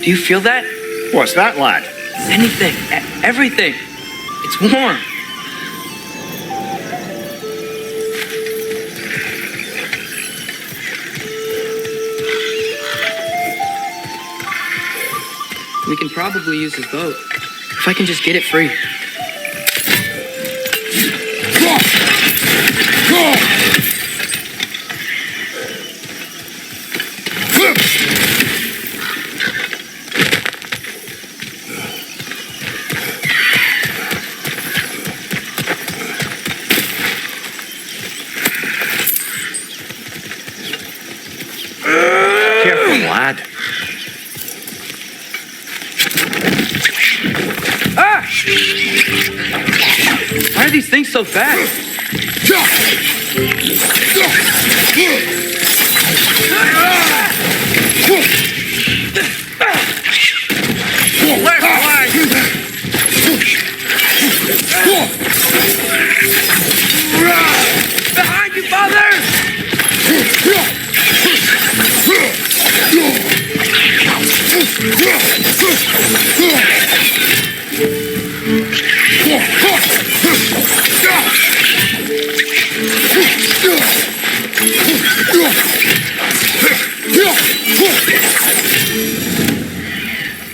Do you feel that? What's that, lad? Anything. Everything. It's warm. We can probably use his boat. If I can just get it free. Careful, lad. Ah! Why are these things so fast? Left flag! Behind you, father!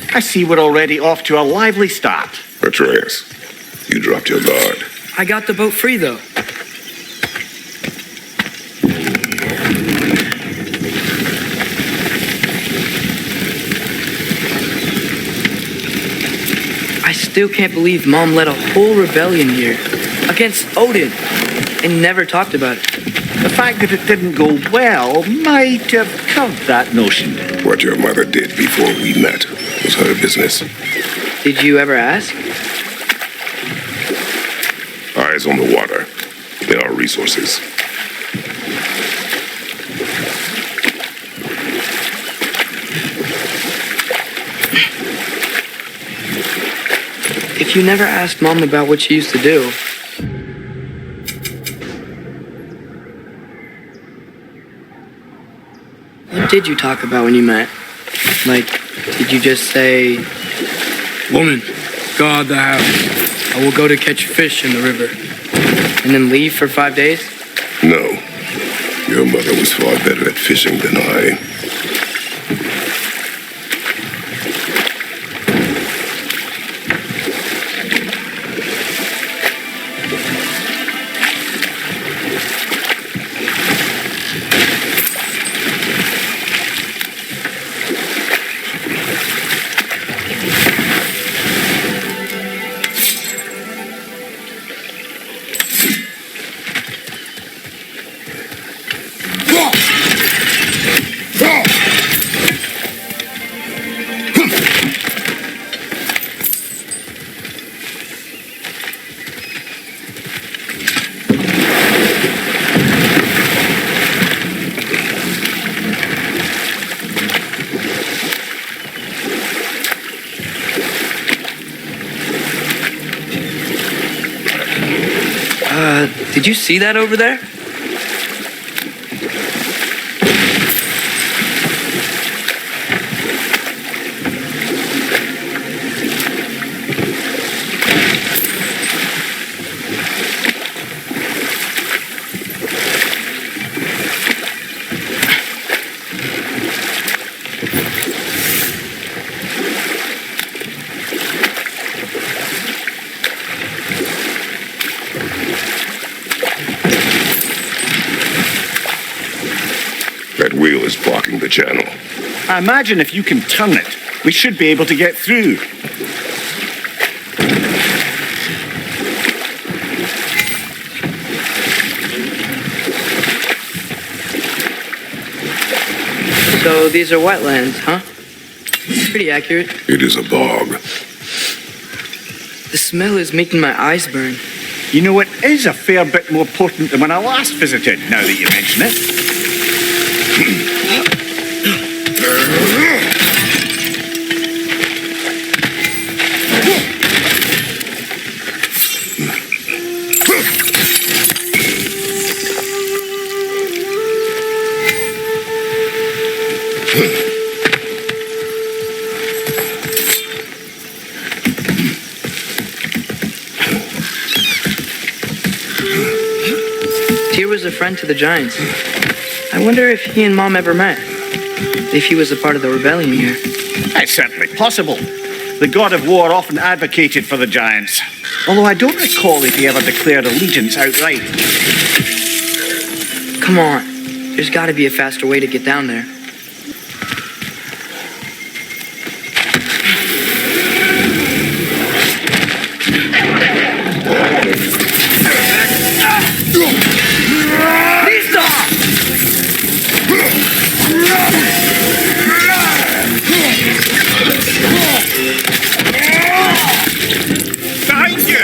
I see we're already off to a lively start. Atreus, you dropped your guard. I got the boat free, though. I still can't believe Mom led a whole rebellion here against Odin and never talked about it. The fact that it didn't go well might have curbed that notion. What your mother did before we met was her business. Did you ever ask? Eyes on the water. There are resources. If you never asked Mom about what she used to do, what did you talk about when you met? Like, did you just say, "Woman, guard the house. I will go to catch fish in the river," and then leave for 5 days? No. Your mother was far better at fishing than I. Did you see that over there? That wheel is blocking the channel. I imagine if you can turn it, we should be able to get through. So these are wetlands, huh? Pretty accurate. It is a bog. The smell is making my eyes burn. You know, it is a fair bit more potent than when I last visited, now that you mention it. a friend to the giants. I wonder if he and Mom ever met. If he was a part of the rebellion here. It's certainly possible. The god of war often advocated for the giants. Although I don't recall if he ever declared allegiance outright. Come on. There's got to be a faster way to get down there. Behind you!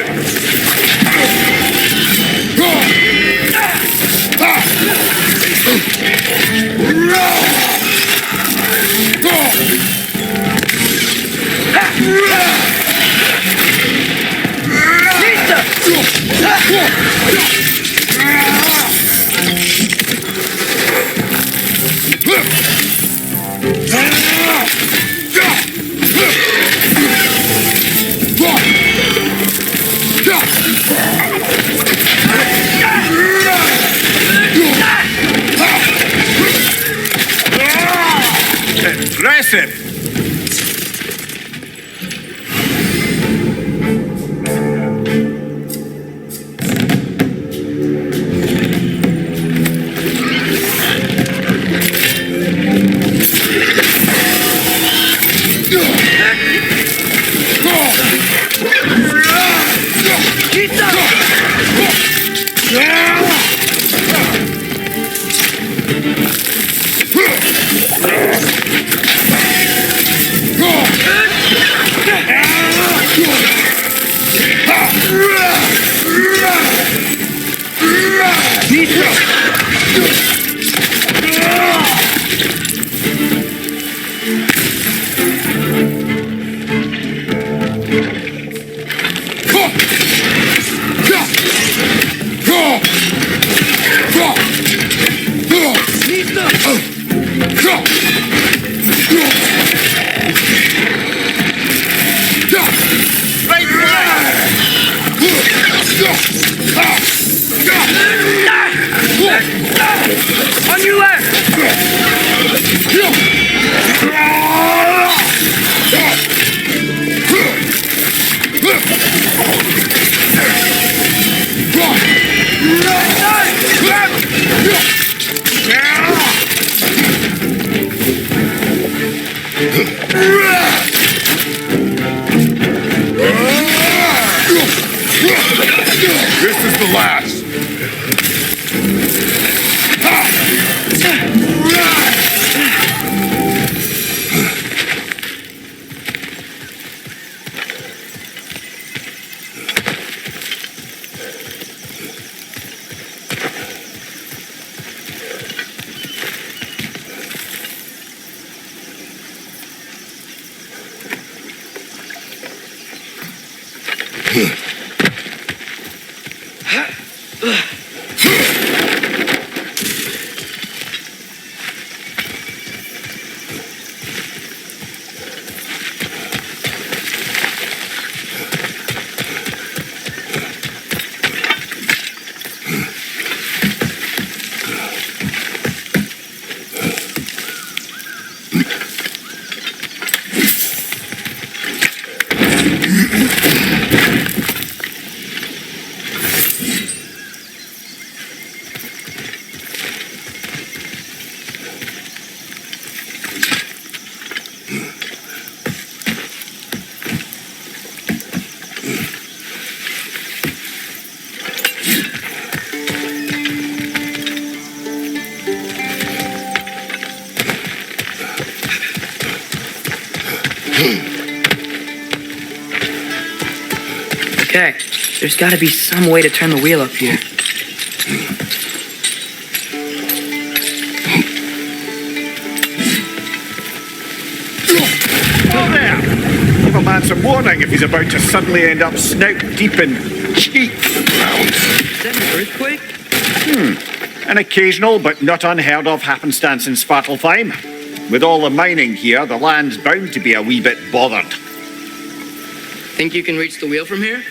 Impressive! On your left! This is the last. Okay, there's got to be some way to turn the wheel up here. Oh there! Give a man some warning if he's about to suddenly end up snout deep in cheek. Is that an earthquake? An occasional but not unheard of happenstance in Svartalfheim. With all the mining here, the land's bound to be a wee bit bothered. Think you can reach the wheel from here?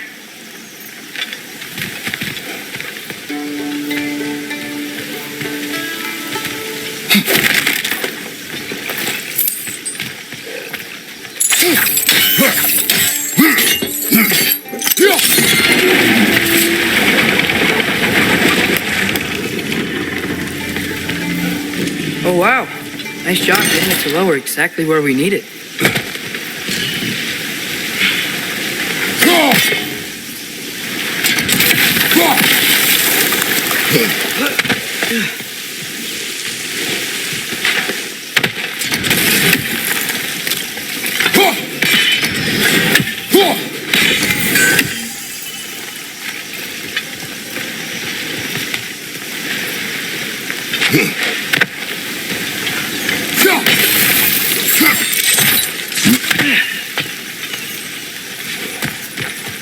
Oh wow, nice job getting it to lower exactly where we need it.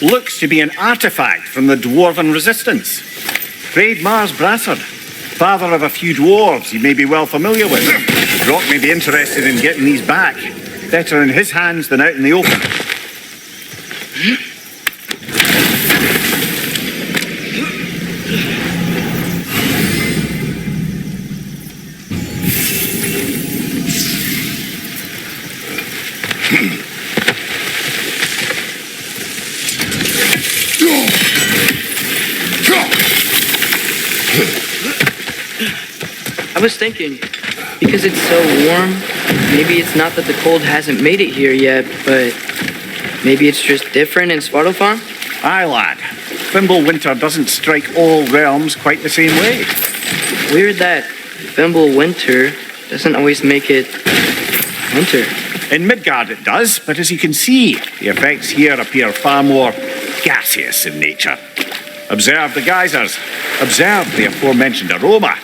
Looks to be an artifact from the Dwarven Resistance. Craig Mars Brassard, father of a few dwarves you may be well familiar with. Brock may be interested in getting these back. Better in his hands than out in the open. I was thinking, because it's so warm, maybe it's not that the cold hasn't made it here yet, but maybe it's just different in Svartalfheim? Aye, lad. Fimble winter doesn't strike all realms quite the same way. Weird that Fimble winter doesn't always make it winter. In Midgard it does, but as you can see, the effects here appear far more gaseous in nature. Observe the geysers. Observe the aforementioned aroma.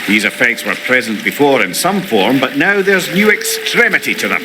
These effects were present before in some form, but now there's new extremity to them.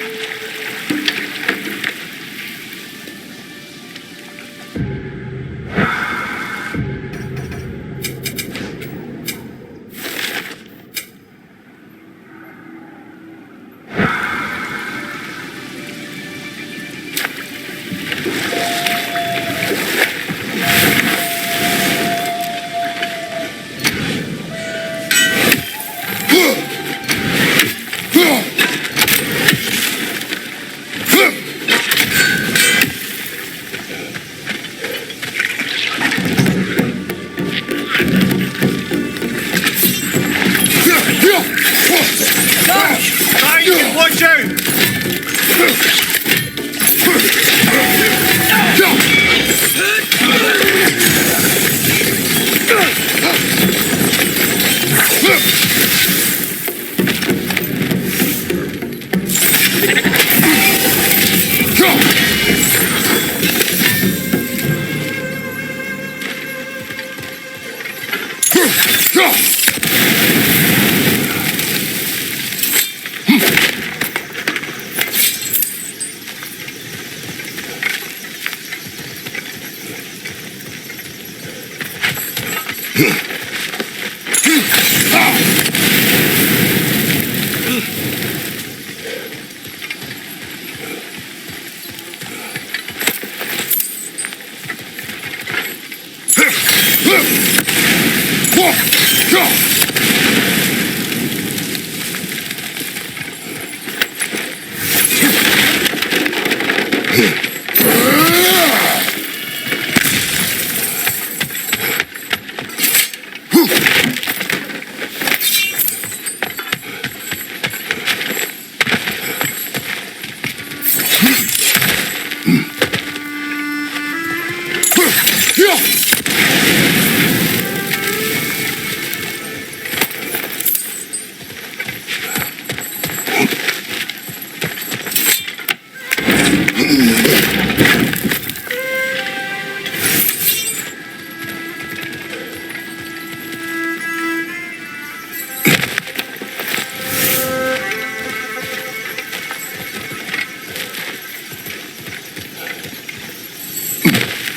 Watch out!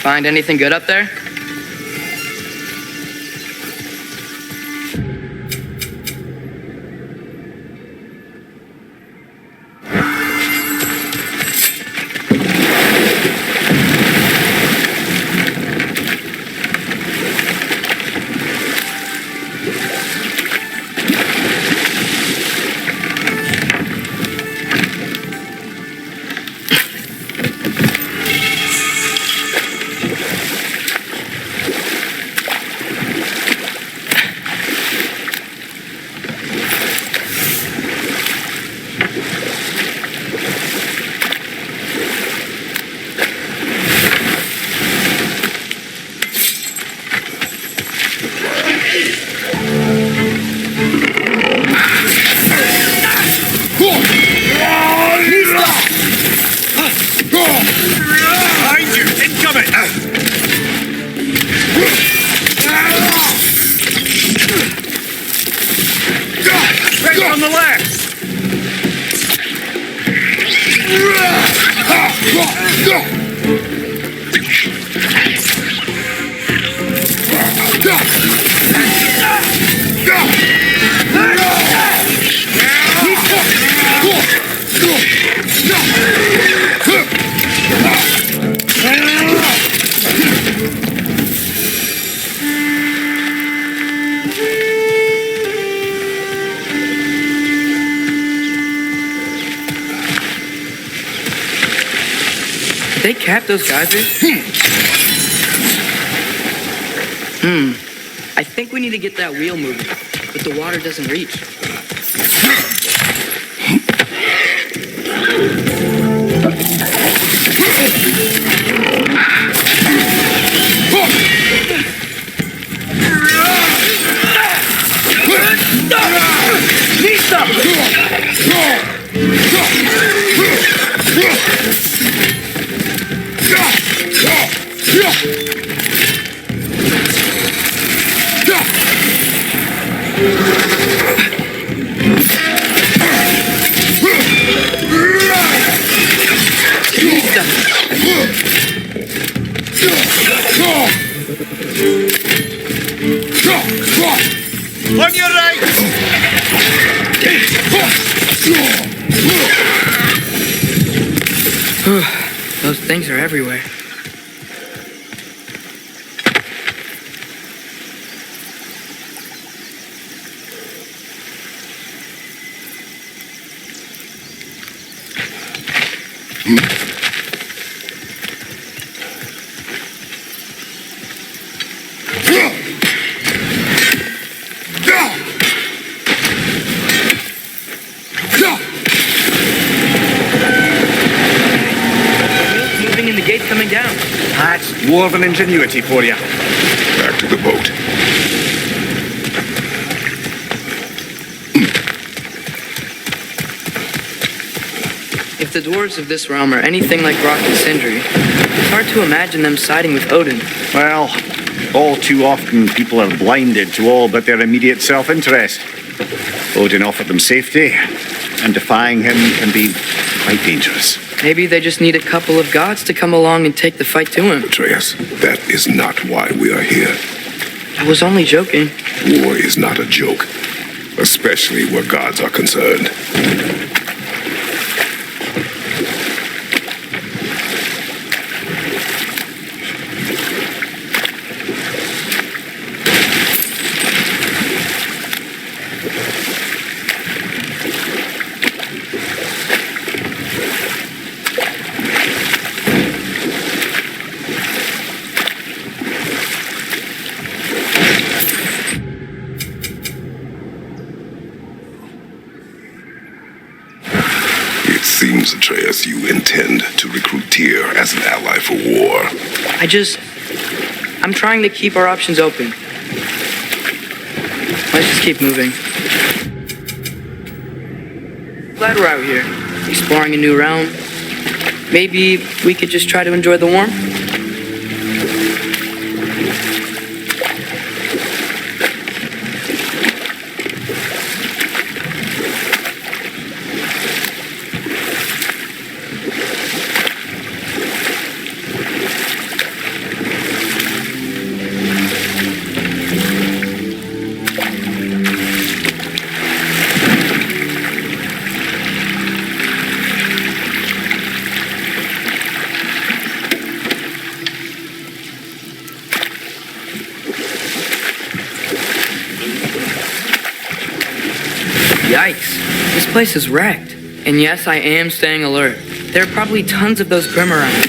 Find anything good up there? Did they cap those geysers? I think we need to get that wheel moving, but the water doesn't reach. On your right! Those things are everywhere. Coming down. That's dwarven ingenuity for you. Back to the boat. If the dwarves of this realm are anything like Rock and Sindri, it's hard to imagine them siding with Odin. Well, all too often people are blinded to all but their immediate self-interest. Odin offered them safety, and defying him can be quite dangerous. Maybe they just need a couple of gods to come along and take the fight to him. Atreus, that is not why we are here. I was only joking. War is not a joke, especially where gods are concerned. Seems, Atreus, you intend to recruit Tyr as an ally for war. I'm trying to keep our options open. Let's just keep moving. Glad we're out here, exploring a new realm. Maybe we could just try to enjoy the warmth? Yikes, this place is wrecked. And yes, I am staying alert. There are probably tons of those Grim around.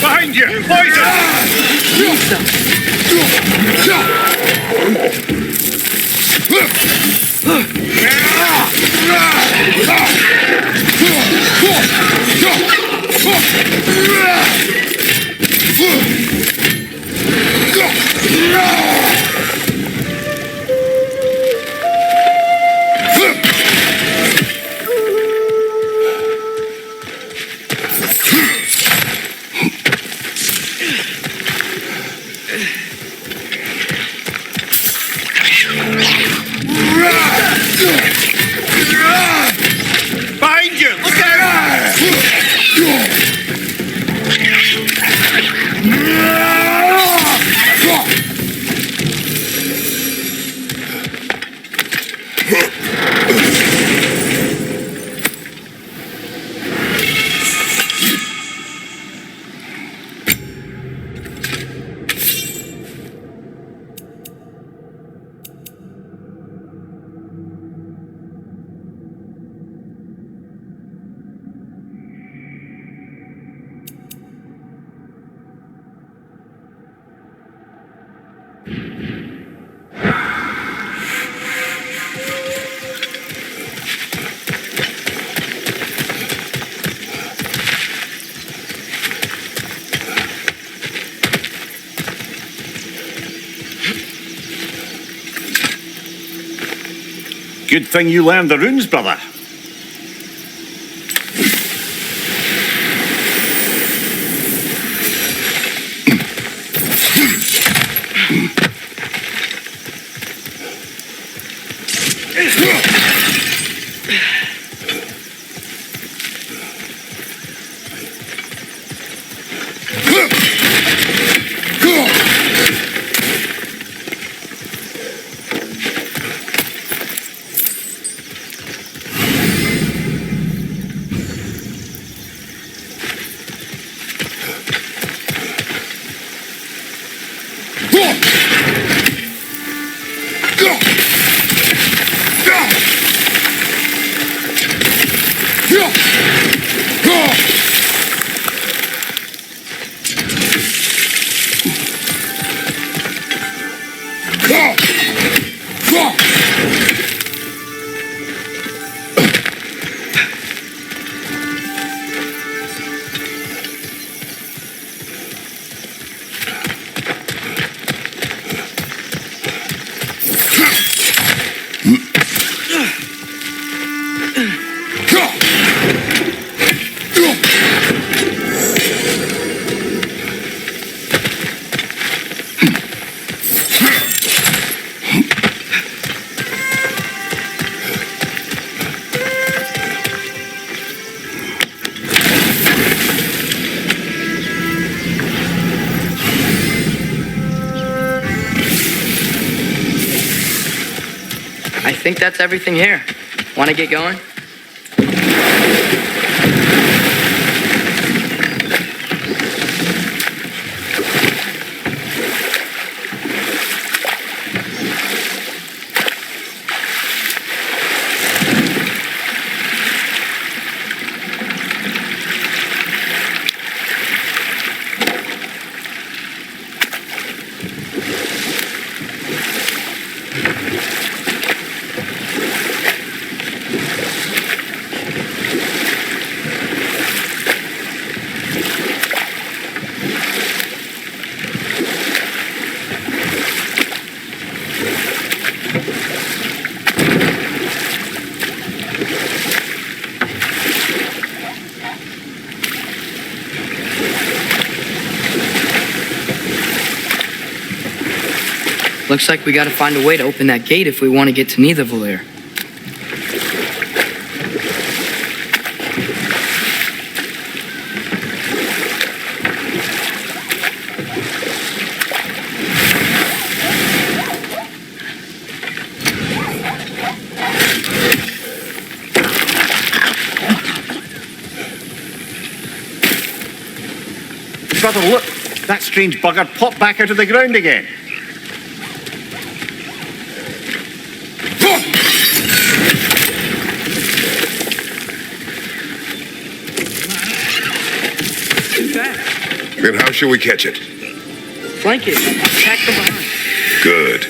Behind you! Poison! Behind you! Look out! Good thing you learned the runes, brother. I think that's everything here. Want to get going? Looks like we gotta find a way to open that gate if we want to get to Nidavellir. Brother, look! That strange bugger popped back out of the ground again. Then how shall we catch it? Flank it. Attack from behind. Good.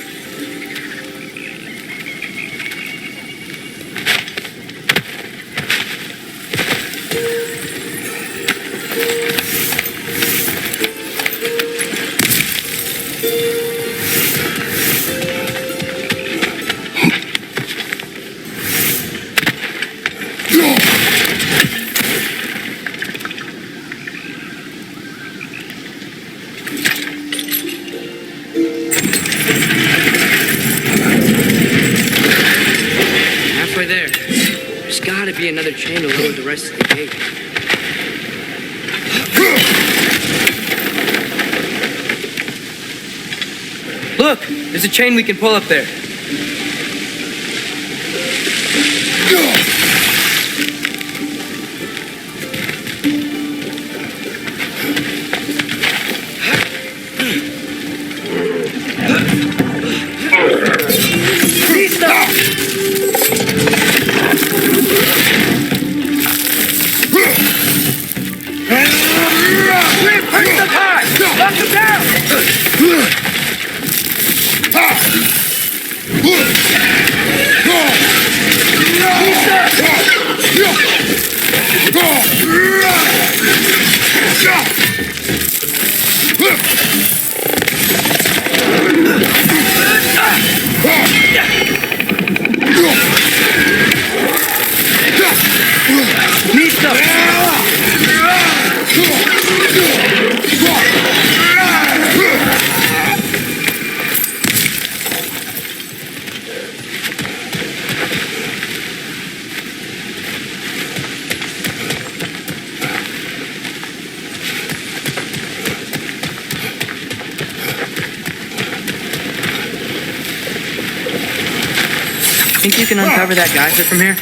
Halfway there. There's gotta be another chain to lower the rest of the gate. Look! There's a chain we can pull up there. Think you can uncover that geyser from here?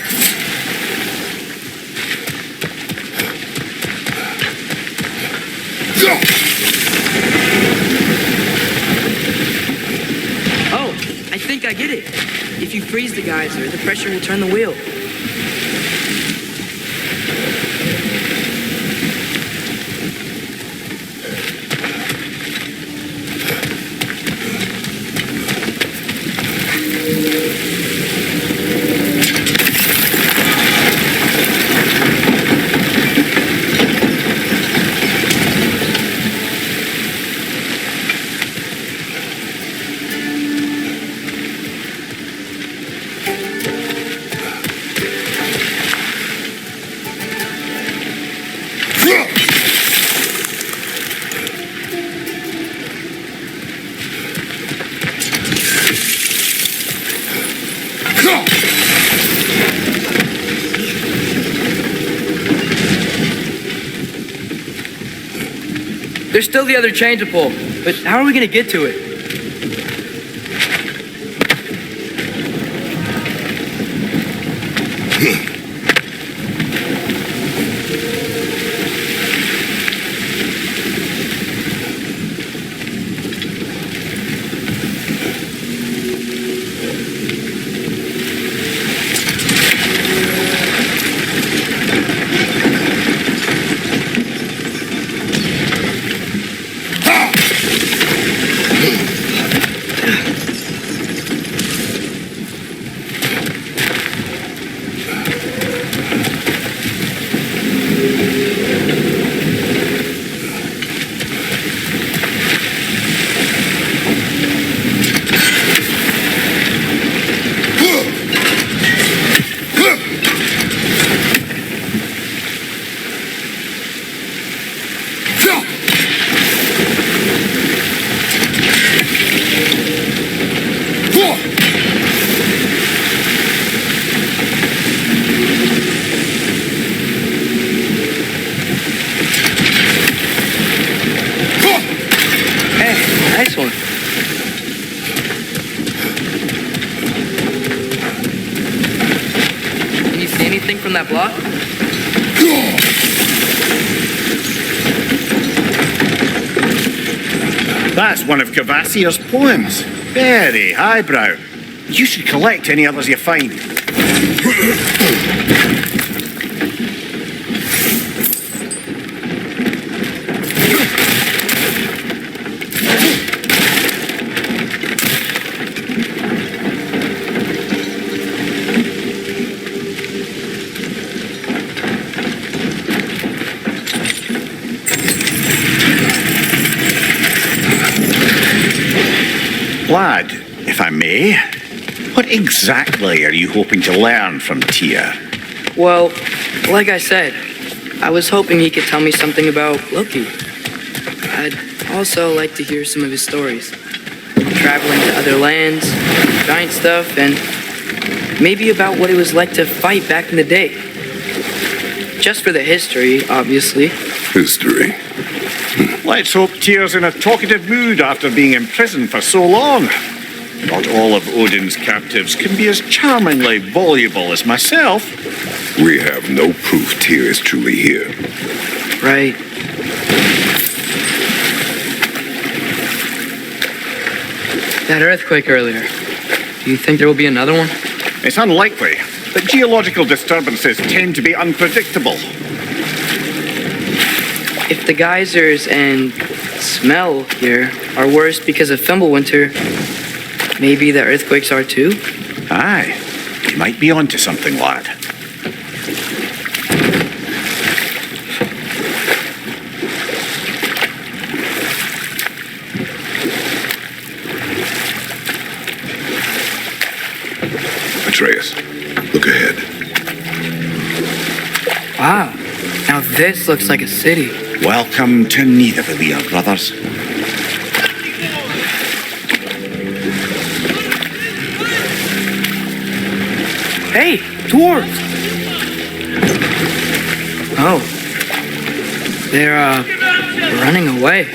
Oh, I think I get it. If you freeze the geyser, the pressure will turn the wheel. There's still the other chain to pull, but how are we gonna get to it? Nice one. Can you see anything from that block? That's one of Cavassier's poems. Very highbrow. You should collect any others you find. Lad, if I may, what exactly are you hoping to learn from Tyr? Well, like I said, I was hoping he could tell me something about Loki. I'd also like to hear some of his stories. Traveling to other lands, giant stuff, and maybe about what it was like to fight back in the day. Just for the history, obviously. History. Let's hope Tyr's in a talkative mood after being imprisoned for so long. Not all of Odin's captives can be as charmingly voluble as myself. We have no proof Tyr is truly here. Right. That earthquake earlier. Do you think there will be another one? It's unlikely, but geological disturbances tend to be unpredictable. If the geysers and smell here are worse because of Fimbulwinter, maybe the earthquakes are too? Aye, you might be onto something, lad. Atreus, look ahead. Wow. Now this looks like a city. Welcome to Nidavellir, brothers. Hey, dwarves! Oh. They're, running away.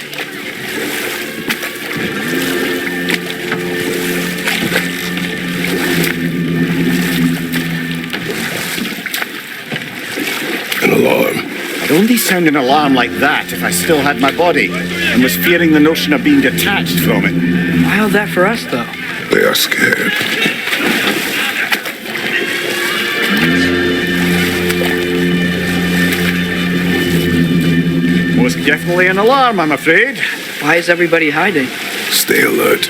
An alarm. I'd only sound an alarm like that if I still had my body and was fearing the notion of being detached from it. Why all that for us, though? They are scared. Most definitely an alarm, I'm afraid. Why is everybody hiding? Stay alert.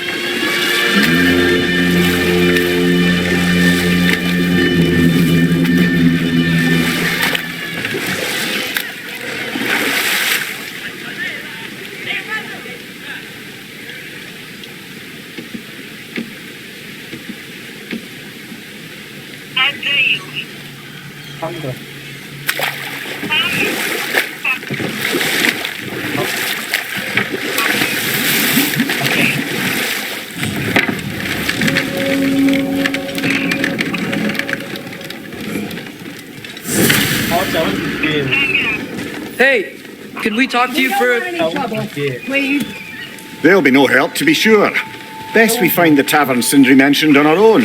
Hey, could we talk to you for There'll be no help, to be sure. Best we find the tavern Sindri mentioned on our own.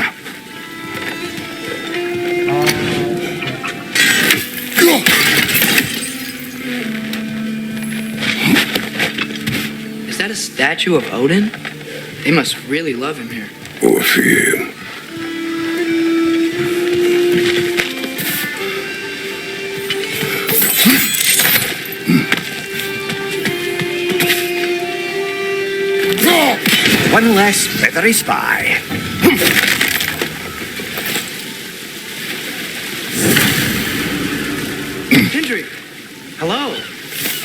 Is that a statue of Odin? They must really love him here. Or fear him. One less feathery spy. Hendrik! Hello.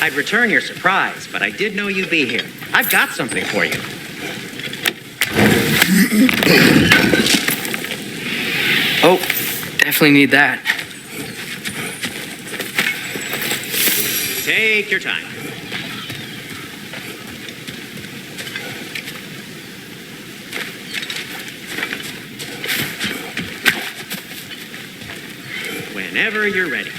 I'd return your surprise, but I did know you'd be here. I've got something for you. Oh, definitely need that. Take your time. Whenever you're ready.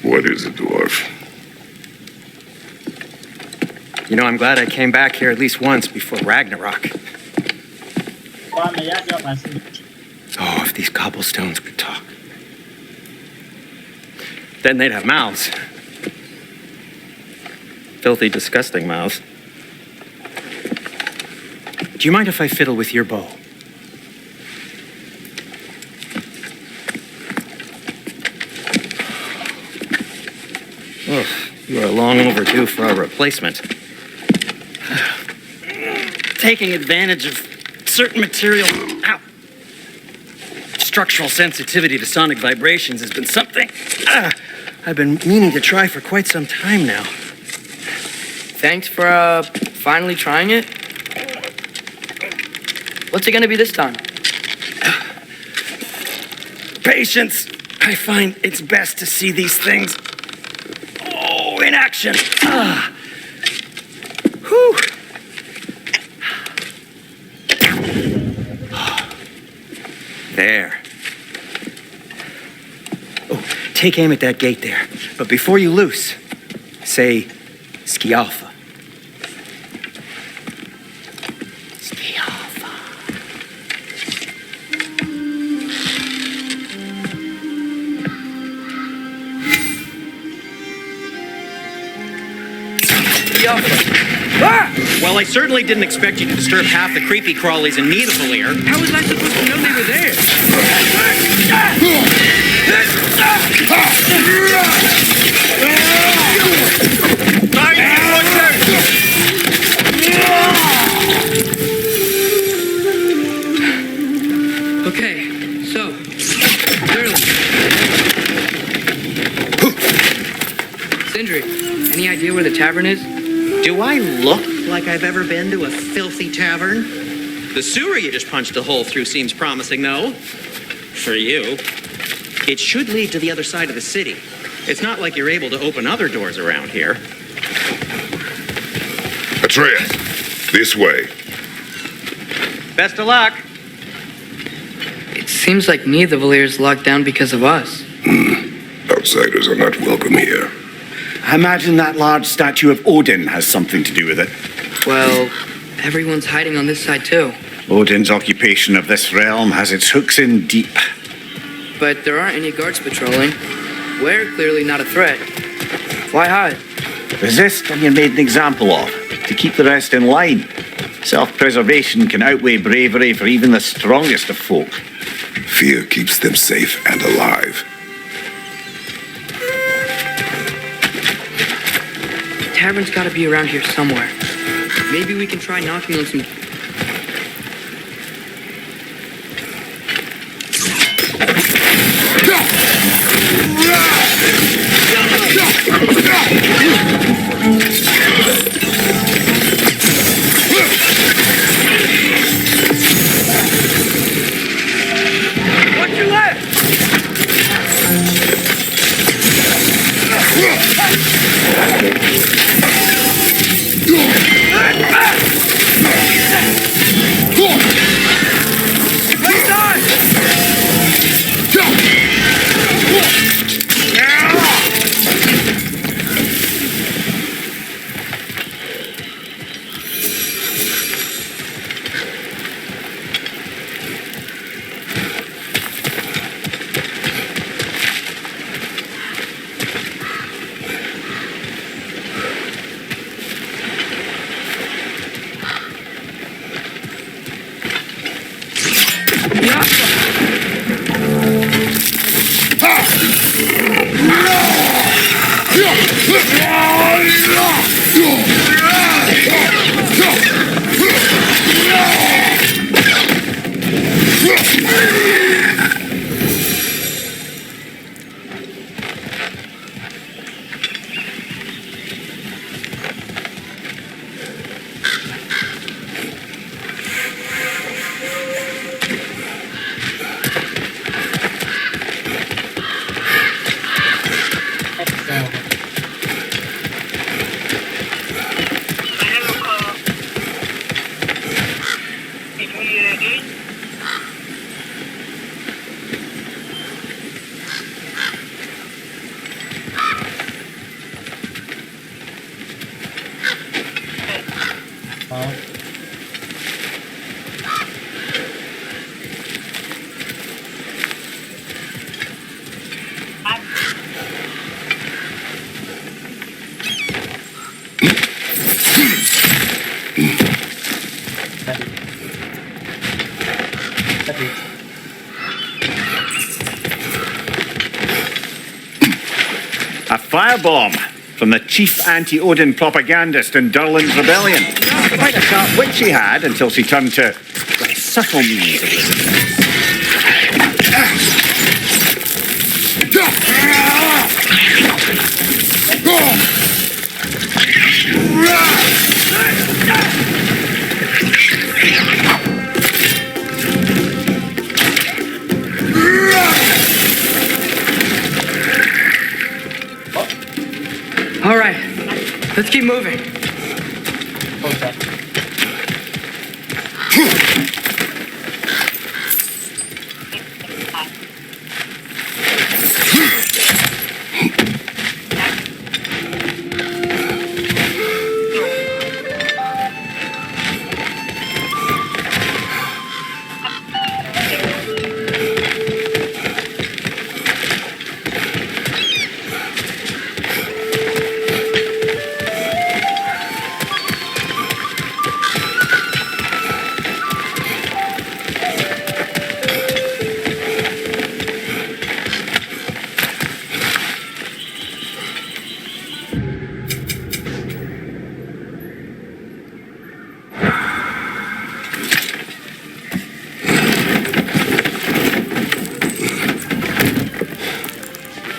What is it, dwarf? You know, I'm glad I came back here at least once before Ragnarok. Oh, if these cobblestones could talk. Then they'd have mouths. Filthy, disgusting mouths. Do you mind if I fiddle with your bow? Oh, you are long overdue for a replacement. Taking advantage of certain material. Ow. Structural sensitivity to sonic vibrations has been something I've been meaning to try for quite some time now. Thanks for, finally trying it. What's it gonna be this time? Patience. I find it's best to see these things, in action. Whew. There. Oh, take aim at that gate there. But before you loose, say Ski Alpha. Ski Alpha. Ski Alpha. Well, I certainly didn't expect you to disturb half the creepy crawlies in Nidavellir. How was I supposed to know they were there? Okay, so, clearly. Sindri, any idea where the tavern is? Do I look like I've ever been to a filthy tavern? The sewer you just punched a hole through seems promising, though. For you. It should lead to the other side of the city. It's not like you're able to open other doors around here. Atreus, this way. Best of luck. It seems like Nidavellir is locked down because of us. Outsiders are not welcome here. I imagine that large statue of Odin has something to do with it. Well, everyone's hiding on this side too. Odin's occupation of this realm has its hooks in deep. But there aren't any guards patrolling. We're clearly not a threat. Why hide? Resist and you're made an example of, to keep the rest in line. Self-preservation can outweigh bravery for even the strongest of folk. Fear keeps them safe and alive. The tavern's gotta be around here somewhere. Maybe we can try knocking on some... Watch your left! A firebomb from the chief anti-Odin propagandist in Durlin's rebellion. Quite a sharp wit she had until she turned to subtle means of resistance. Let's keep moving. Okay.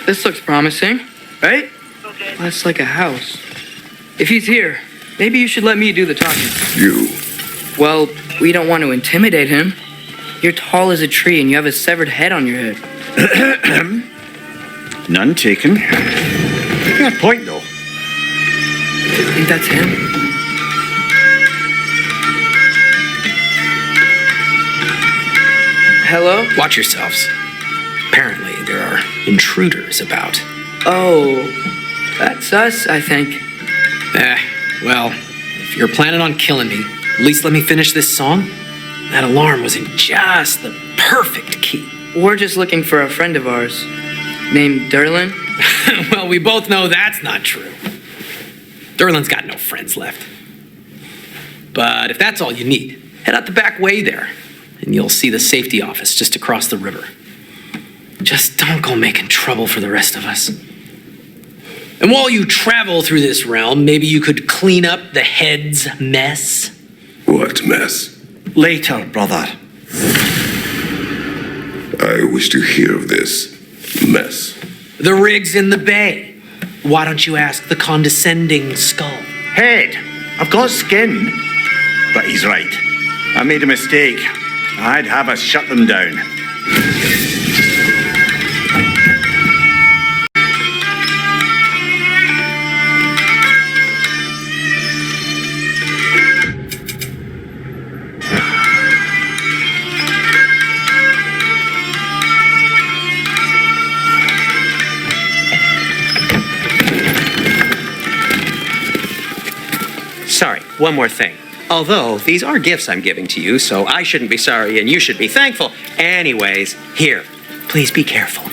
This looks promising, right? Okay. That's like a house. If he's here, maybe you should let me do the talking. You. Well, we don't want to intimidate him. You're tall as a tree and you have a severed head on your head. None taken. Fair point, though. I think that's him. Hello? Watch yourselves. Apparently, there are intruders about. Oh, that's us, I think. Well, if you're planning on killing me, at least let me finish this song. That alarm was in just the perfect key. We're just looking for a friend of ours named Derlin. Well, we both know that's not true. Derlin's got no friends left. But if that's all you need, head out the back way there, and you'll see the safety office just across the river. Just don't go making trouble for the rest of us. And while you travel through this realm, maybe you could clean up the head's mess. What mess? Later, brother. I wish to hear of this mess. The rig's in the bay. Why don't you ask the condescending skull? Head. I've got skin. But he's right. I made a mistake. I'd have us shut them down. Sorry, one more thing. Although, these are gifts I'm giving to you, so I shouldn't be sorry and you should be thankful. Anyways, here, please be careful.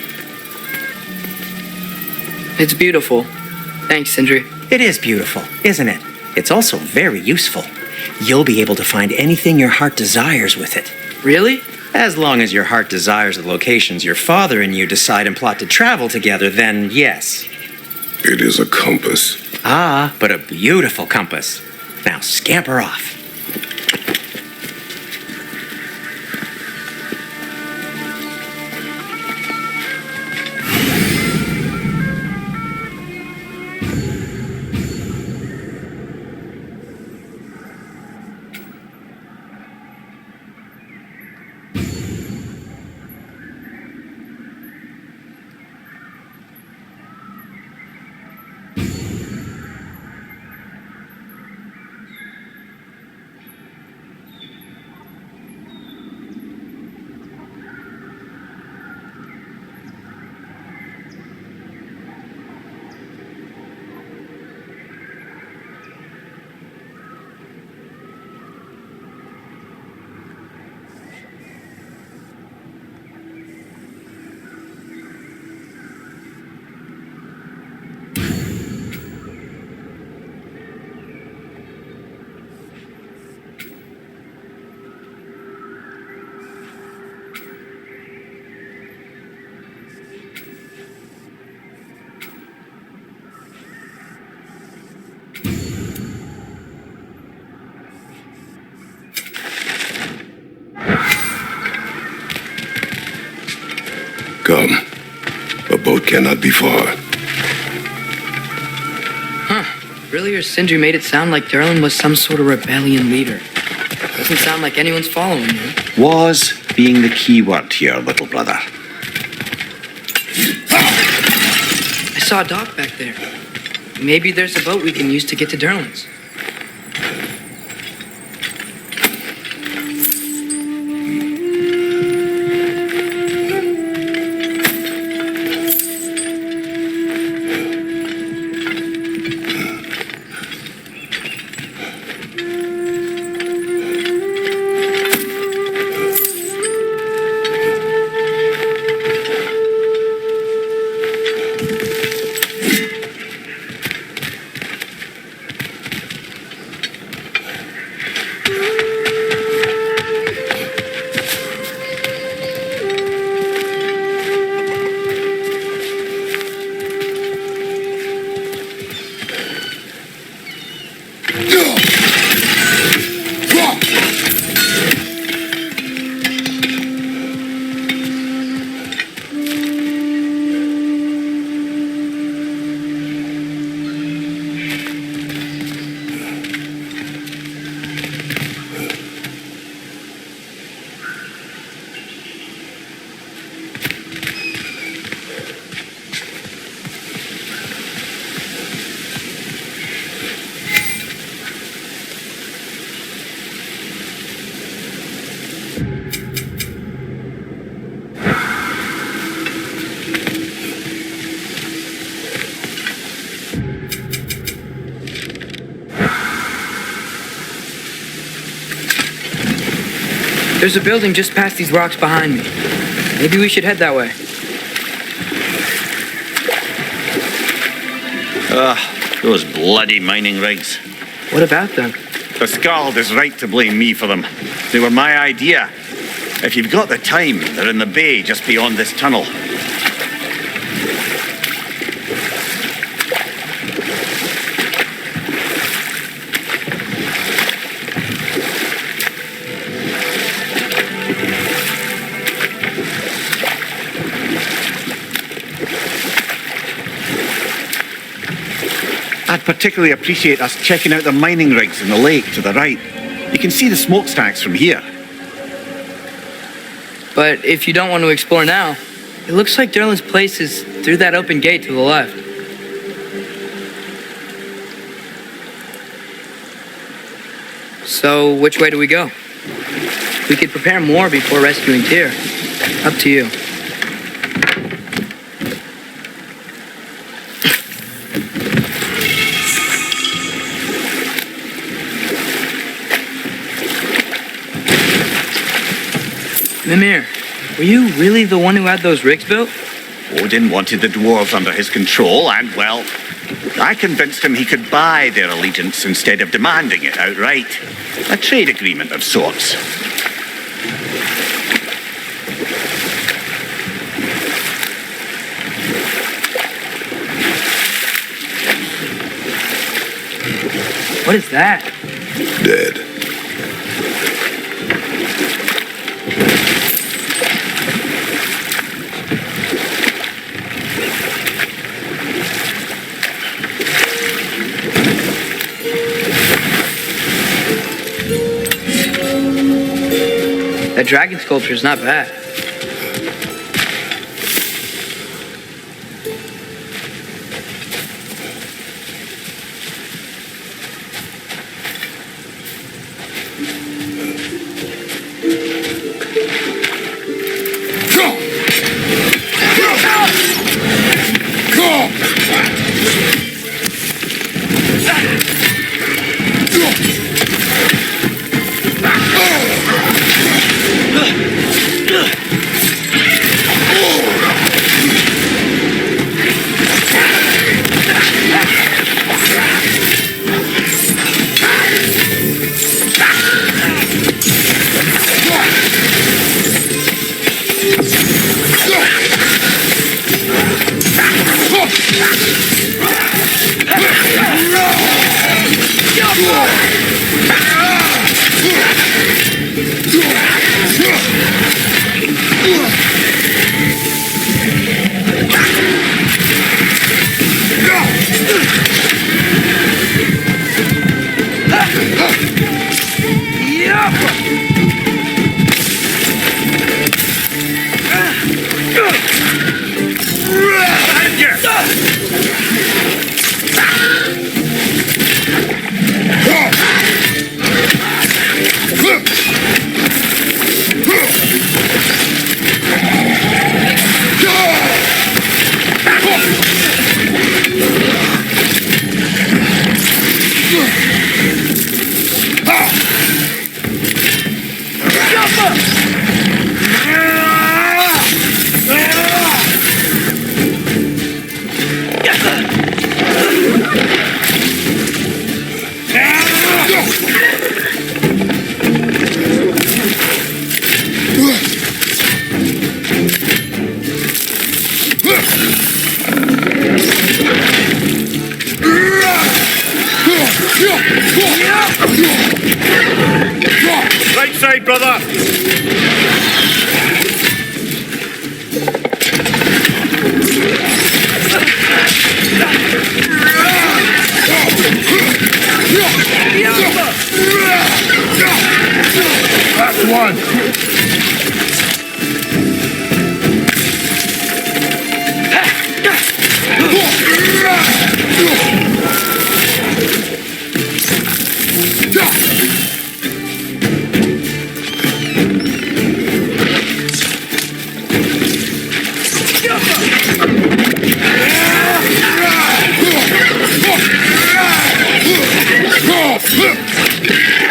It's beautiful. Thanks, Sindri. It is beautiful, isn't it? It's also very useful. You'll be able to find anything your heart desires with it. Really? As long as your heart desires the locations your father and you decide and plot to travel together, then yes. It is a compass. Ah, but a beautiful compass. Now scamper off. Come. A boat cannot be far. Really, or Sindri made it sound like Derlin was some sort of rebellion leader. Doesn't sound like anyone's following him. Was being the key word here, little brother. I saw a dock back there. Maybe there's a boat we can use to get to Derlin's. There's a building just past these rocks behind me. Maybe we should head that way. Those bloody mining rigs. What about them? The Skald is right to blame me for them. They were my idea. If you've got the time, they're in the bay just beyond this tunnel. I'd particularly appreciate us checking out the mining rigs in the lake to the right. You can see the smokestacks from here. But if you don't want to explore now, it looks like Derlin's place is through that open gate to the left. So, which way do we go? We could prepare more before rescuing Tyr. Up to you. Mimir, were you really the one who had those rigs built? Odin wanted the dwarves under his control, and, well, I convinced him he could buy their allegiance instead of demanding it outright. A trade agreement of sorts. What is that? Dead. That dragon sculpture is not bad. Ugh! right, brother. Last one.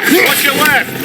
What's your left?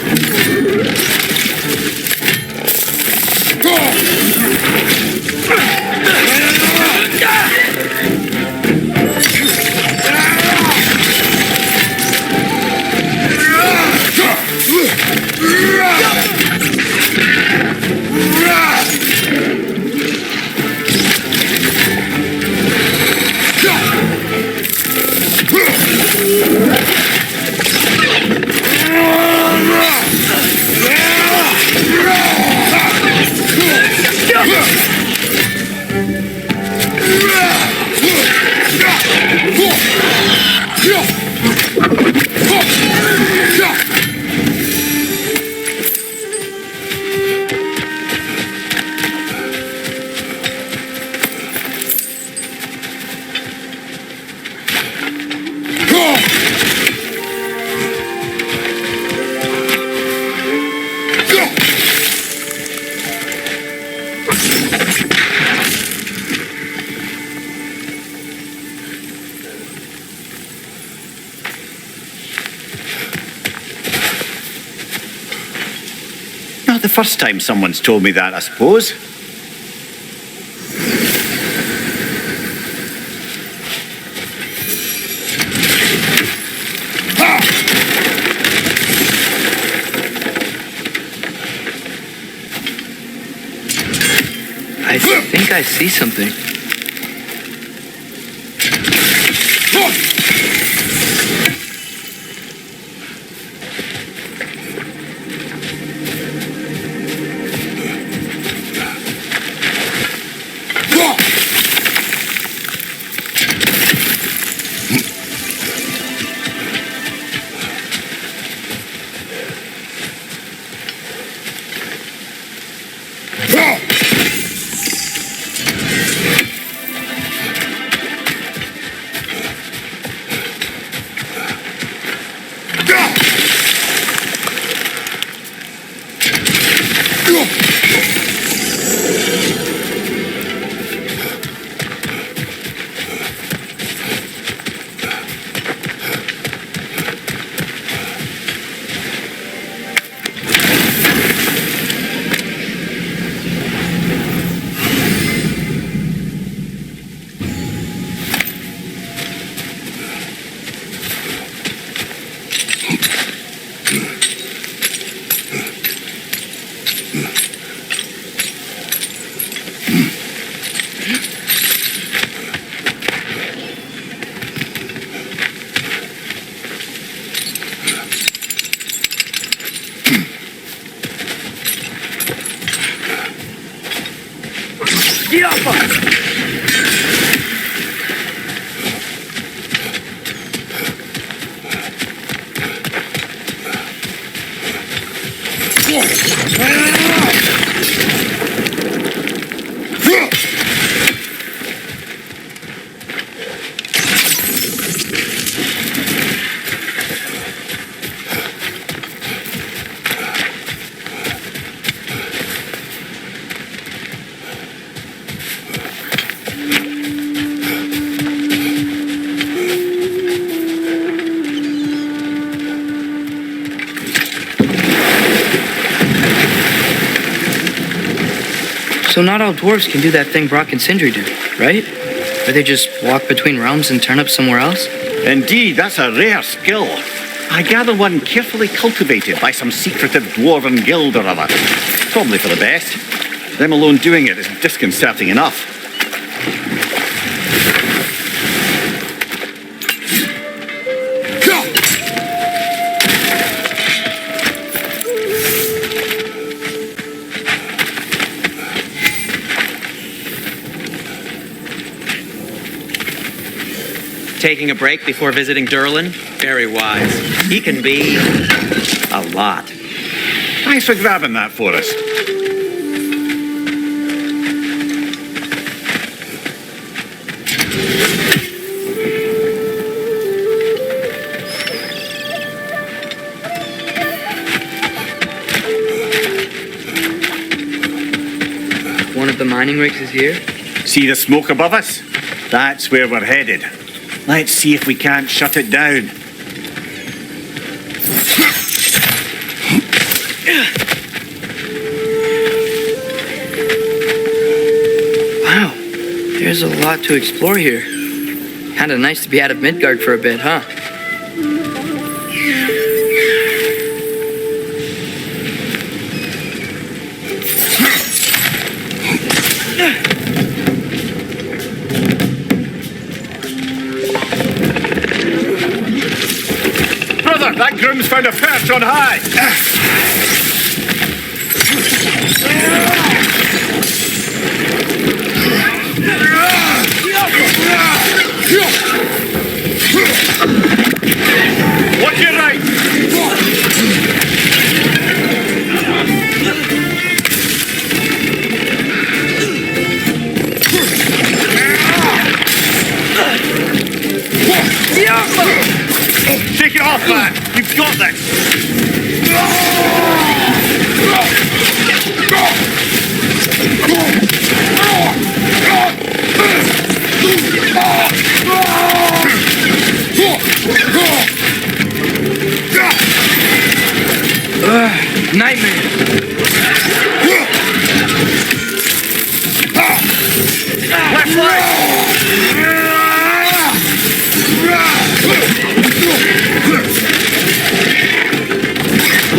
Not the first time someone's told me that, I suppose. I think I see something. So not all dwarves can do that thing Brock and Sindri do, right? Where they just walk between realms and turn up somewhere else? Indeed, that's a rare skill. I gather one carefully cultivated by some secretive dwarven guild or other. Probably for the best. Them alone doing it is disconcerting enough. Taking a break before visiting Durlin? Very wise. He can be a lot. Thanks for grabbing that for us. One of the mining rigs is here. See the smoke above us? That's where we're headed. Let's see if we can't shut it down. Wow, there's a lot to explore here. Kinda nice to be out of Midgard for a bit, huh? Brother, that groom's found a perch on high. Watch your right. Take it off, man. You've got this. Nightmare. Left leg.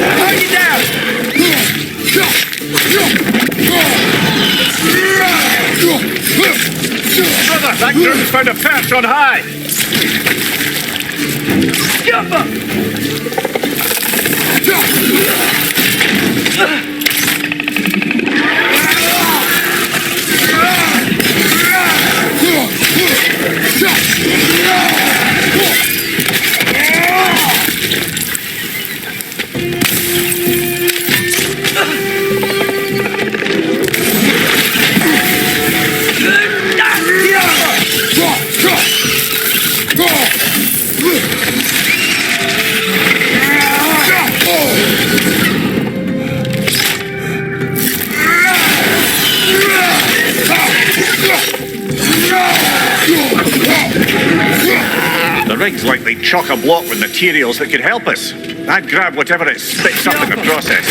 Target down. Brother, that groom's found a perch on high. Jump up. The rig's likely chock-a-block with materials that could help us. I'd grab whatever it spits up in the process.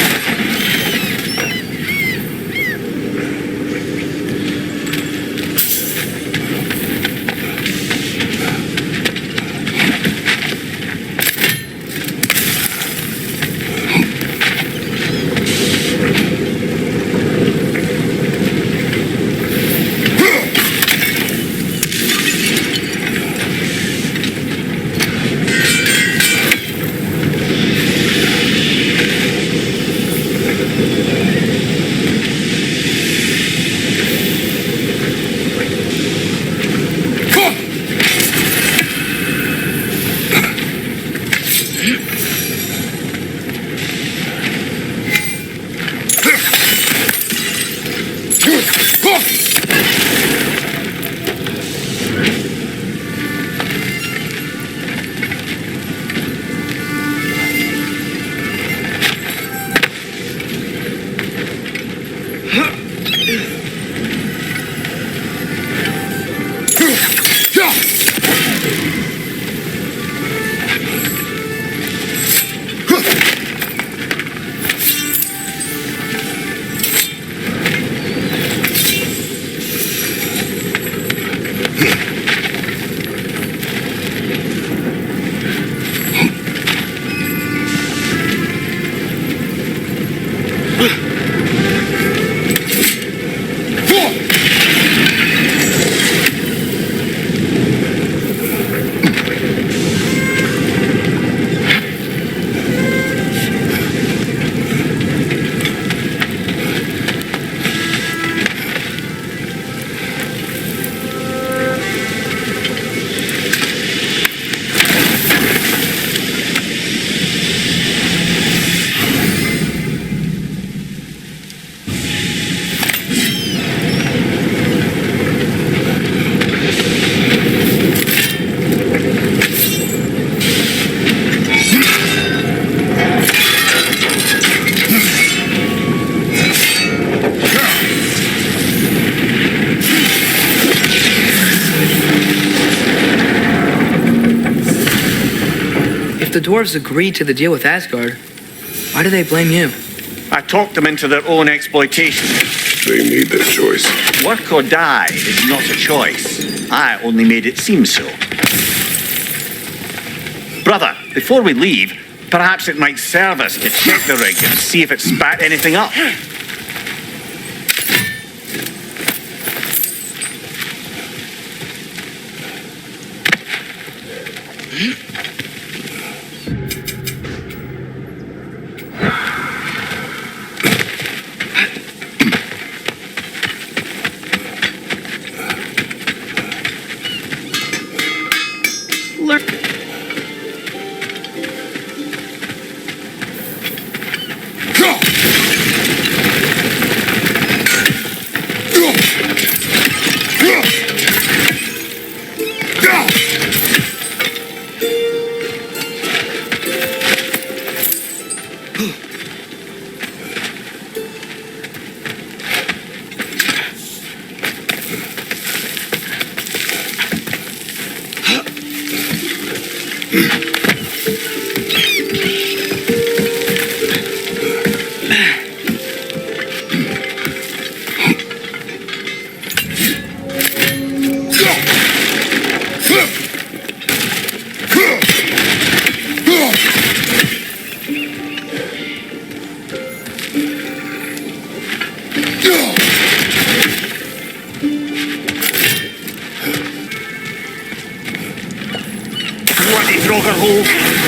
If the dwarves agreed to the deal with Asgard, why do they blame you? I talked them into their own exploitation. They made their choice. Work or die is not a choice. I only made it seem so. Brother, before we leave, perhaps it might serve us to check the rig and see if it spat anything up.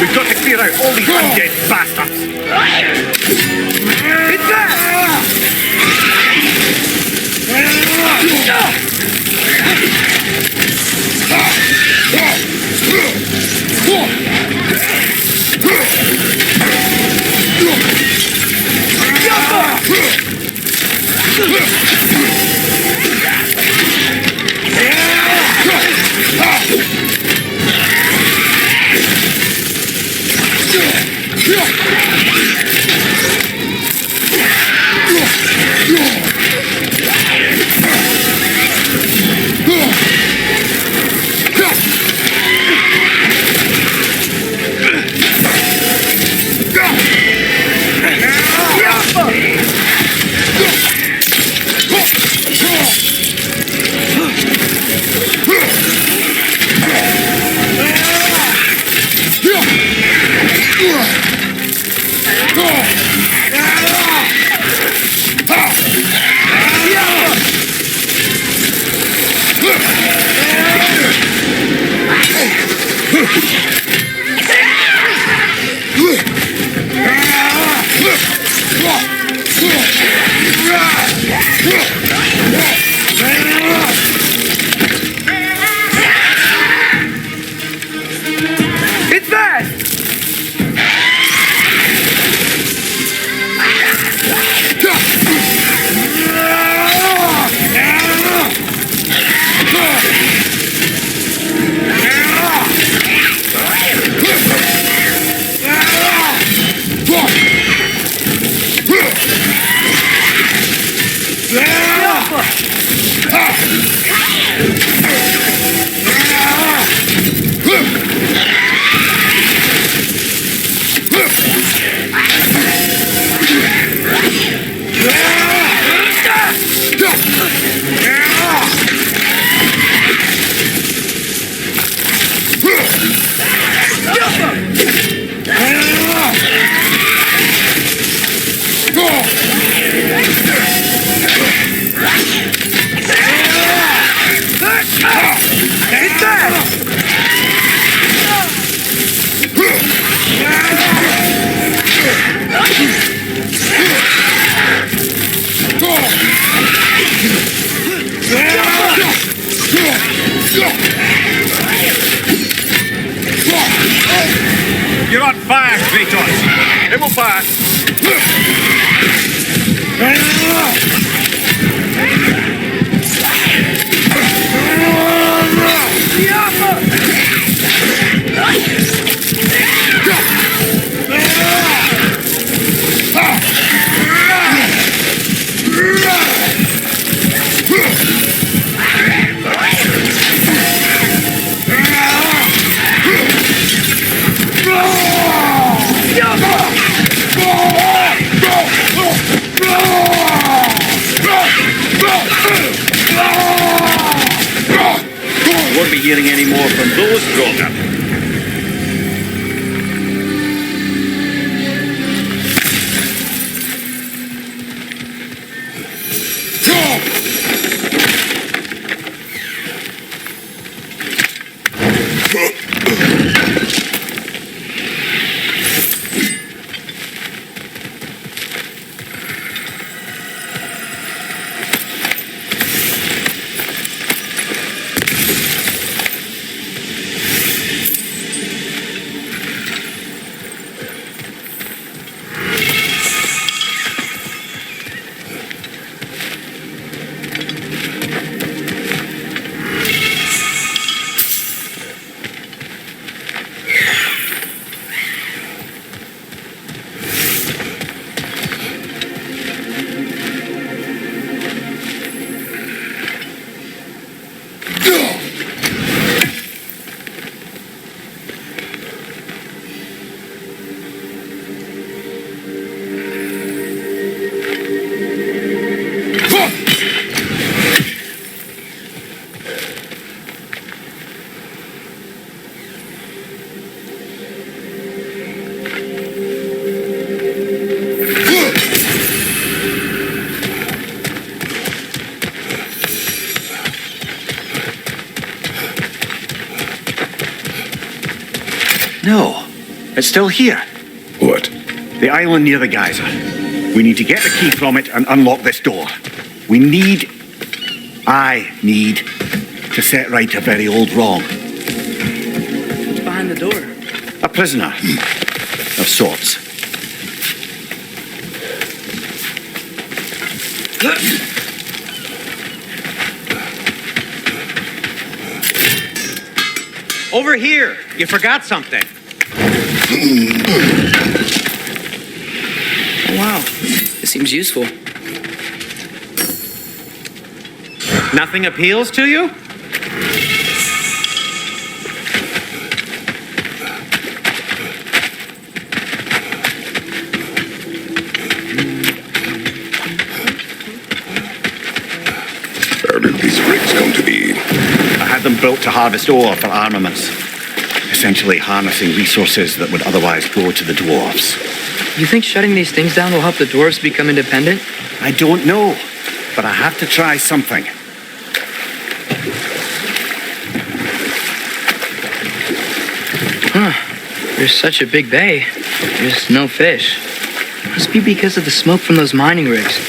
We've got to clear out all these undead bastards. It's You're on fire, Kratos. It will pass. No, it's still here. What? The island near the geyser. We need to get the key from it and unlock this door. I need to set right a very old wrong. What's behind the door? A prisoner of sorts. Over here. You forgot something. Oh, wow. This seems useful. Nothing appeals to you? How did these rigs come to be? I had them built to harvest ore for armaments. Essentially harnessing resources that would otherwise go to the dwarves. You think shutting these things down will help the dwarves become independent? I don't know, but I have to try something. There's such a big bay. There's no fish. Must be because of the smoke from those mining rigs.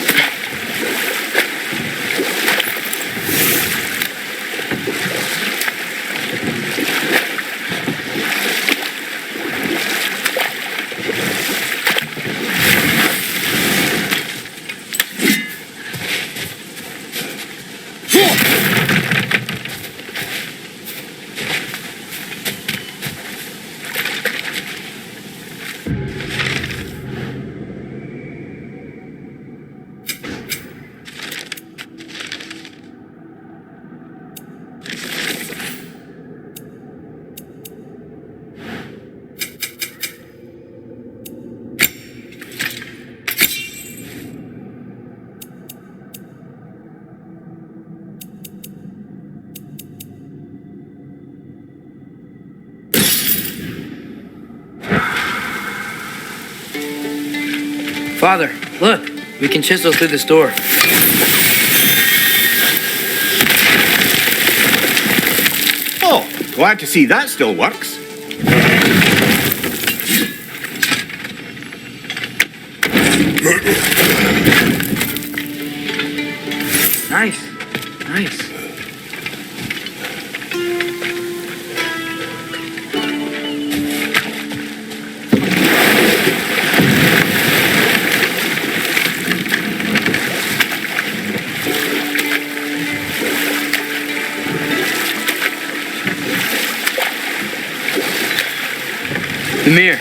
Father, look. We can chisel through this door. Oh, glad to see that still works. Nice. Nice. Ymir,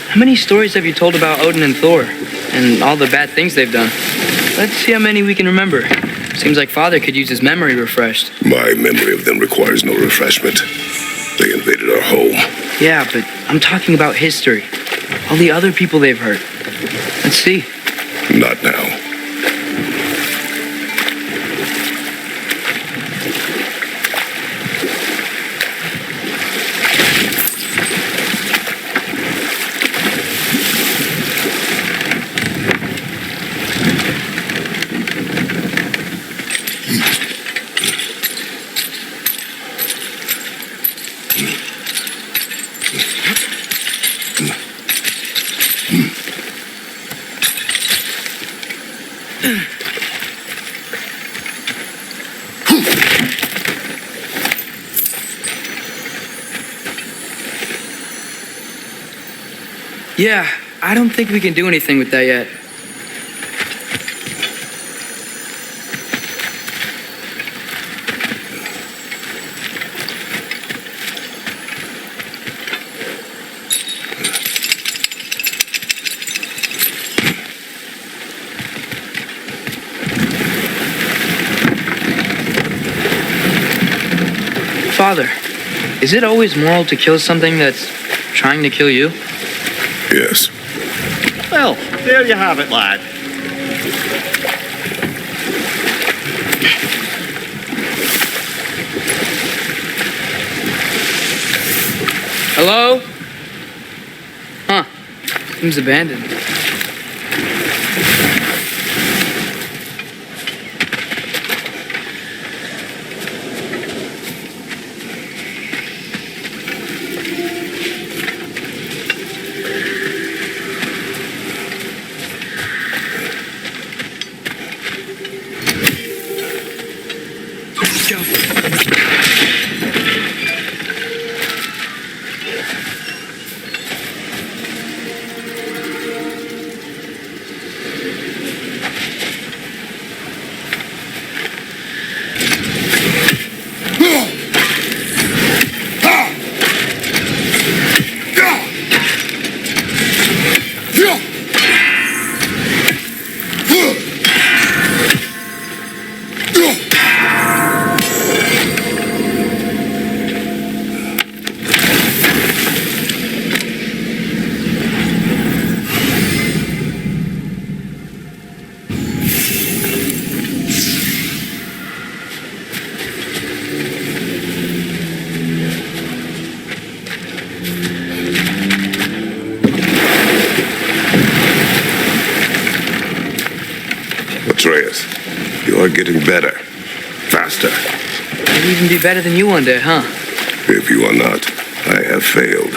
how many stories have you told about Odin and Thor and all the bad things they've done? Let's see how many we can remember. Seems like Father could use his memory refreshed. My memory of them requires no refreshment. They invaded our home. Yeah, but I'm talking about history. All the other people they've hurt. Let's see. Not now. Yeah, I don't think we can do anything with that yet. Father, is it always moral to kill something that's trying to kill you? Yes. Well, there you have it, lad. Hello? Huh. Seems abandoned. Atreus, you are getting better. Faster. I'd even be better than you one day, huh? If you are not, I have failed.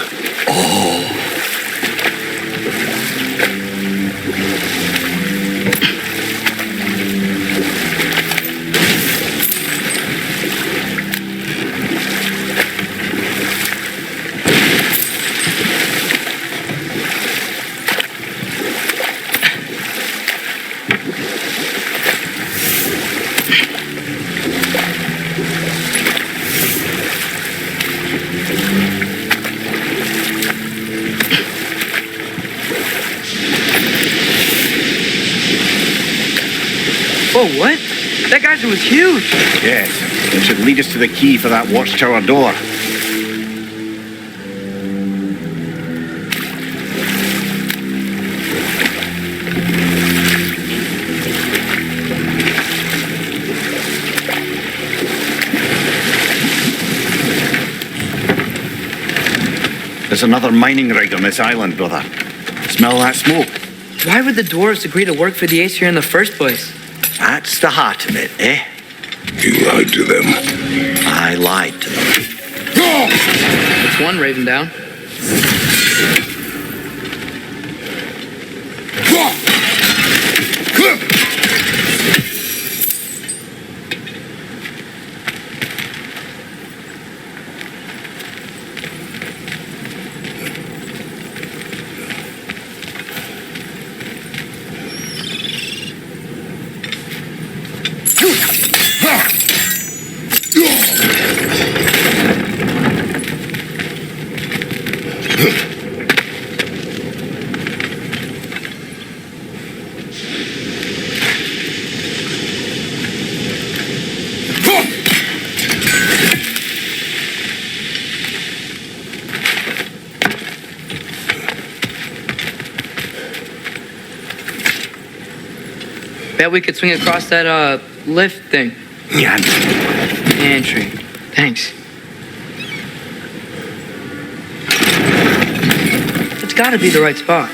Whoa, what? That geyser was huge. Yes, it should lead us to the key for that watchtower door. There's another mining rig on this island, brother. Smell that smoke? Why would the dwarves agree to work for the Aesir in the first place? That's the heart of it, eh? You lied to them. I lied to them. It's one raven down. Bet we could swing across that, lift thing. Yeah. Entry. Thanks. It's gotta be the right spot.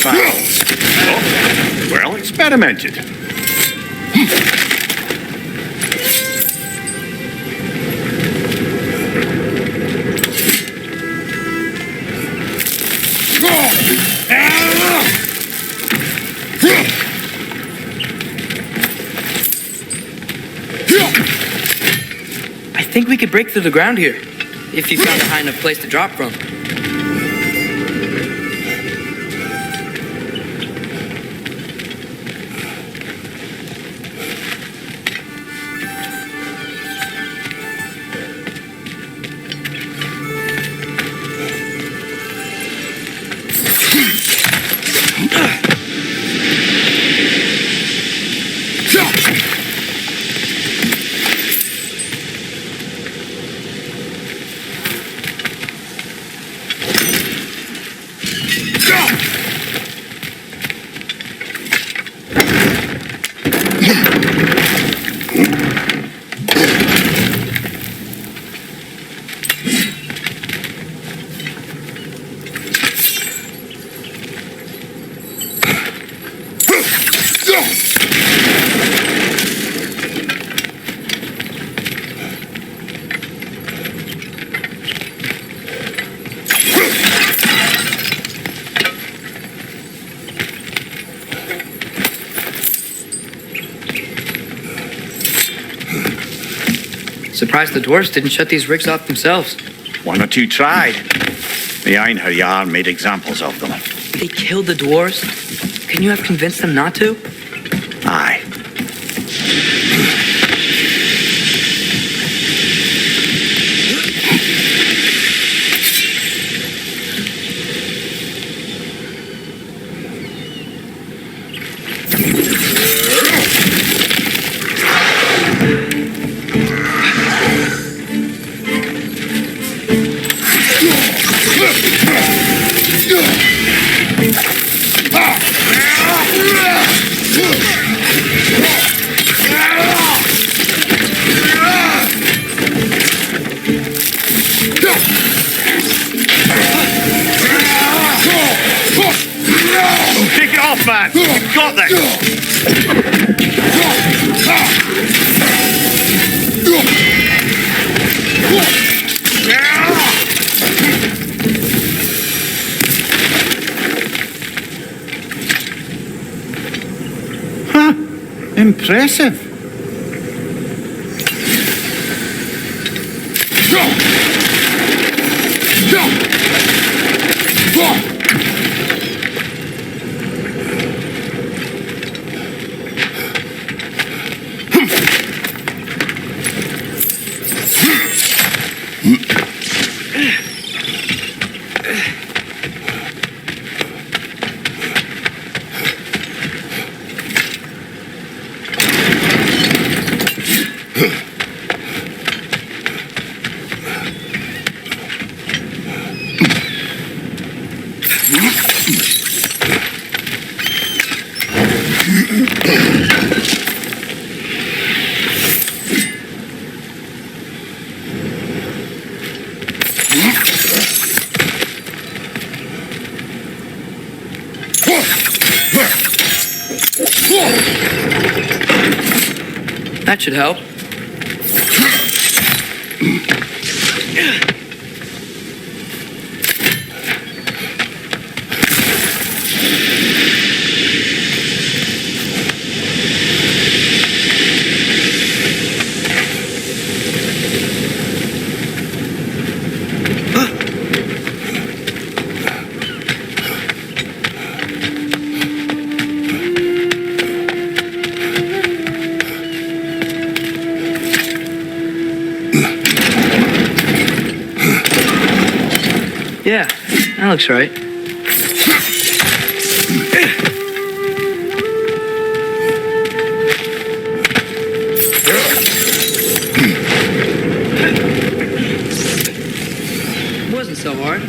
Oh, well experimented. I think we could break through the ground here, if you found a high enough place to drop from. Surprised the dwarves didn't shut these rigs off themselves. One or two tried. The Einherjar made examples of them. They killed the dwarves? Couldn't you have convinced them not to? Aye. off, man! You've got this! Huh. Impressive. That should help. Yeah, that looks right. Wasn't so hard.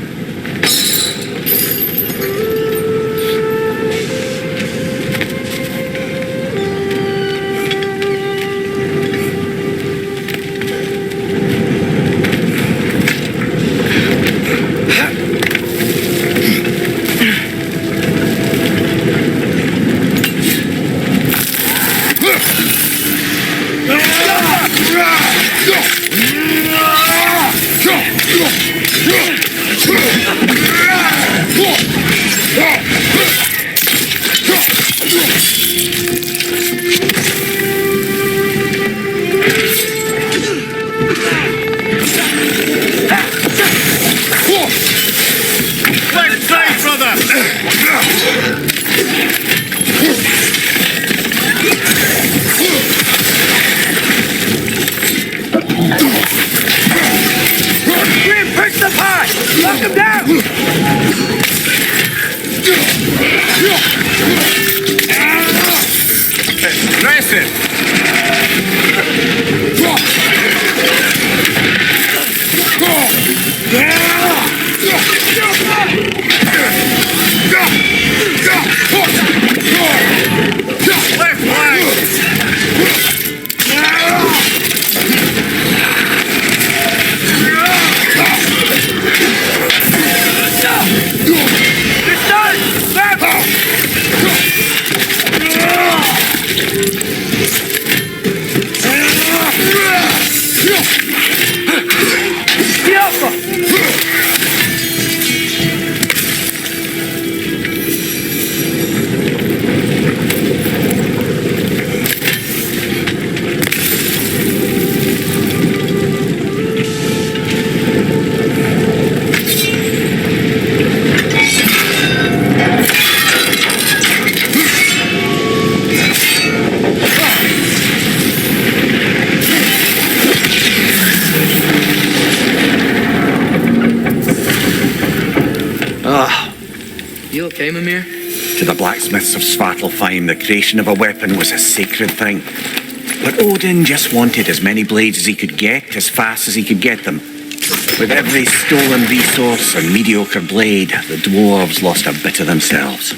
Left side, brother! Push the pot! Lock him down! Impressive! Left leg! You okay, Mimir? To the blacksmiths of Svartalfheim, the creation of a weapon was a sacred thing. But Odin just wanted as many blades as he could get, as fast as he could get them. With every stolen resource and mediocre blade, the dwarves lost a bit of themselves.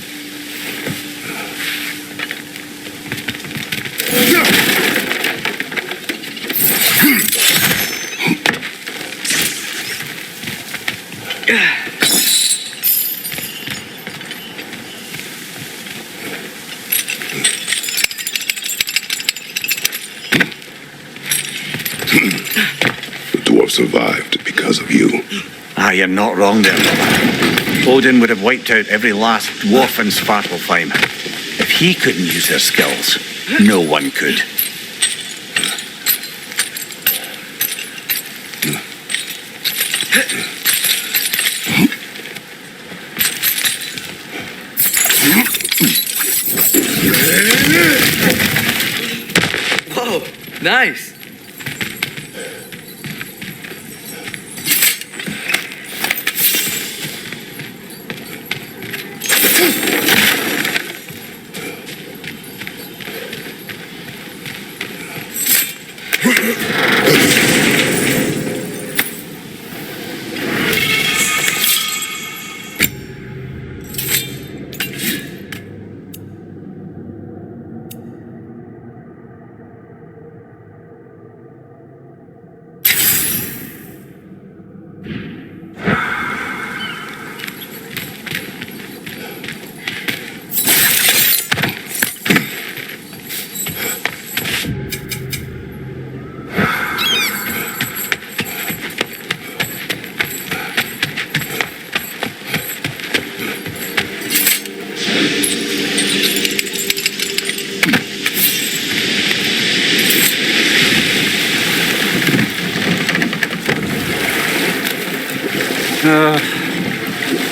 survived because of you. Ah, you're not wrong there, brother. Odin would have wiped out every last dwarf in Svartalfheim. If he couldn't use their skills, no one could. Whoa, nice.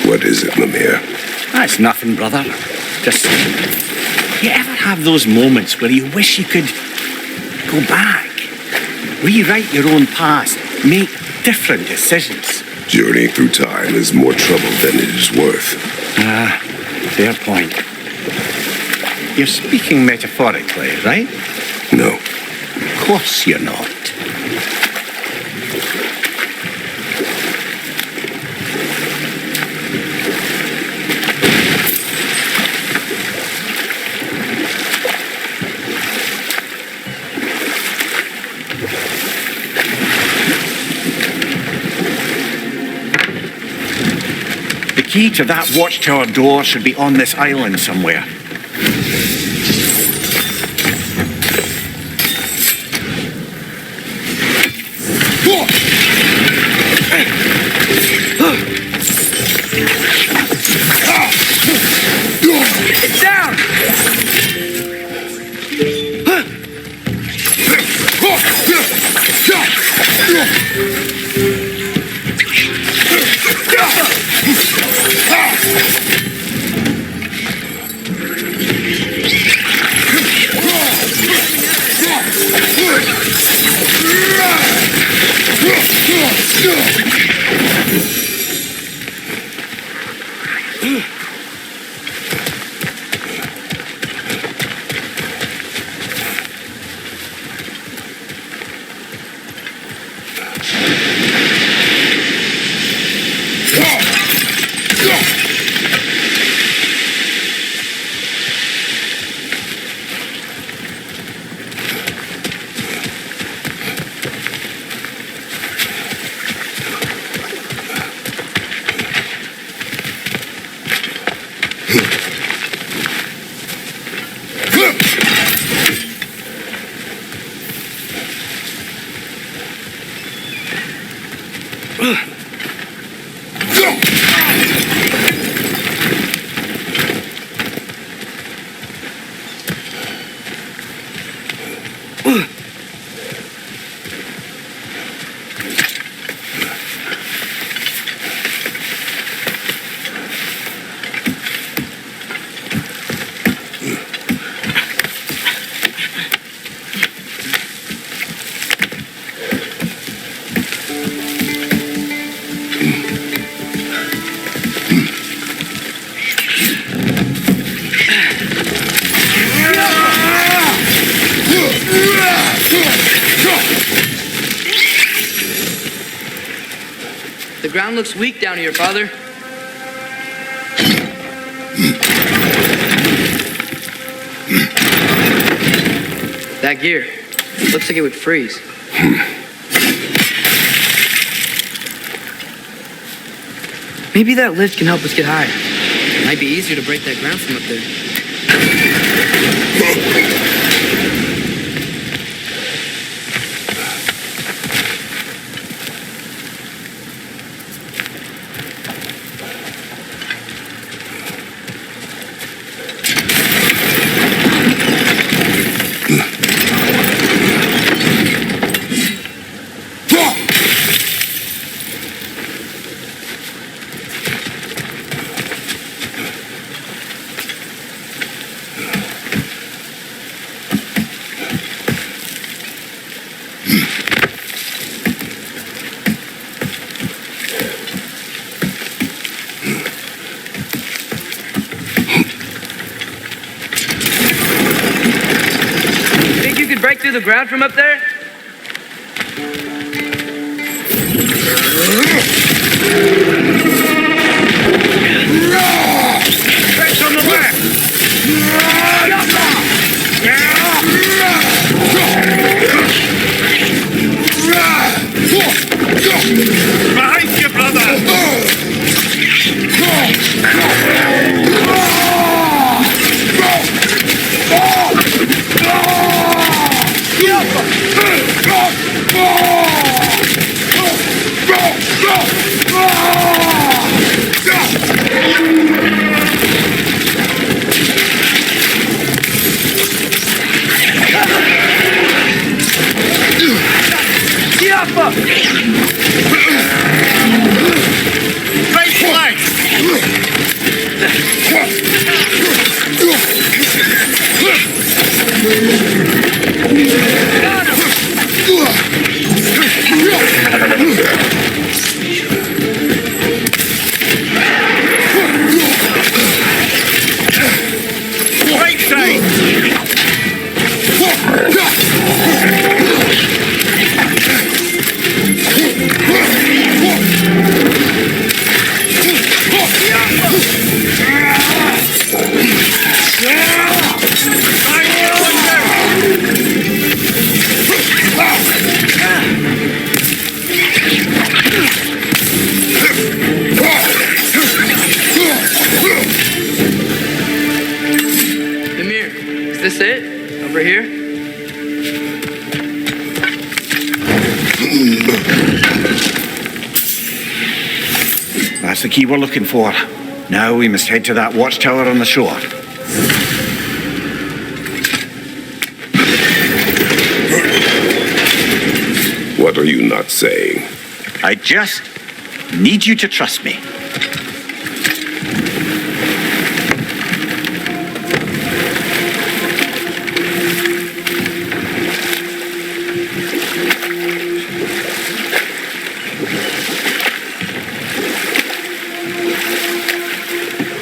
What is it, Mimir? That's nothing, brother. Just, you ever have those moments where you wish you could go back, rewrite your own past, make different decisions? Journeying through time is more trouble than it is worth. Ah, fair point. You're speaking metaphorically, right? No. Of course you're not. The key to that watchtower door should be on this island somewhere. It's down! The ground looks weak down here, Father. That gear. Looks like it would freeze. Maybe that lift can help us get higher. It might be easier to break that ground from up there. through the ground from up there? Fetch on the left! Behind you, brother! Right flank! Right side! Ymir, is this it? Over here? That's the key we're looking for. Now we must head to that watchtower on the shore. What are you not saying? I just need you to trust me.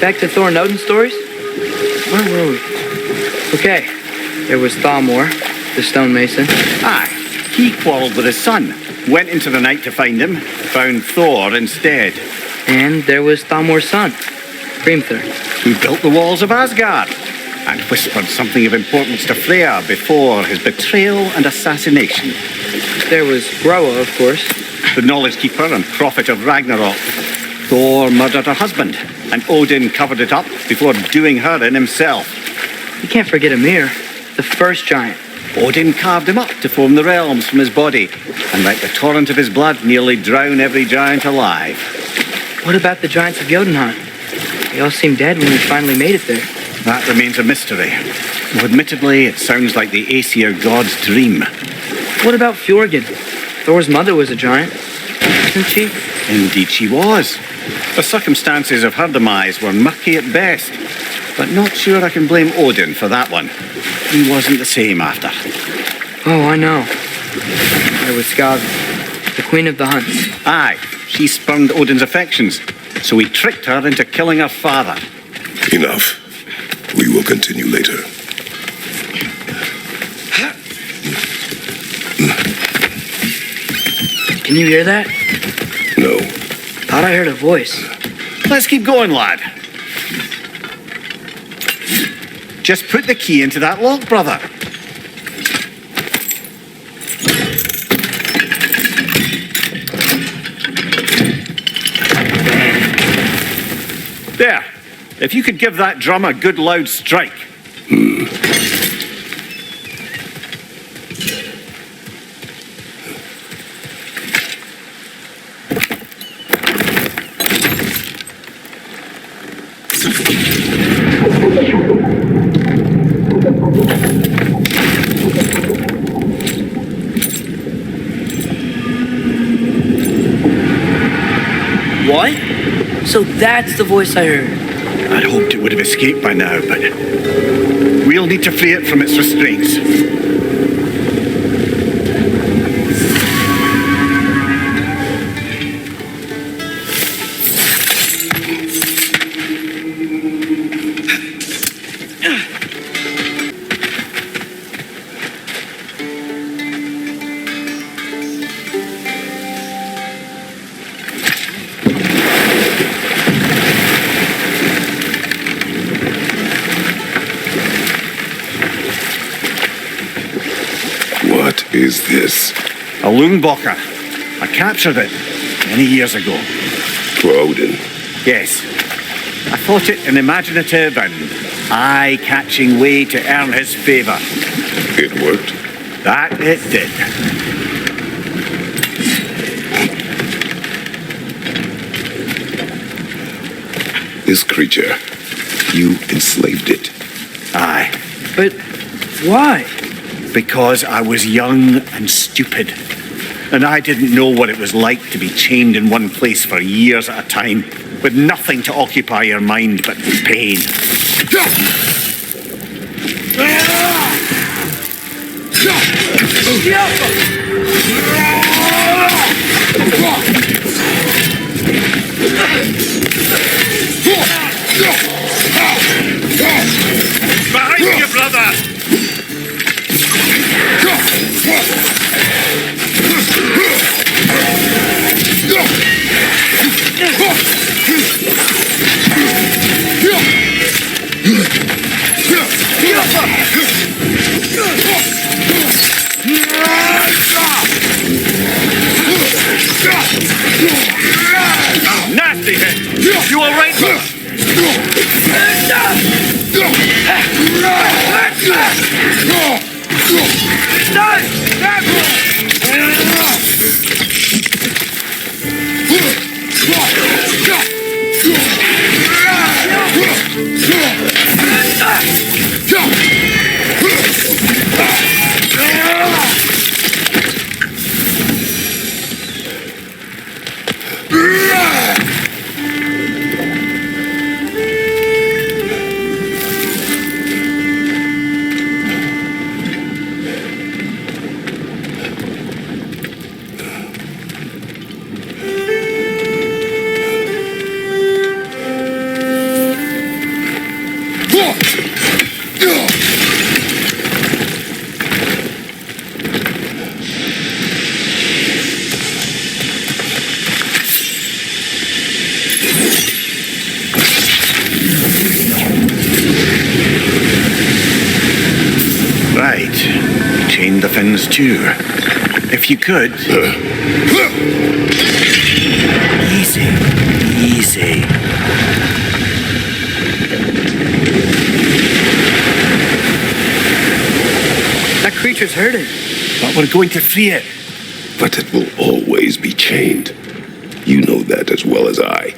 Back to Thor and Odin's stories? Where were we? Okay, there was Thalmor, the stonemason. Aye, he quarrelled with his son, went into the night to find him, found Thor instead. And there was Thalmor's son, Grimthur. Who built the walls of Asgard and whispered something of importance to Freya before his betrayal and assassination. There was Groa, of course. The knowledge keeper and prophet of Ragnarok. Thor murdered her husband, and Odin covered it up before doing her in himself. You can't forget Ymir, the first giant. Odin carved him up to form the realms from his body, and let the torrent of his blood nearly drown every giant alive. What about the giants of Jotunheim? They all seemed dead when we finally made it there. That remains a mystery. Though admittedly, it sounds like the Aesir god's dream. What about Fjorgyn? Thor's mother was a giant, wasn't she? Indeed she was. The circumstances of her demise were murky at best, but not sure I can blame Odin for that one. He wasn't the same after. Oh, I know. There was Skav, the queen of the hunts. Aye, she spurned Odin's affections, so he tricked her into killing her father. Enough. We will continue later. Can you hear that? No. Thought I heard a voice. Let's keep going, lad. Just put the key into that lock, brother. There. If you could give that drum a good loud strike. What? So that's the voice I heard. I'd hoped it would have escaped by now, but we'll need to free it from its restraints. is this? A Lungbocker. I captured it many years ago. For Odin. Yes. I thought it an imaginative and eye-catching way to earn his favour. It worked. That it did. This creature, you enslaved it. Aye. But why? Because I was young and stupid. And I didn't know what it was like to be chained in one place for years at a time, with nothing to occupy your mind but pain. Behind you, brother! Nasty hit! You all right? Right. Chain the fins too. If you could. Easy. Easy. That creature's hurting. But we're going to free it. But it will always be chained. You know that as well as I.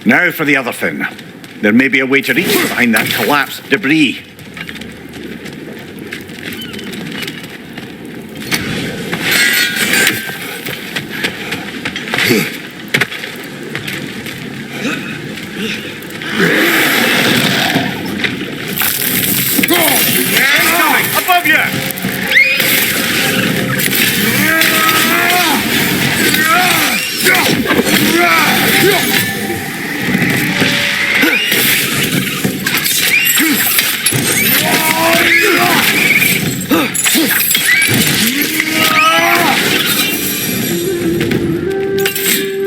Now for the other fin. There may be a way to reach behind that collapsed debris. Above you!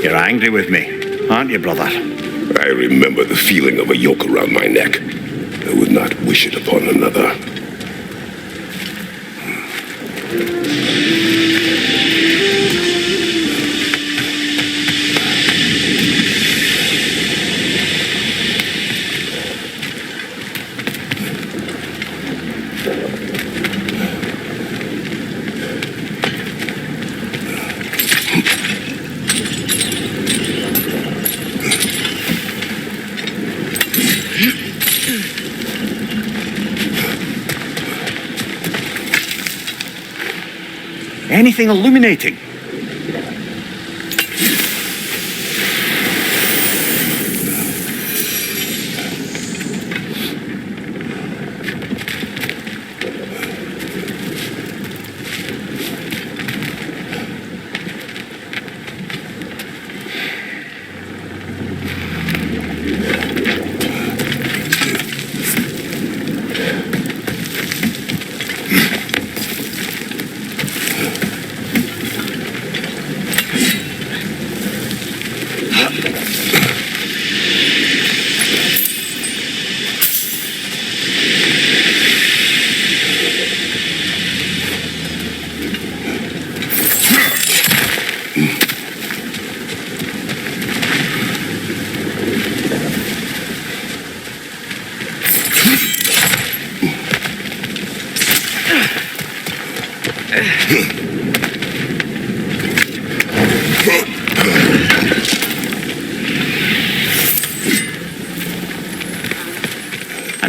You're angry with me, aren't you, brother? I remember the feeling of a yoke around my neck. I would not wish it upon another. Anything illuminating?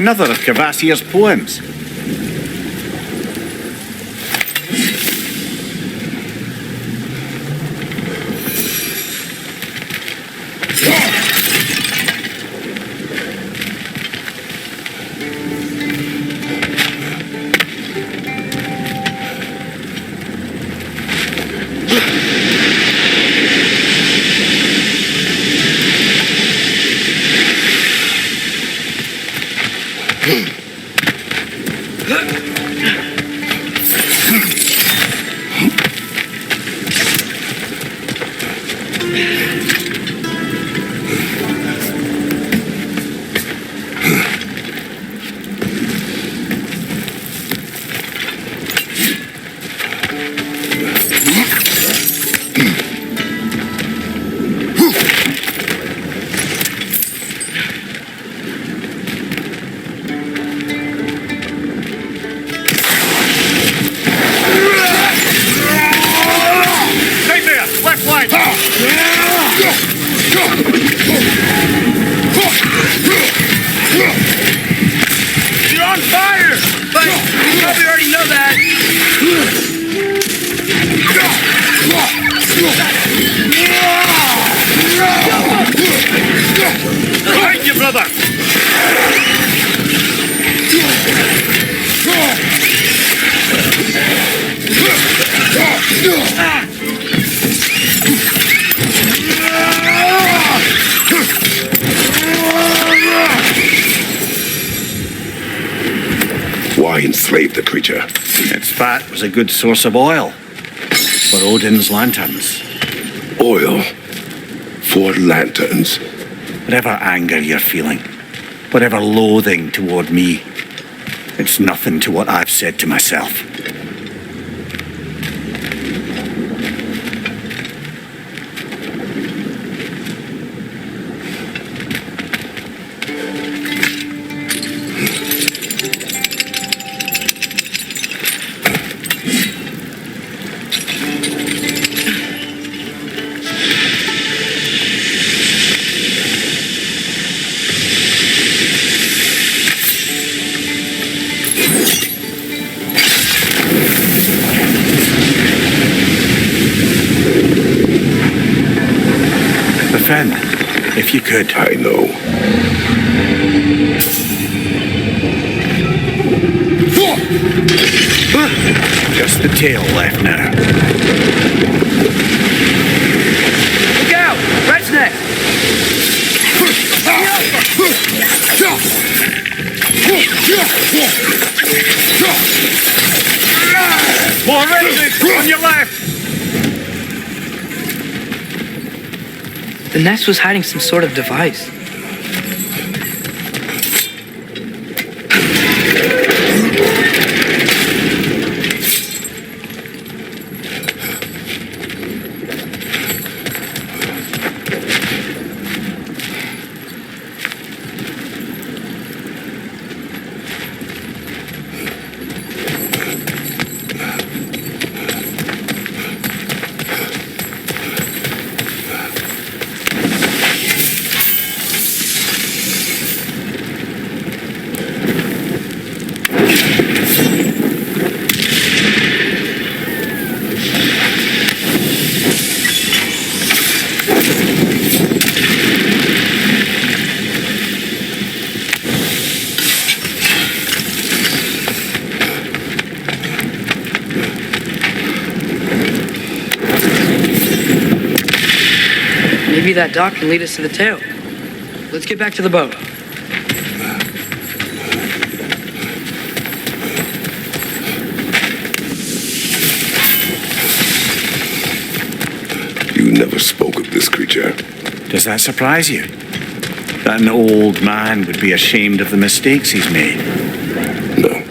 another of Kvasir's poems. You're on fire! But you probably already know that. Behind you, brother! Why enslave the creature? Its fat was a good source of oil for Odin's lanterns. Oil for lanterns. Whatever anger you're feeling, whatever loathing toward me, it's nothing to what I've said to myself. Defend, if you could. I know. Just the tail left now. Look out! Rat's neck! More raiders on your left! The nest was hiding some sort of device. Maybe that dock can lead us to the tail. Let's get back to the boat. You never spoke of this creature. Does that surprise you? That an old man would be ashamed of the mistakes he's made? No.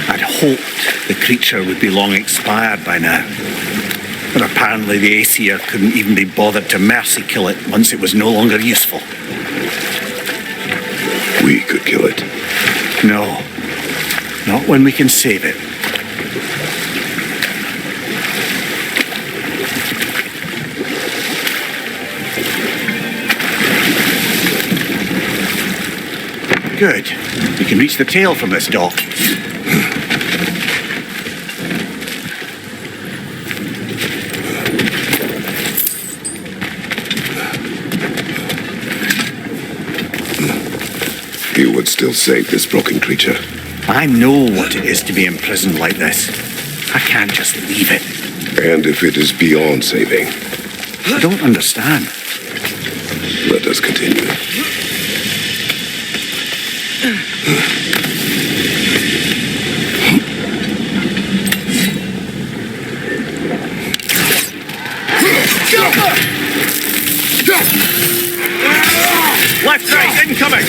I'd hoped the creature would be long expired by now. But apparently the Aesir couldn't even be bothered to mercy kill it once it was no longer useful. We could kill it. No. Not when we can save it. Good. We can reach the tail from this dock. You would still save this broken creature. I know what it is to be imprisoned like this. I can't just leave it. And if it is beyond saving, I don't understand. let us continue. Left, right, incoming!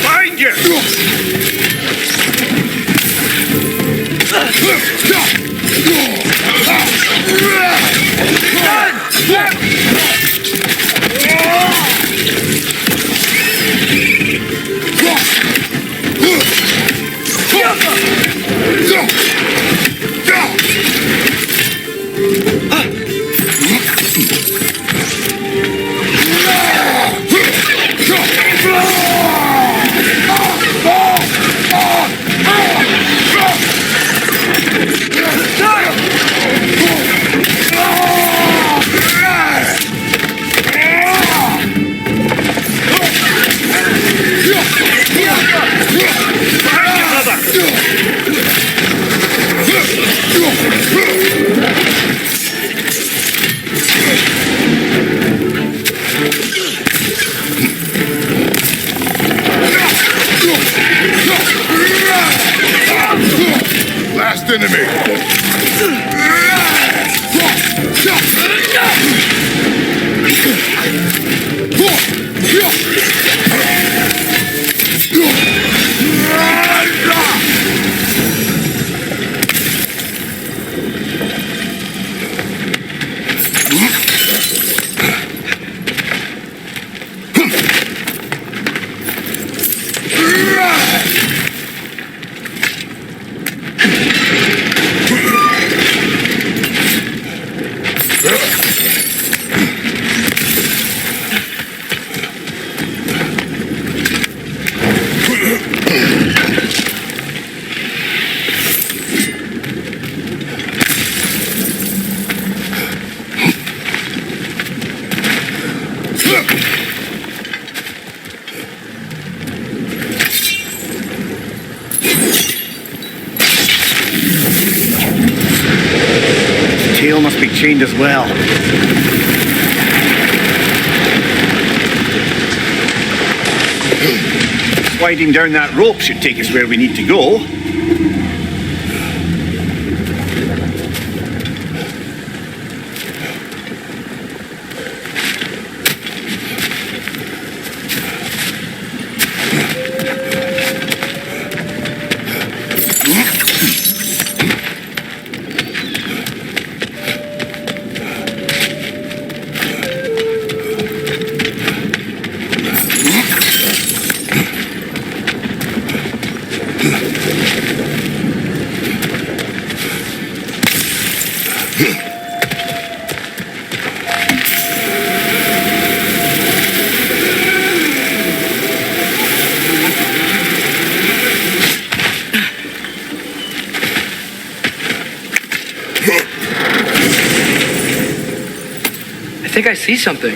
Find you! Last enemy! Tail must be chained as well. Sliding down that rope should take us where we need to go. think I see something.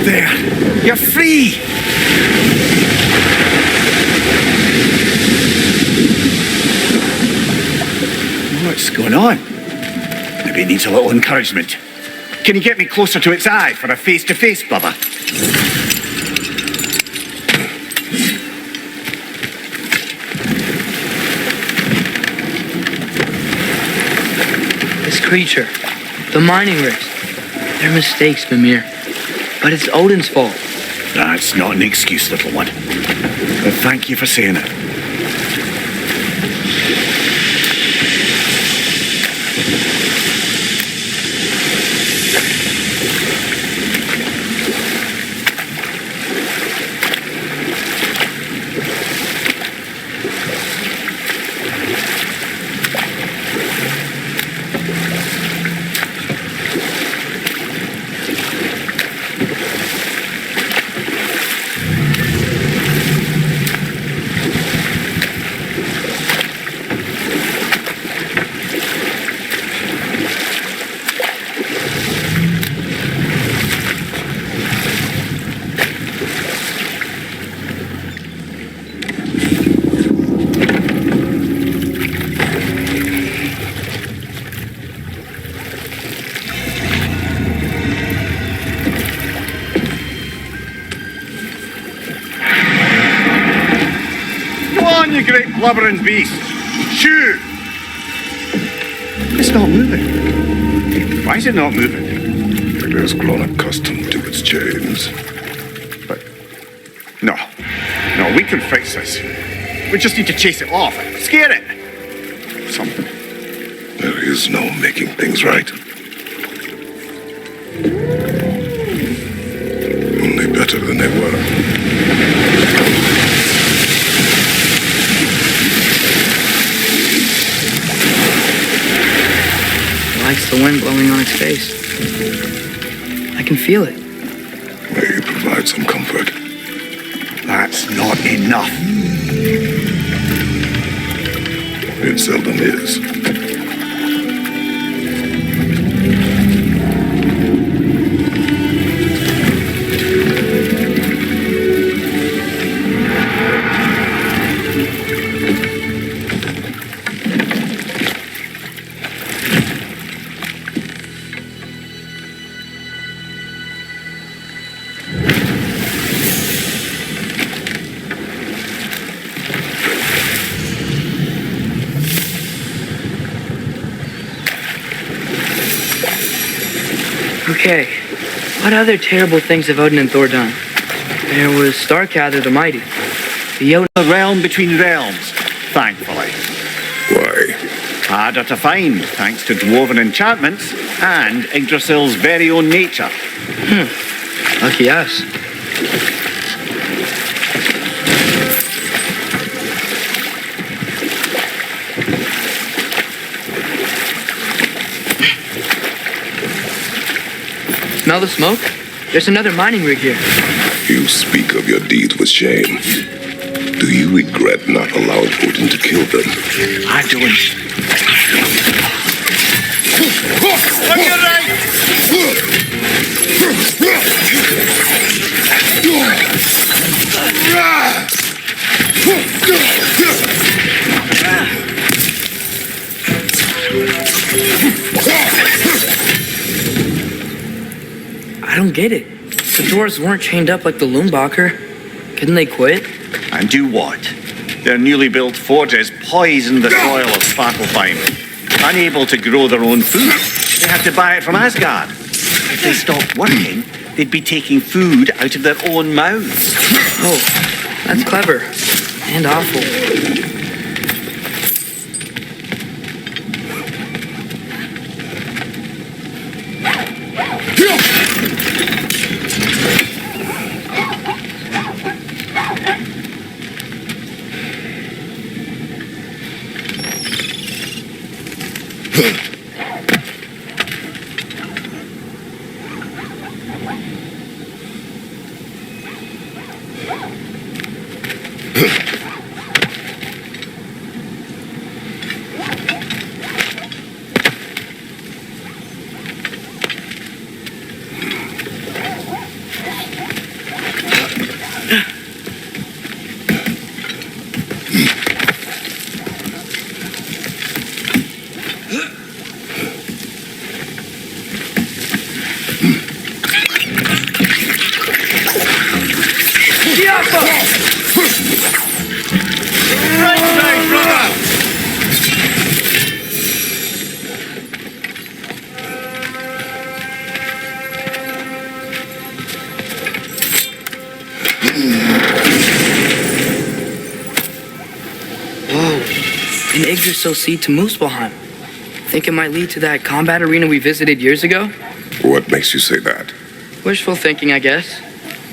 There, you're free. What's going on? Maybe it needs a little encouragement. Can you get me closer to its eye for a face-to-face, brother? This creature, the mining rigs, they're mistakes, Mimir. But it's Odin's fault. That's not an excuse, little one. But thank you for saying it. You great blubbering beast! Shoo! It's not moving. Why is it not moving? It has grown accustomed to its chains. But no, we can fix this. We just need to chase it off, scare it. Something. There is no making things right. Only better than they were. Likes the wind blowing on its face. I can feel it. May provide some comfort. That's not enough. It seldom is. Okay, what other terrible things have Odin and Thor done? There was Starkather the Mighty. The realm between realms, thankfully. Why? Harder to find, thanks to dwarven enchantments and Yggdrasil's very own nature. Lucky us. Smell the smoke? There's another mining rig here. You speak of your deeds with shame. Do you regret not allowing Odin to kill them? I don't. On your right! I don't get it. The dwarves weren't chained up like the Loombacher. Couldn't they quit? And do what? Their newly built forges poison the soil of Svartalfheim. Unable to grow their own food, they have to buy it from Asgard. If they stopped working, they'd be taking food out of their own mouths. Oh, that's clever. And awful. An Yggdrasil seed to Muspelheim. Think it might lead to that combat arena we visited years ago? What makes you say that? Wishful thinking, I guess.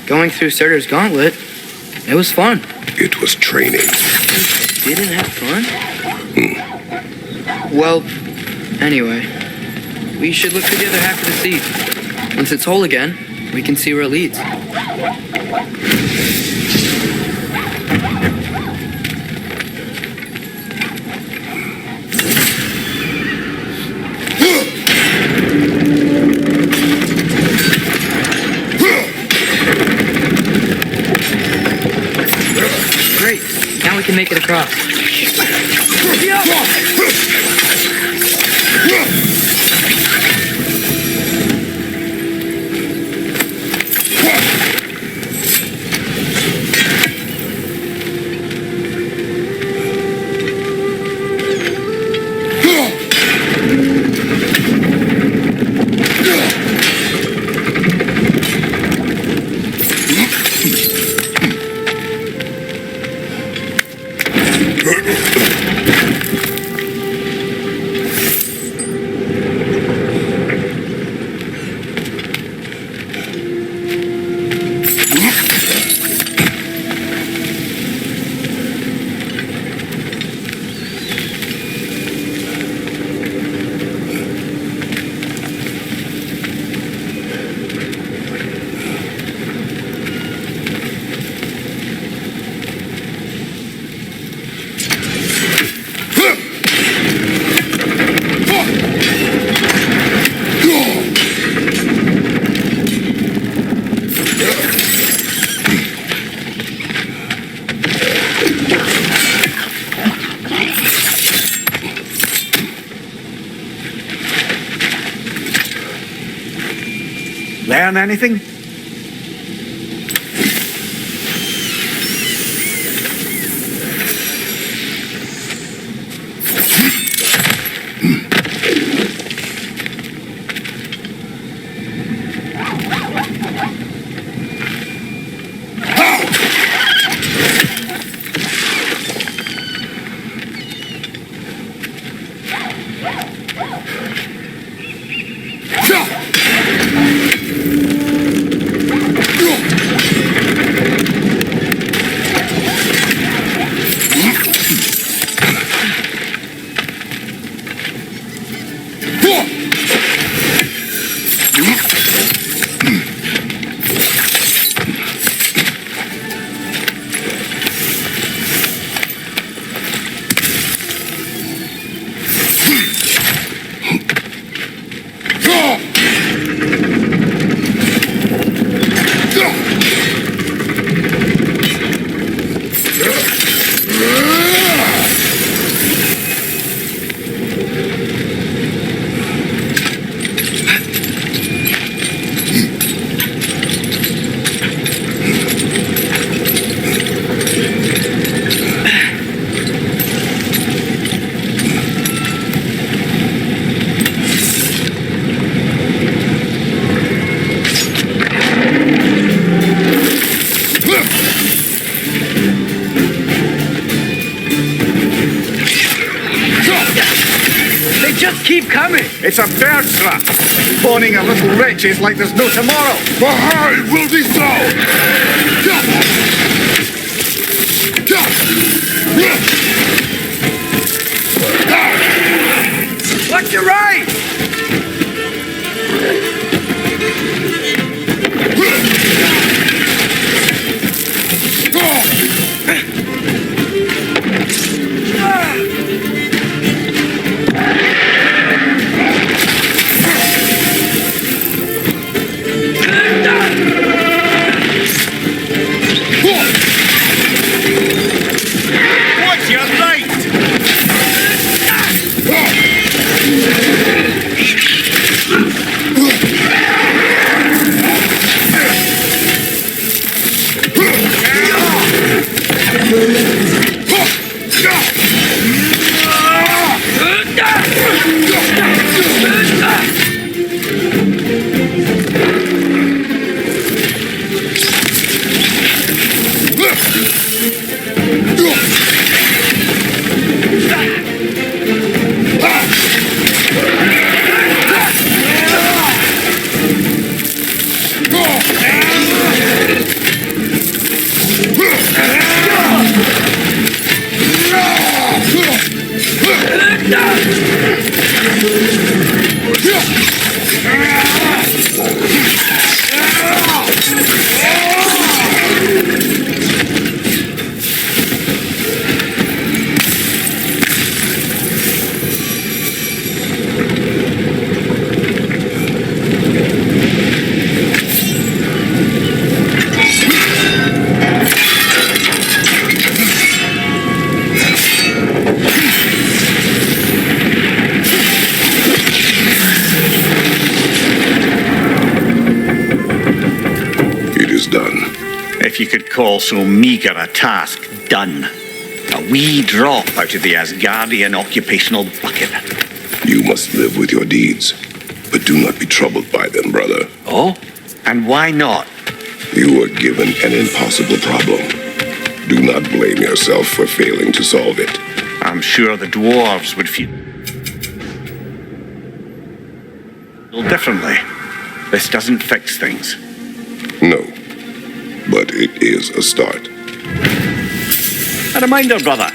Going through Surtur's gauntlet, it was fun. It was training. You didn't have fun? Well, anyway, we should look for the other half of the seed. Once it's whole again, we can see where it leads. Great. Now we can make it across. Learn anything? Keep coming! It's a bird trap! Spawning a little wretches like there's no tomorrow! Behind will be so! Watch your right! What's your right? If you could call so meager a task done. A wee drop out of the Asgardian occupational bucket. You must live with your deeds, but do not be troubled by them, brother. Oh? And why not? You were given an impossible problem. Do not blame yourself for failing to solve it. I'm sure the dwarves would feel differently. This doesn't fix things. No, but it is a start. A reminder, brother.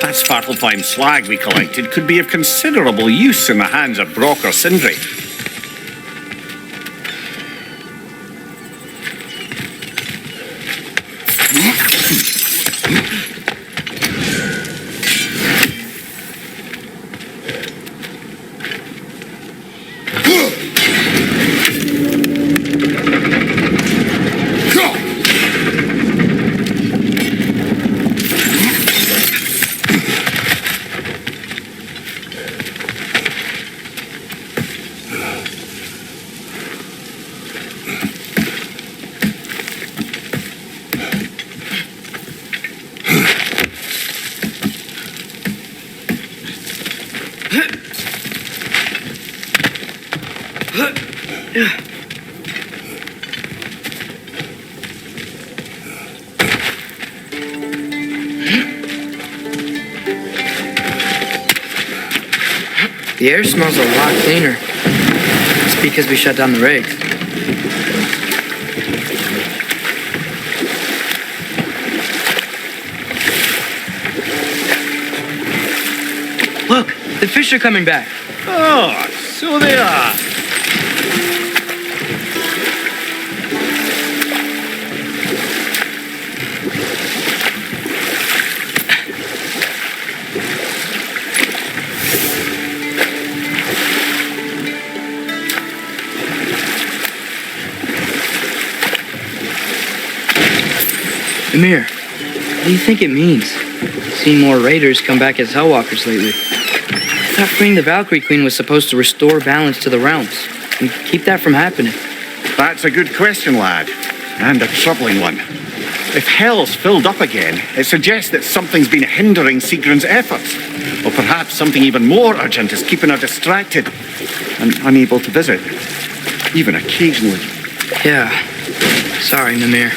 That Svartalfheim slag we collected could be of considerable use in the hands of Brock or Sindri. The air smells a lot cleaner. It's because we shut down the rigs. Look, the fish are coming back. Oh, so they are. Amir, what do you think it means? Seen more raiders come back as Hellwalkers lately. I thought freeing the Valkyrie Queen was supposed to restore balance to the realms and keep that from happening. That's a good question, lad. And a troubling one. If Hell's filled up again, it suggests that something's been hindering Sigrun's efforts. Or perhaps something even more urgent is keeping her distracted and unable to visit. Even occasionally. Yeah. Sorry, Mimir.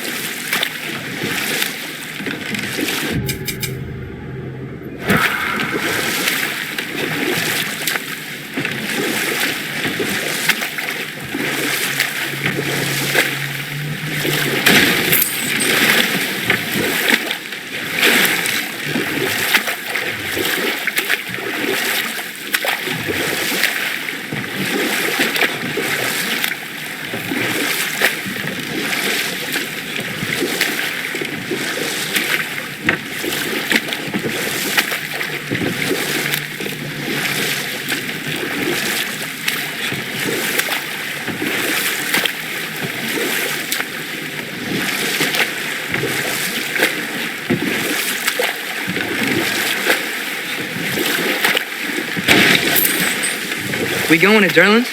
We going to Derlin's?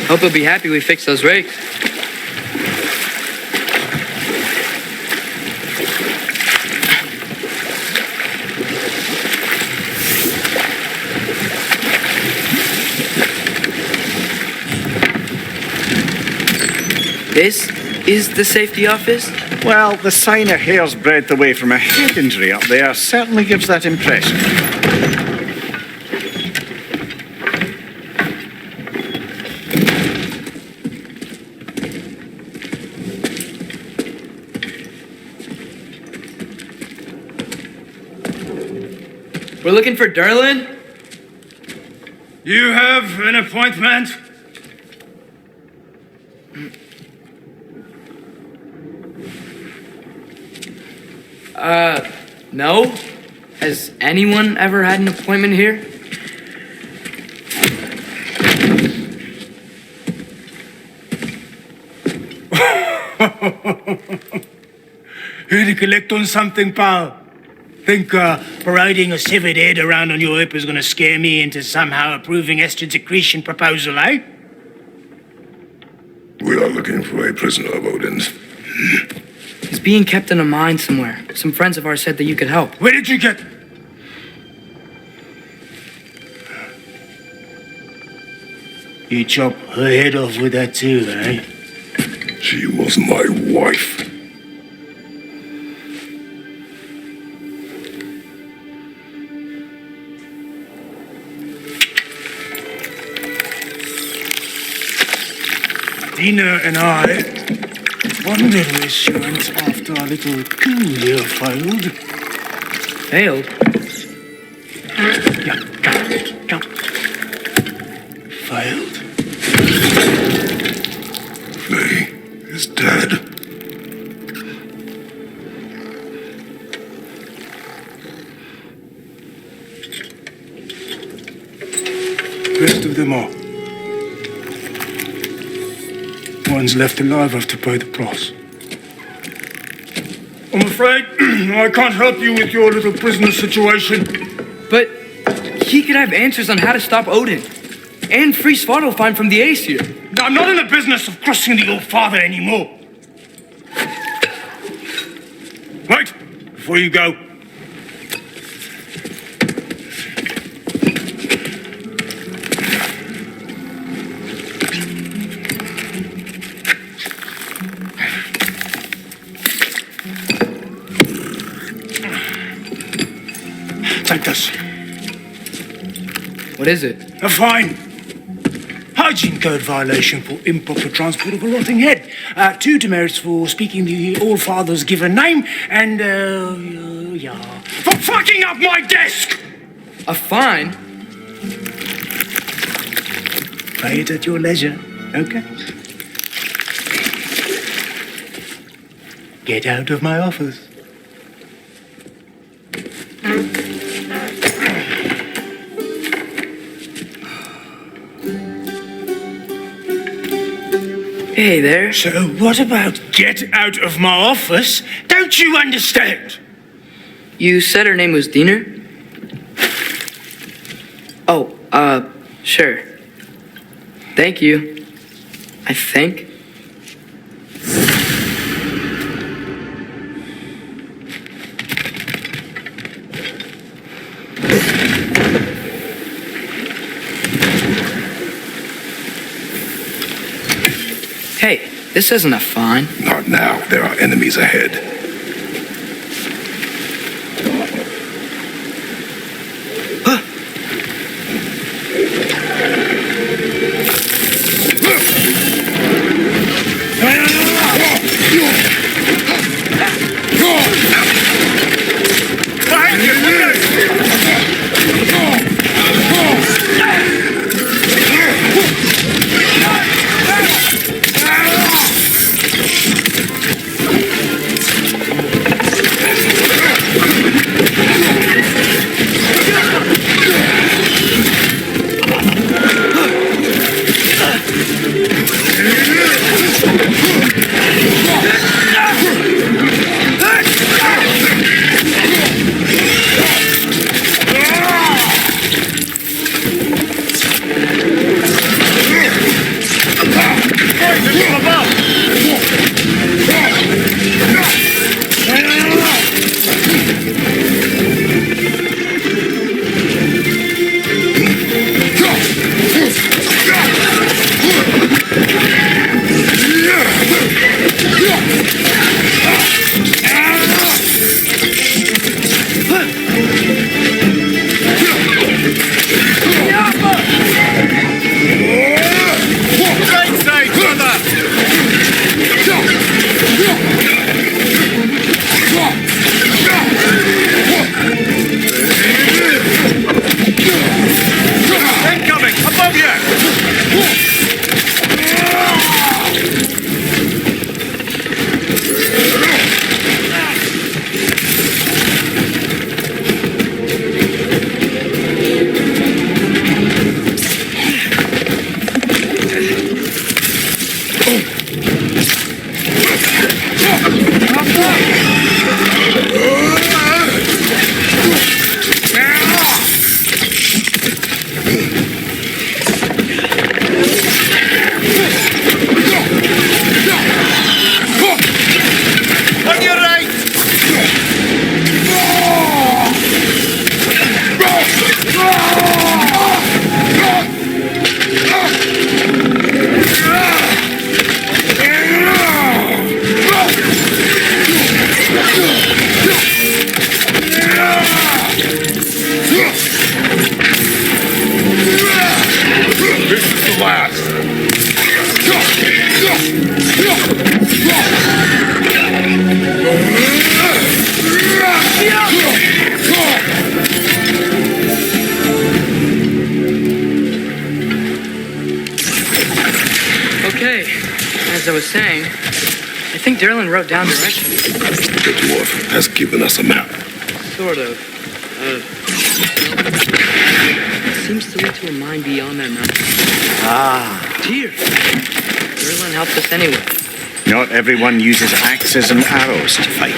Hope he'll be happy we fixed those rakes. This is the safety office? Well, the sign a hair's breadth away from a head injury up there certainly gives that impression. We're looking for Derlin? You have an appointment? No? Has anyone ever had an appointment here? Here to collect on something, pal? Think parading a severed head around on your hip is gonna scare me into somehow approving estrogen secretion proposal, eh? We are looking for a prisoner of Odin's. He's being kept in a mine somewhere. Some friends of ours said that you could help. Where did you get... You chop her head off with that too, eh? She was my wife. Dina and I wondered where she went after our little coup here failed. Failed? Yeah, come. Failed. Faye is dead. Rest of them are. Ones left alive have to pay the price. I'm afraid I can't help you with your little prisoner situation. But he could have answers on how to stop Odin. And free Svartalfheim from the Aesir. I'm not in the business of crossing the old father anymore. Wait, before you go. Take this. What is it? A fine. Hygiene code violation for improper transport of a rotting head. 2 demerits for speaking the All-Father's given name, and, for fucking up my desk! A fine? Pay it at your leisure, okay? Get out of my office. Hey there. So what about get out of my office? Don't you understand? You said her name was Diener? Oh, sure. Thank you. I think. Hey, this isn't a fine. Not now. There are enemies ahead. Okay, as I was saying, I think Derlin wrote down directions. The dwarf has given us a map. Sort of. It seems to lead to a mine beyond that mountain. Ah, Dear. Derlin helped us anyway. not everyone uses axes and arrows to fight.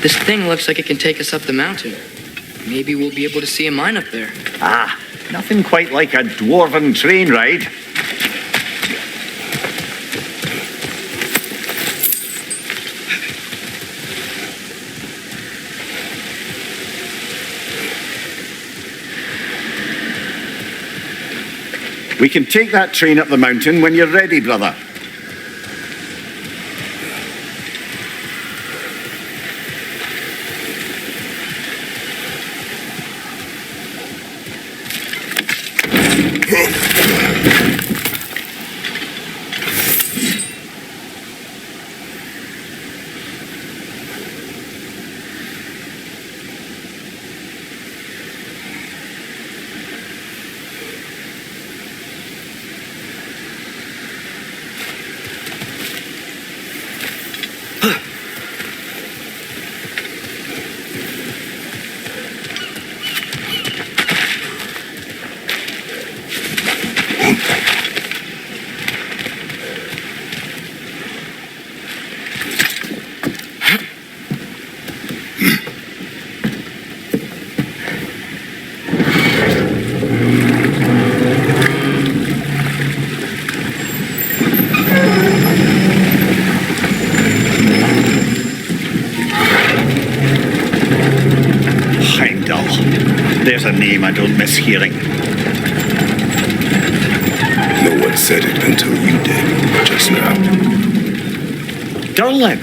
This thing looks like it can take us up the mountain. Maybe we'll be able to see a mine up there. Ah, nothing quite like a dwarven train ride. We can take that train up the mountain when you're ready, brother. There's a name I don't miss hearing. No one said it until you did, just now. Derlin.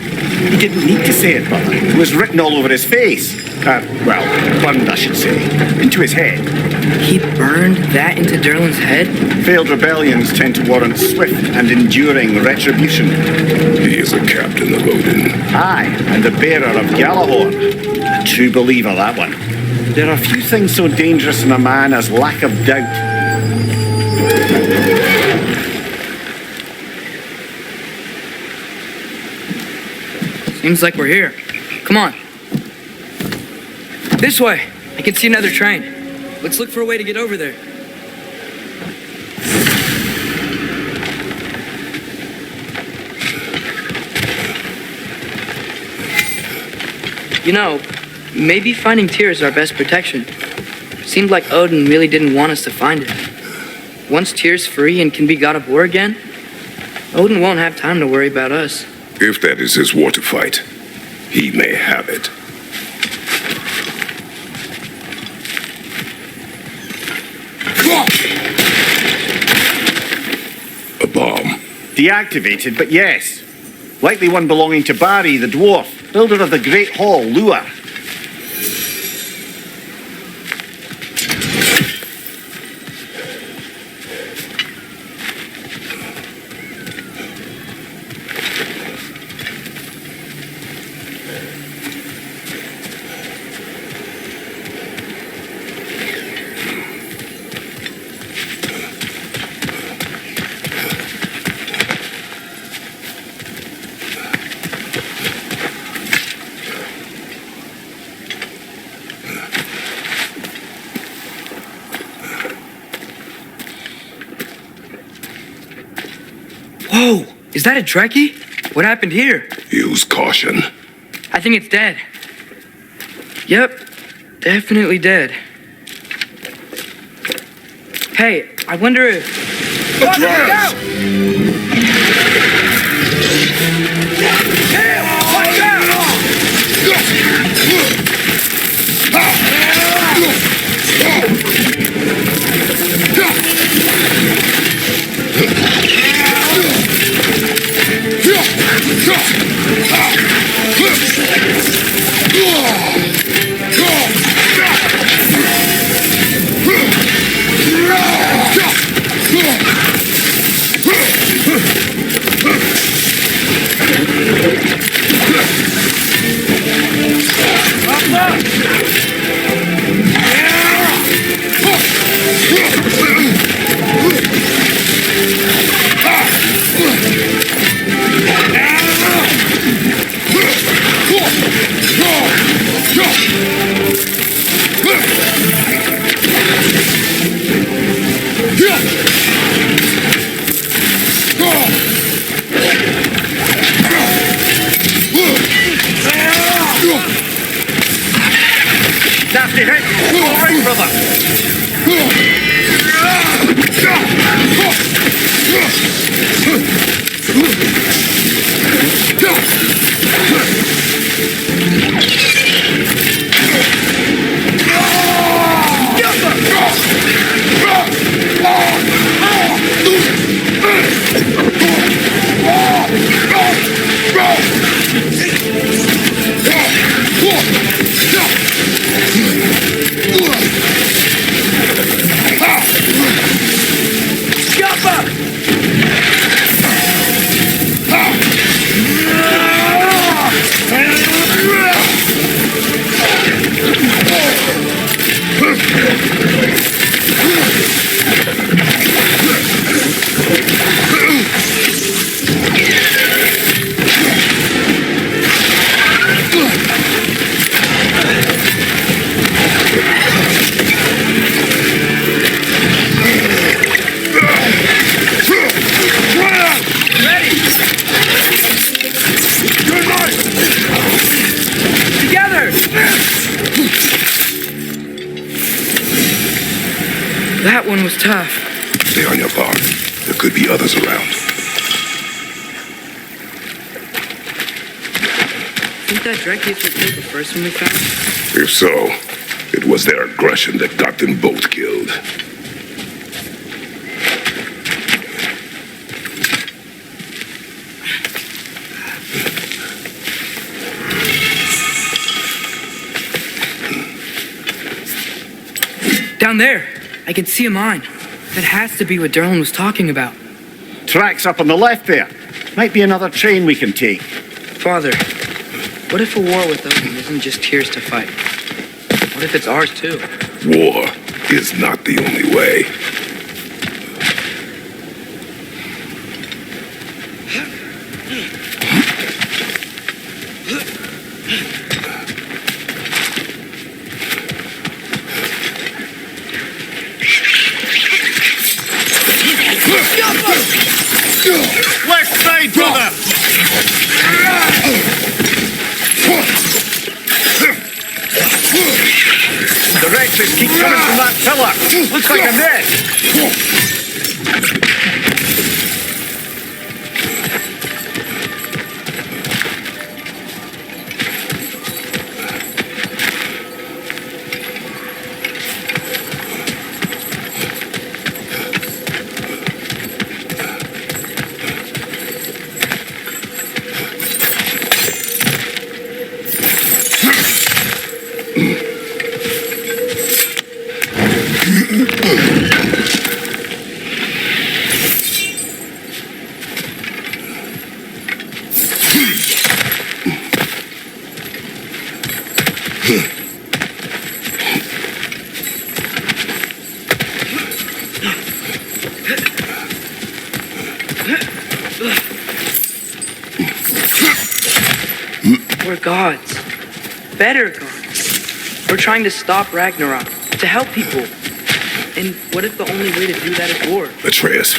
He didn't need to say it, brother. It was written all over his face. Well, burned, I should say. Into his head. He burned that into Derlin's head? Failed rebellions tend to warrant swift and enduring retribution. He is a captain of Odin. Aye, and the bearer of Galahorn. A true believer, that one. There are few things so dangerous in a man as lack of doubt. Seems like we're here. Come on. This way. I can see another train. Let's look for a way to get over there. You know, maybe finding Tyr is our best protection. Seemed like Odin really didn't want us to find it. Once Tyr's free and can be god of war again, Odin won't have time to worry about us. If that is his war to fight, he may have it. A bomb. Deactivated, but yes. Likely one belonging to Barry, the dwarf, builder of the Great Hall, Lua. Is that a Trekkie? What happened here? Use caution. I think it's dead. Yep, definitely dead. Hey, I wonder if... Nasty hit! All right, brother! That one was tough. Stay on your guard. There could be others around. Think that Dreckius was the first one we found? If so, it was their aggression that got them both killed. Down there, I can see a mine. That has to be what Derlin was talking about. Tracks up on the left there. Might be another train we can take. Father, what if a war with Odin isn't just Tyr's to fight? What if it's ours too? War is not the only way. Left side, brother! The wretches keep coming from that pillar. Looks like a net. We're gods. Better gods. We're trying to stop Ragnarok, to help people. And what if the only way to do that is war? Atreus,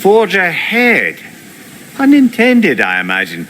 Forge ahead. Unintended, I imagine.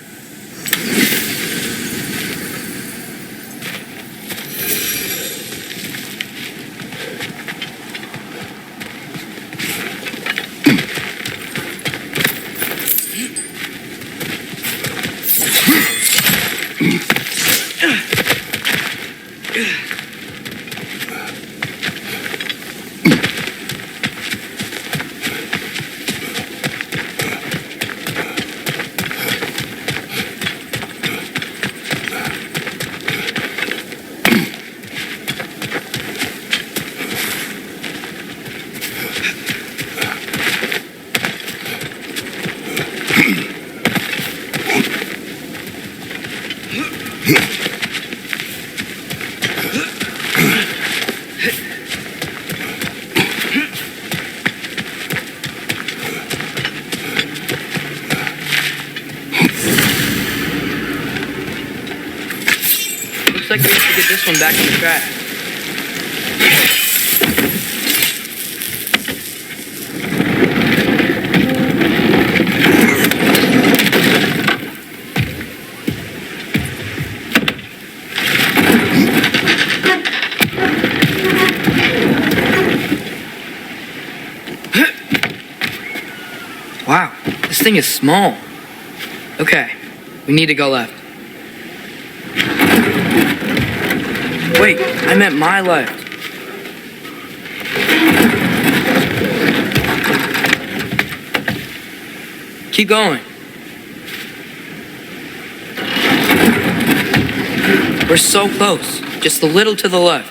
Looks like we have to get this one back on the track. Wow, this thing is small. Okay, we need to go left. Wait, I meant my left. Keep going. We're so close. Just a little to the left.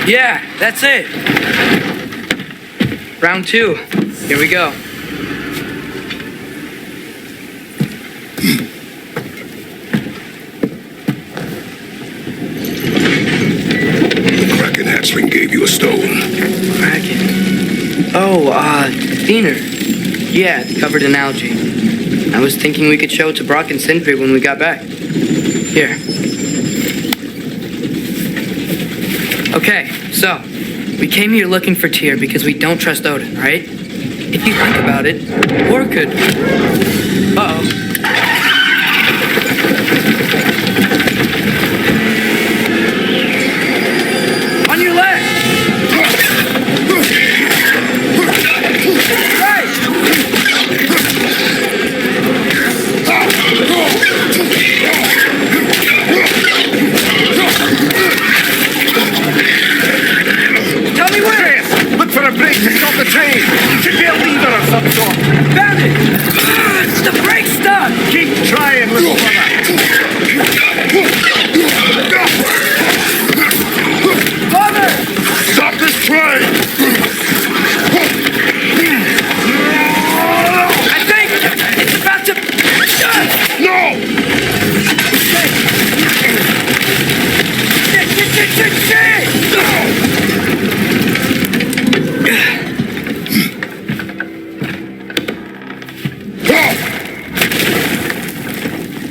Yeah, that's it. Round 2. Here we go. Kraken hatchling gave you a stone. Kraken. Oh, Diener. Yeah, it's covered in algae. I was thinking we could show it to Brock and Sindri when we got back. Here. Okay, so, we came here looking for Tyr because we don't trust Odin, right? If you think about it, or could... Uh-oh. On your left! Right! Tell me where it is! Look for a brake to stop the train! Should be a lever of some sort! Found it! The brake's stuck! Keep trying, little brother! Father! Stop this train! I think it's about to... No!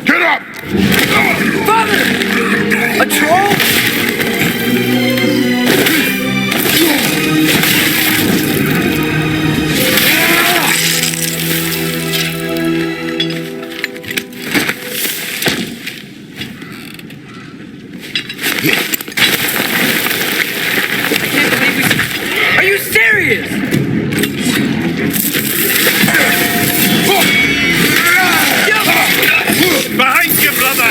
Get up! Father! A troll? Are you serious? Behind you, brother!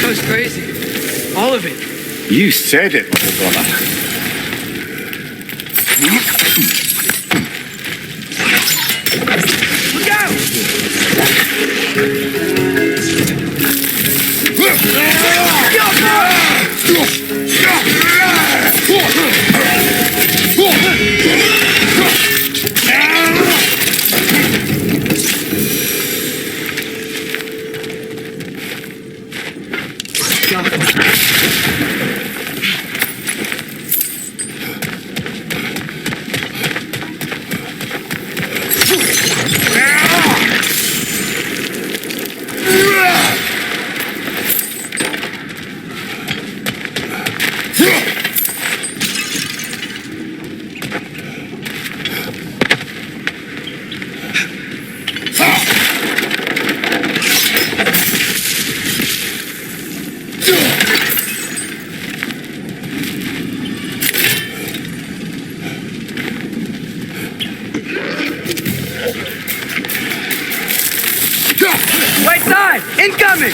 That was crazy. All of it. You said it, little brother. Look out! Right side! Incoming!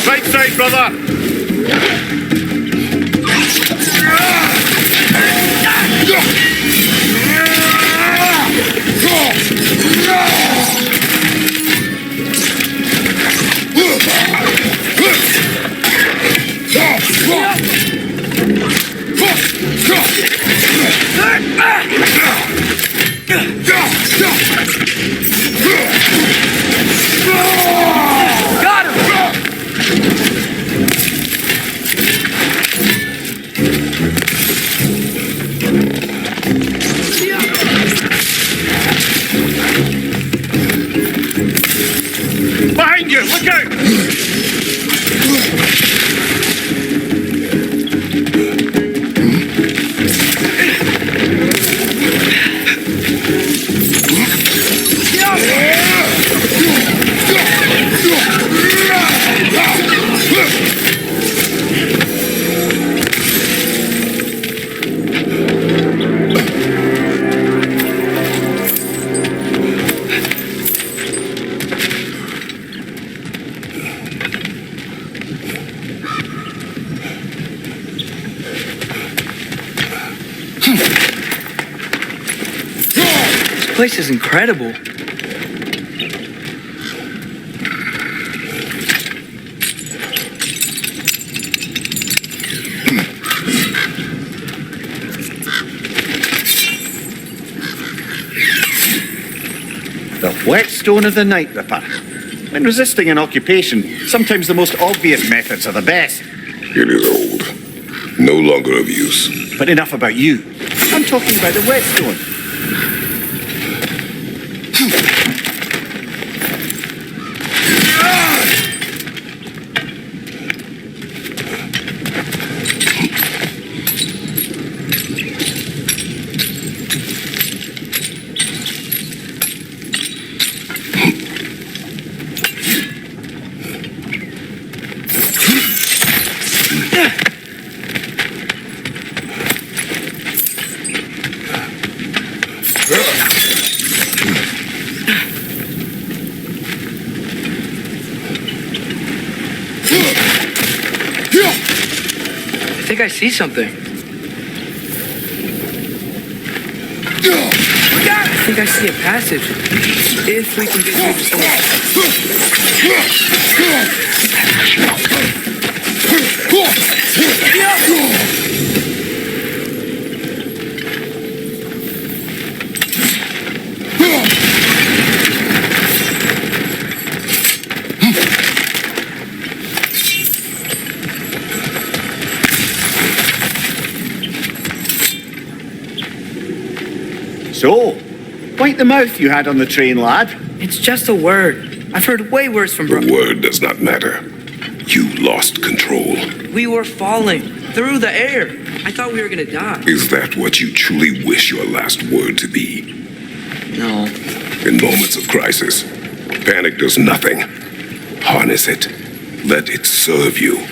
Right side, brother. Got him! Behind you, look out! This place is incredible. The whetstone of the Night Ripper. When resisting an occupation, sometimes the most obvious methods are the best. It is old. No longer of use. But enough about you. I'm talking about the whetstone. I think I see something. I think I see a passage. If we can get through So, point the mouth you had on the train, lad. It's just a word. I've heard way worse from The word does not matter. You lost control. We were falling through the air. I thought we were gonna die. Is that what you truly wish your last word to be? No. In moments of crisis, panic does nothing. Harness it. Let it serve you.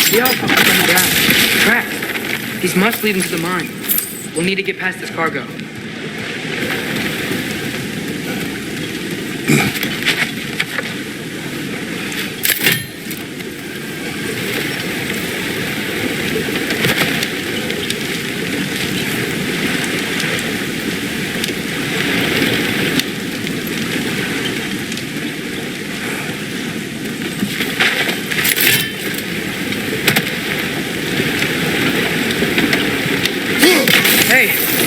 See how far from the ground? Tracks. These must lead into the mine. We'll need to get past this cargo.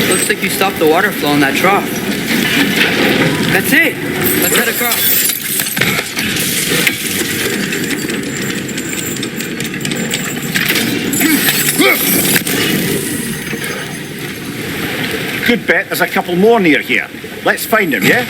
Looks like you stopped the water flow in that trough. That's it. Let's head across. Good bet there's a couple more near here. Let's find them, yeah?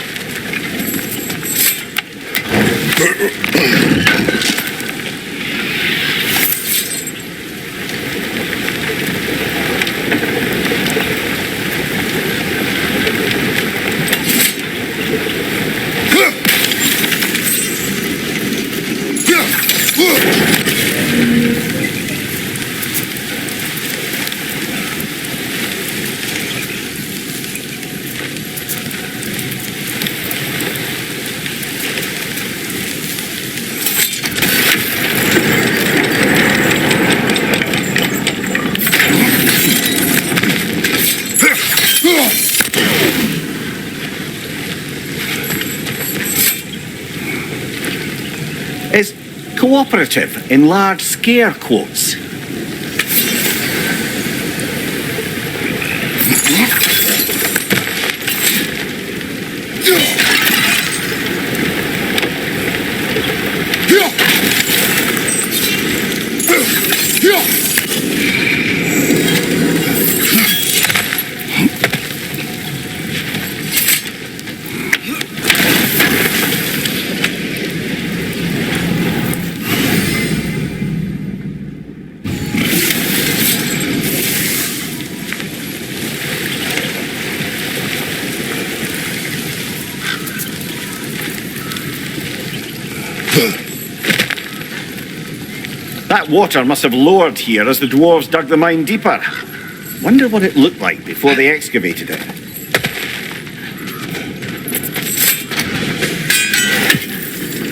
Is cooperative in large scare quotes. That water must have lowered here as the dwarves dug the mine deeper. Wonder what it looked like before they excavated it.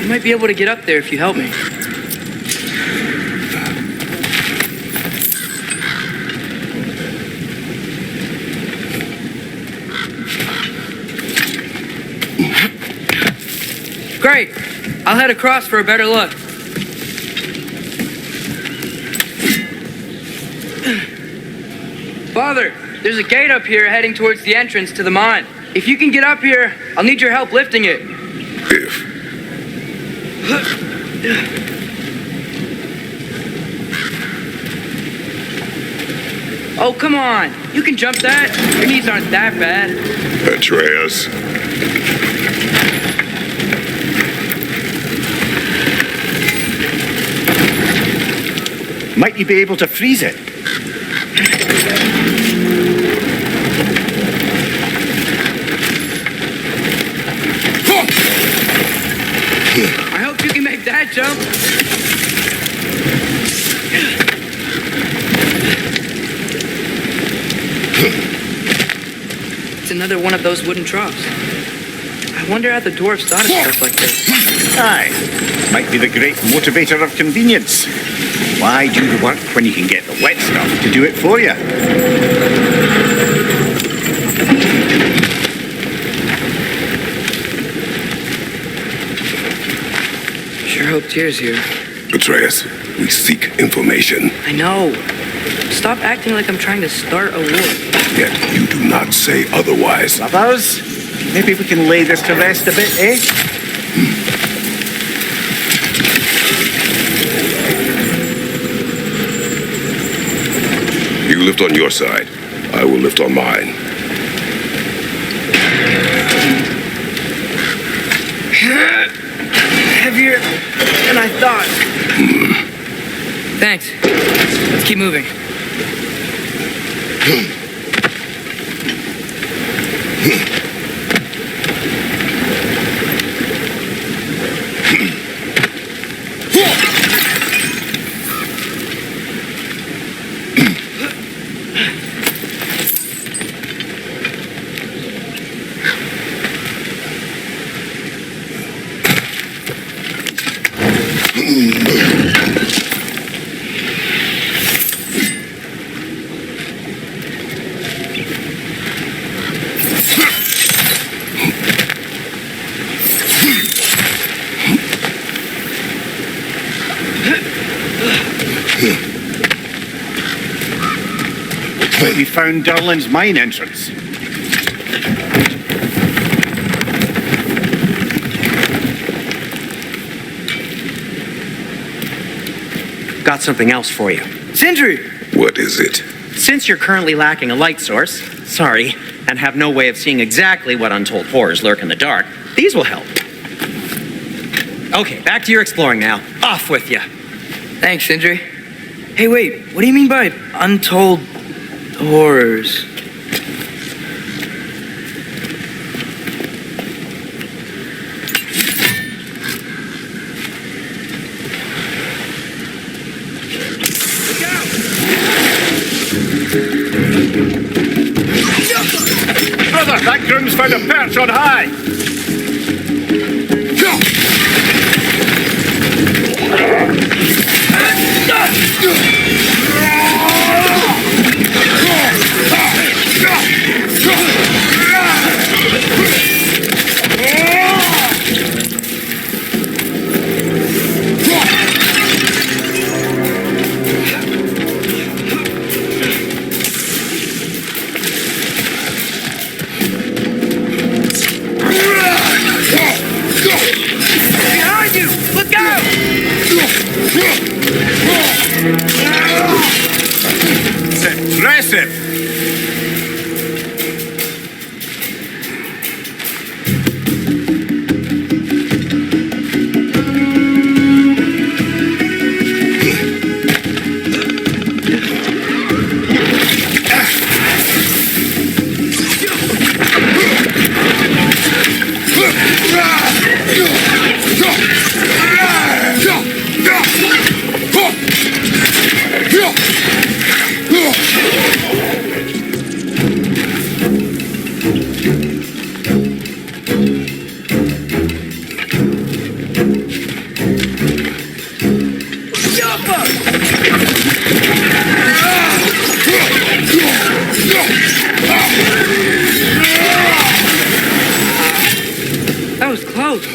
I might be able to get up there if you help me. Great. I'll head across for a better look. Father, there's a gate up here heading towards the entrance to the mine. If you can get up here, I'll need your help lifting it. Oh, come on. You can jump that. Your knees aren't that bad. Atreus. Might you be able to freeze it? I hope you can make that jump. It's another one of those wooden troughs. I wonder how the dwarves thought of stuff like this. Aye. Might be the great motivator of convenience. Why do the work when you can get the wet stuff to do it for you? Sure hope Tyr's here. Atreus, we seek information. I know. Stop acting like I'm trying to start a war. Yet you do not say otherwise. Brothers, maybe we can lay this to rest a bit, eh? You lift on your side. I will lift on mine. Heavier than I thought. Thanks. Let's keep moving. We found Durlin's mine entrance. Got something else for you. Sindri! What is it? Since you're currently lacking a light source, sorry, and have no way of seeing exactly what untold horrors lurk in the dark, these will help. Okay, back to your exploring now. Off with you. Thanks, Sindri. Hey, wait, what do you mean by untold horrors? Brother, that groom's found a perch on high. Behind you! Look out! It's impressive. That was close.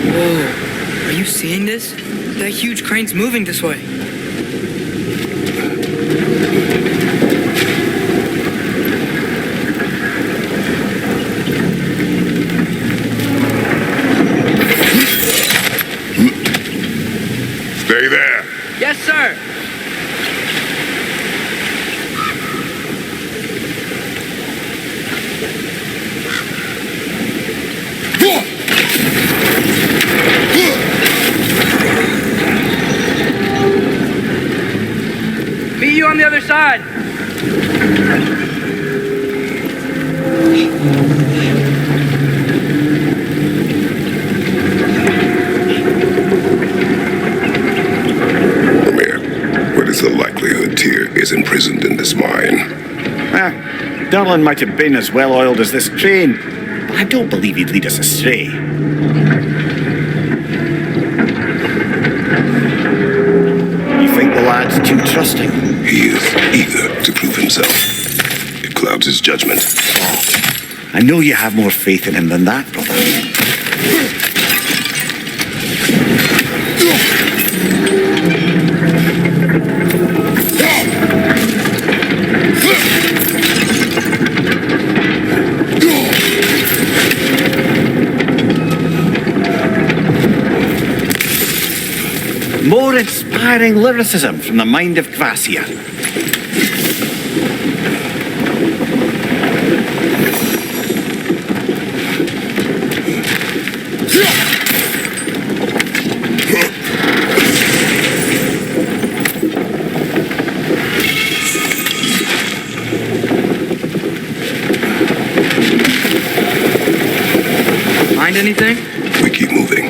Whoa, are you seeing this? That huge crane's moving this way. Stay there. Yes, sir. Meet you on the other side. Nornir, what is the likelihood Tyr is imprisoned in this mine? Durlin might have been as well oiled as this train, but I don't believe he'd lead us astray. You think the lad's too trusting? He is eager to prove himself. It clouds his judgment. I know you have more faith in him than that, brother. More inspiring lyricism from the mind of Kvasir. anything? We keep moving.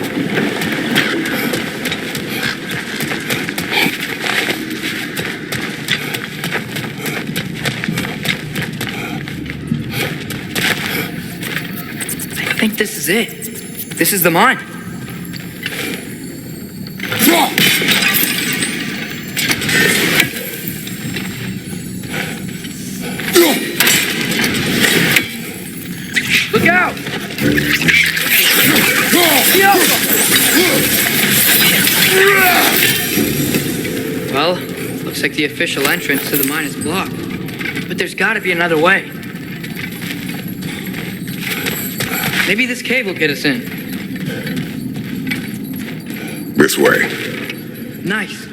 I think this is it. This is the mine. Look out! Well, looks like the official entrance to the mine is blocked. But there's gotta be another way. Maybe this cave will get us in. This way. Nice.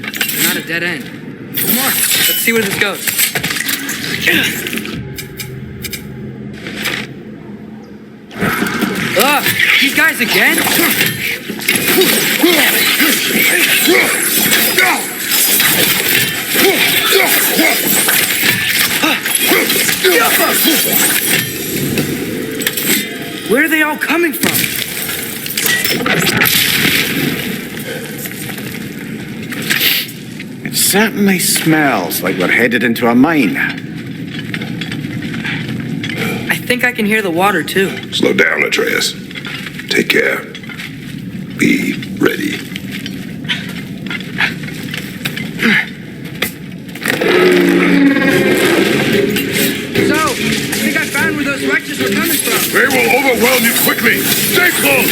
Not a dead end. Come on, let's see where this goes. Ugh, these guys again? Where are they all coming from? It certainly smells like we're headed into a mine. I think I can hear the water too. Slow down, Atreus. Take care. Be ready. So, I think I found where those wretches were coming from. They will overwhelm you quickly. Stay close.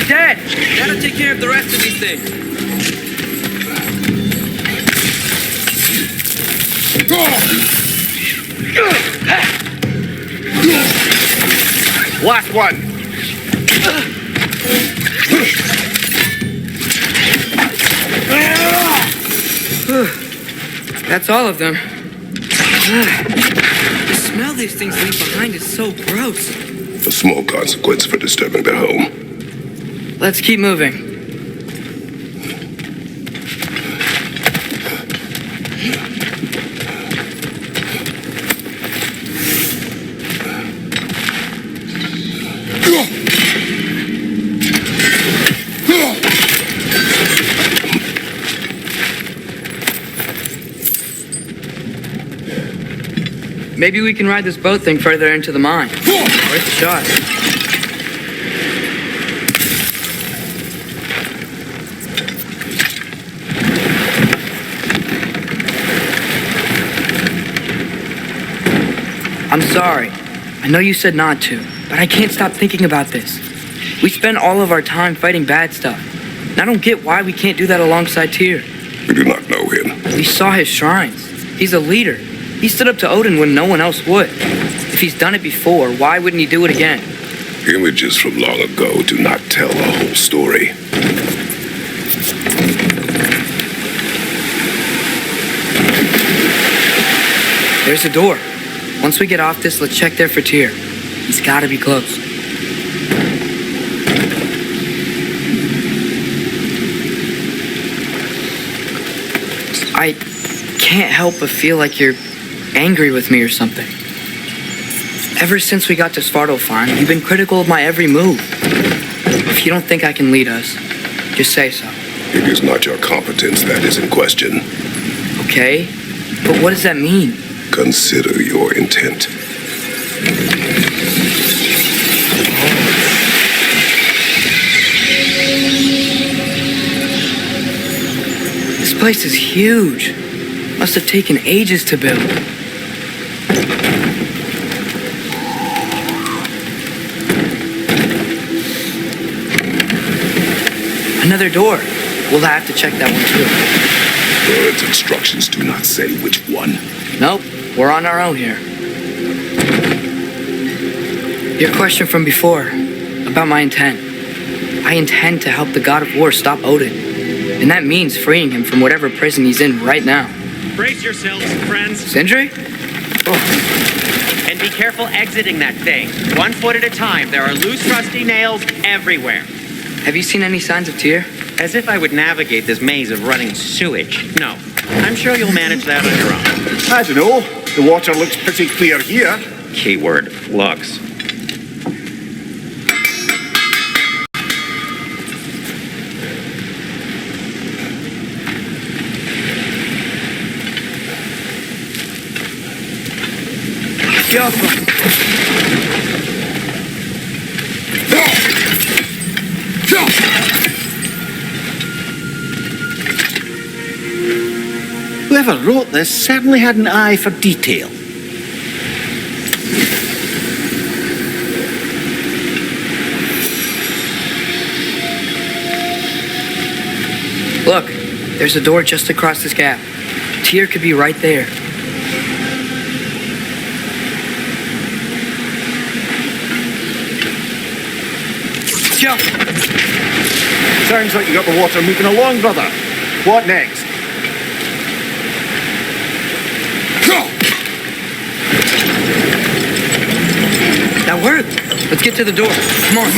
Dad, that'll take care of the rest of these things. Last one. That's all of them. The smell these things leave behind is so gross. A small consequence for disturbing their home. Let's keep moving. Maybe we can ride this boat thing further into the mine. Worth a shot. I'm sorry. I know you said not to, but I can't stop thinking about this. We spend all of our time fighting bad stuff. And I don't get why we can't do that alongside Tyr. We do not know him. We saw his shrines. He's a leader. He stood up to Odin when no one else would. If he's done it before, why wouldn't he do it again? Images from long ago do not tell the whole story. There's a door. Once we get off this, let's check there for Tyr. He's gotta be close. I can't help but feel like you're angry with me or something. Ever since we got to Svartalfheim, you've been critical of my every move. If you don't think I can lead us, just say so. It is not your competence that is in question. Okay? But what does that mean? Consider your intent. This place is huge. Must have taken ages to build. Another door. We'll have to check that one too. Bird's instructions do not say which one. Nope, we're on our own here. Your question from before, about my intent. I intend to help the god of war stop Odin. And that means freeing him from whatever prison he's in right now. Brace yourselves, friends, Sindri? and be careful exiting that thing. 1 foot at a time. There are loose, rusty nails everywhere. Have you seen any signs of Tyr? As if I would navigate this maze of running sewage. No. I'm sure you'll manage that on your own. I don't know. The water looks pretty clear here. Keyword, looks. Whoever wrote this certainly had an eye for detail. Look, there's a door just across this gap. Tyr could be right there. Jump! Sounds like you got the water moving along, brother. What next? That worked. Let's get to the door. Come on.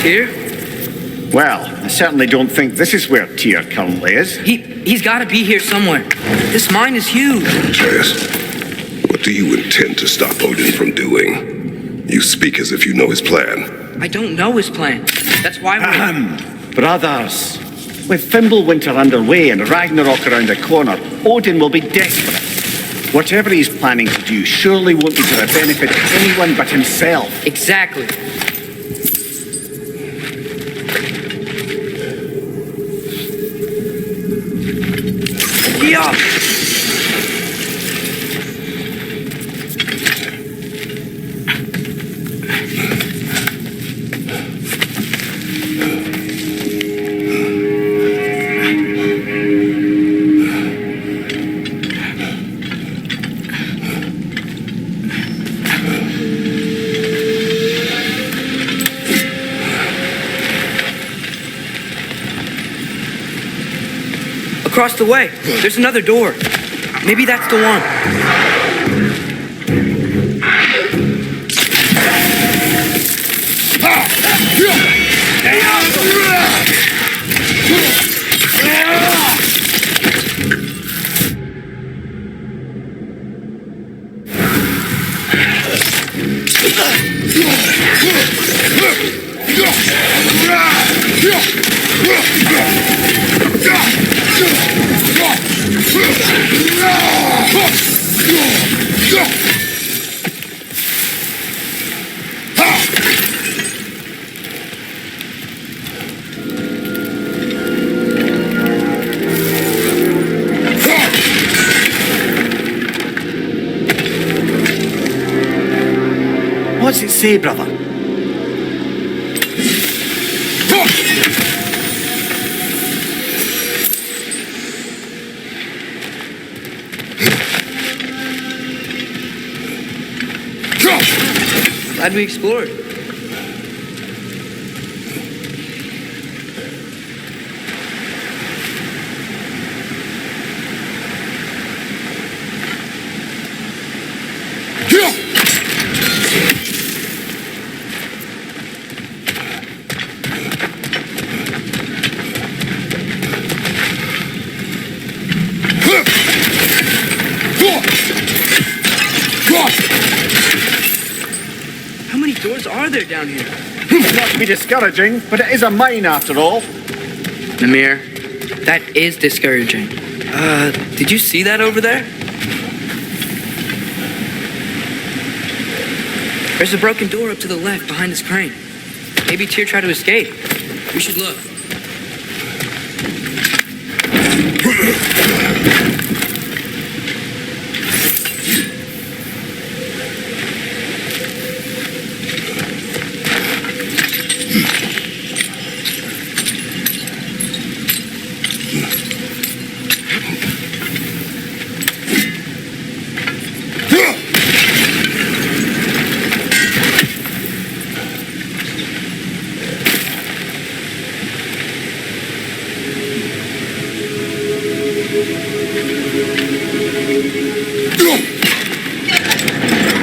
Tyr? Well, I certainly don't think this is where Tyr currently is. He's got to be here somewhere. This mine is huge. Atreus, what do you intend to stop Odin from doing? You speak as if you know his plan. I don't know his plan. That's why we're... Brothers, with Fimbulwinter underway and Ragnarok around the corner, Odin will be desperate. Whatever he's planning to do surely won't be to the benefit of anyone but himself. Exactly. Yeah. Across the way, there's another door. Maybe that's the one. What's it say, brother? Glad we explored. How many doors are there down here? Not to be discouraging, but it is a mine after all. Namir, that is discouraging. Did you see that over there? There's a broken door up to the left behind this crane. Maybe Tyr tried to escape. We should look.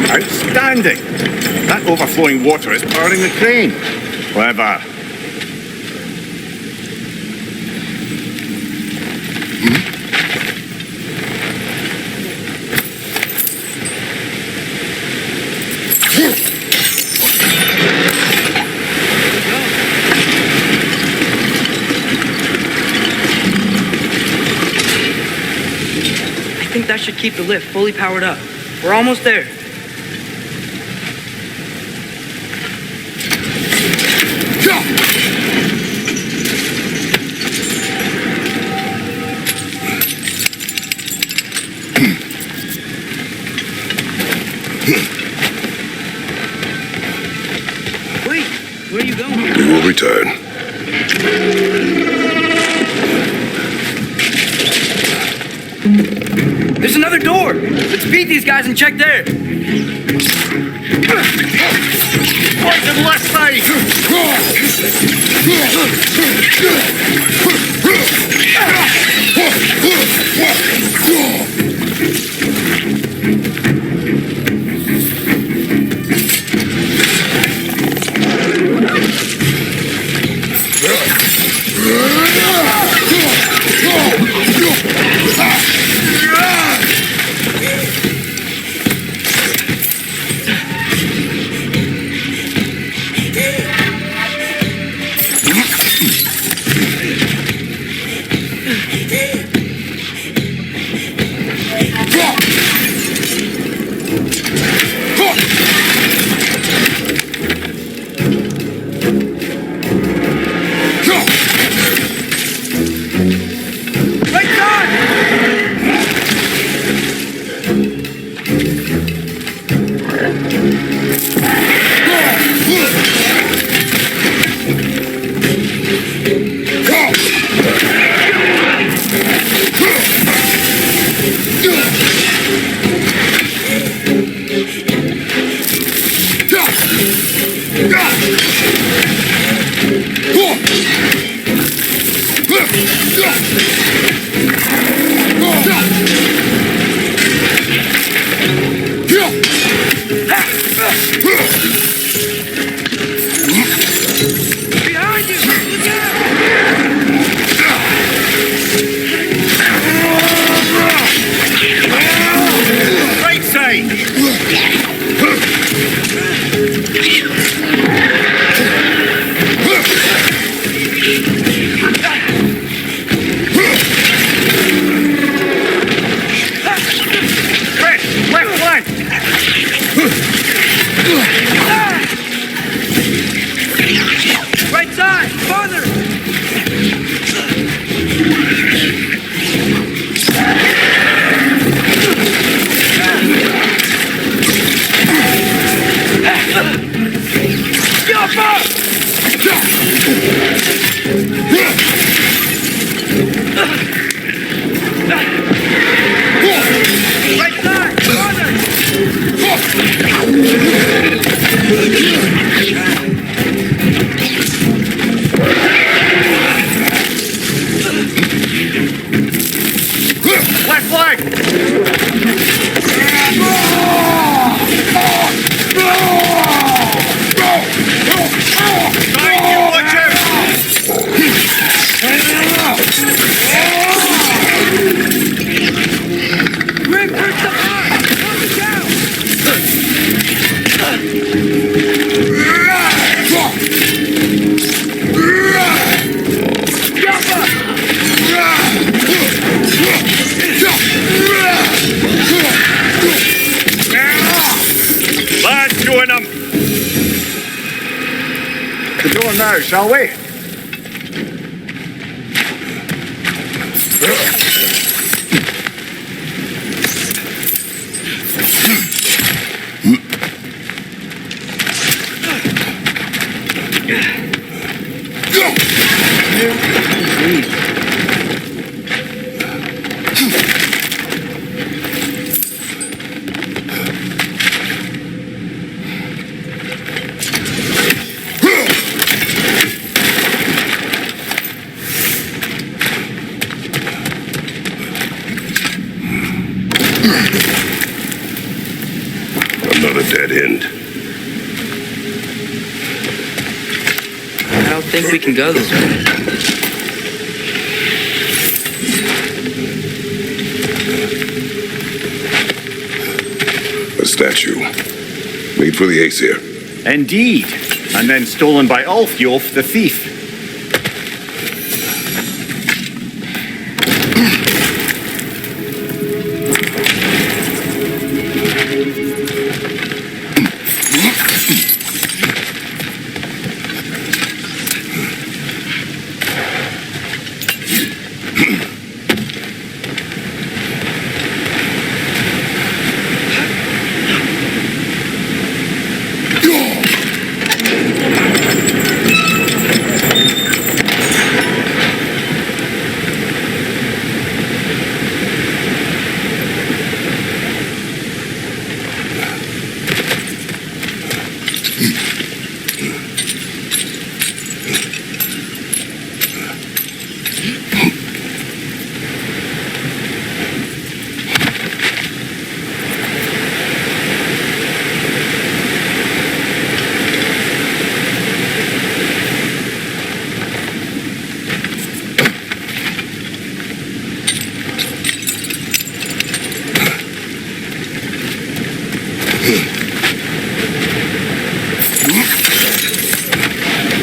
Outstanding! That overflowing water is powering the crane. Clever. I think that should keep the lift fully powered up. We're almost there. Wait, where are you going? We will return. There's another door. Let's beat these guys and check there. Poison left side! flag! Behind you, watch out! Reinforce the line! Hold it down! Lads, join them! The door now, shall we? Another dead end. I don't think we can go this way. A statue. Made for the Aesir. Indeed. And then stolen by Ulfjolf the thief.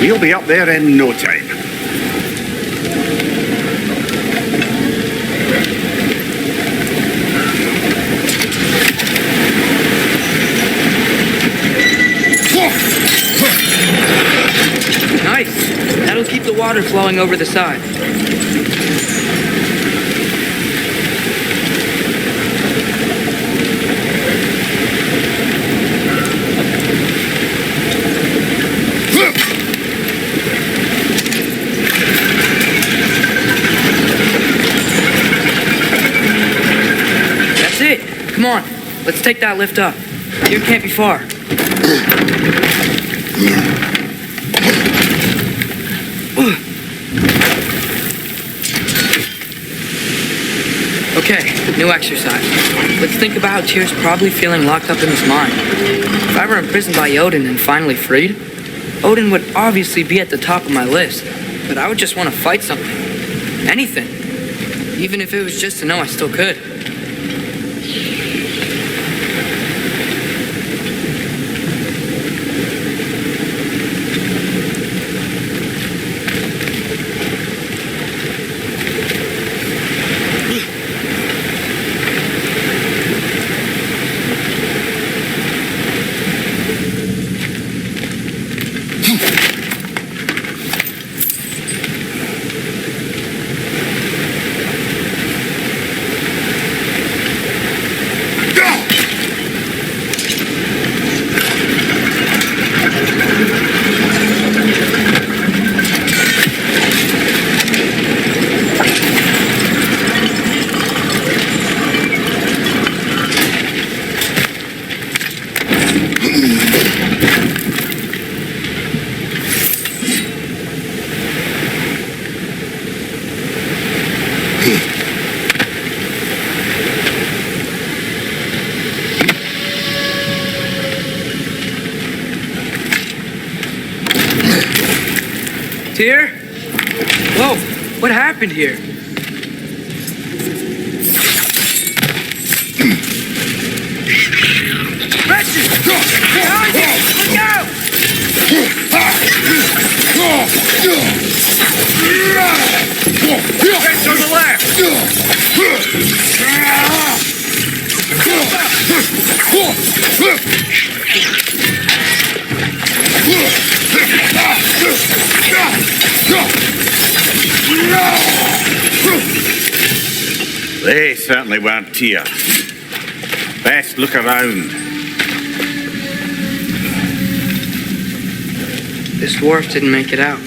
We'll be up there in no time. Nice. That'll keep the water flowing over the side. That's it. Come on. Let's take that lift up. Here can't be far. Okay, new exercise. Let's think about how Tyr's probably feeling locked up in his mind. If I were imprisoned by Odin and finally freed, Odin would obviously be at the top of my list, but I would just want to fight something. Anything. Even if it was just to know I still could. here? Whoa, what happened here? Wretches! Behind you! Look out! Head to the left! They certainly weren't Tyr. Best look around. This dwarf didn't make it out.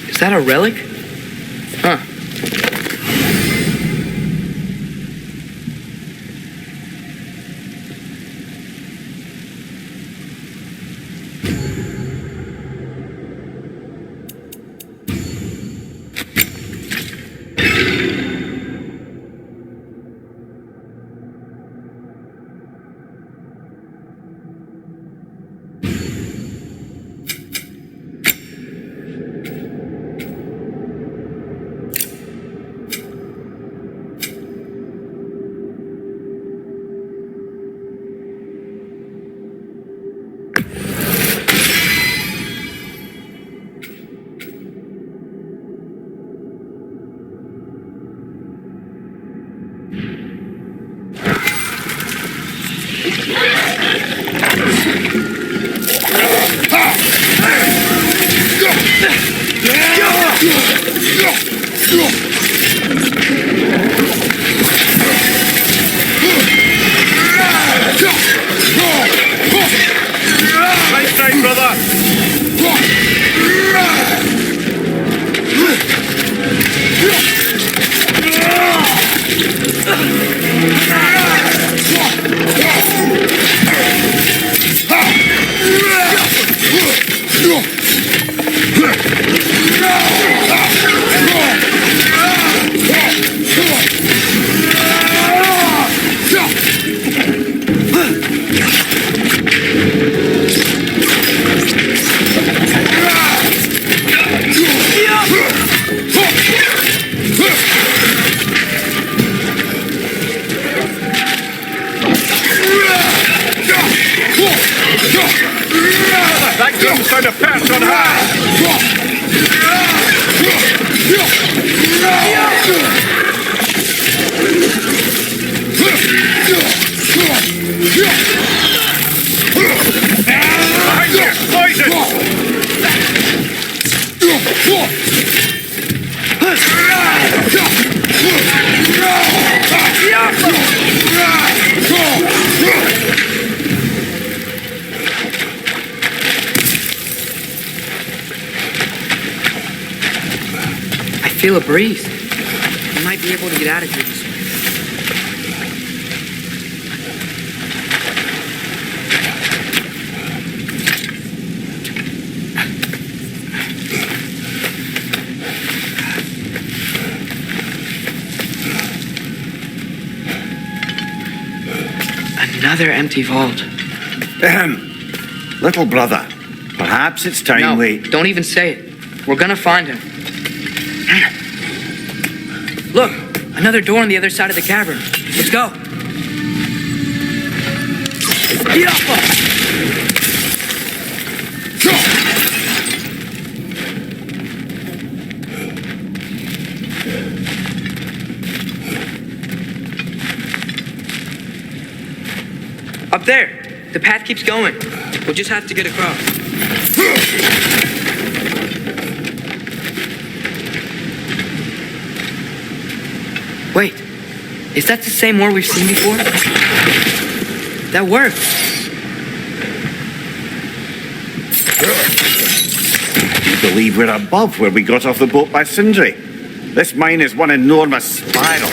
Is that a relic? Huh. Nice try, brother! That gun's going to perch on high! Behind you! Poison! I feel a breeze. I might be able to get out of here this way. Another empty vault. Little brother, perhaps it's time No, we... don't even say it. We're gonna find him. Look, another door on the other side of the cavern. Let's go. Up there. The path keeps going. We'll just have to get across. Wait, is that the same ore we've seen before? That worked. You believe we're above where we got off the boat by Sindri? This mine is one enormous spiral.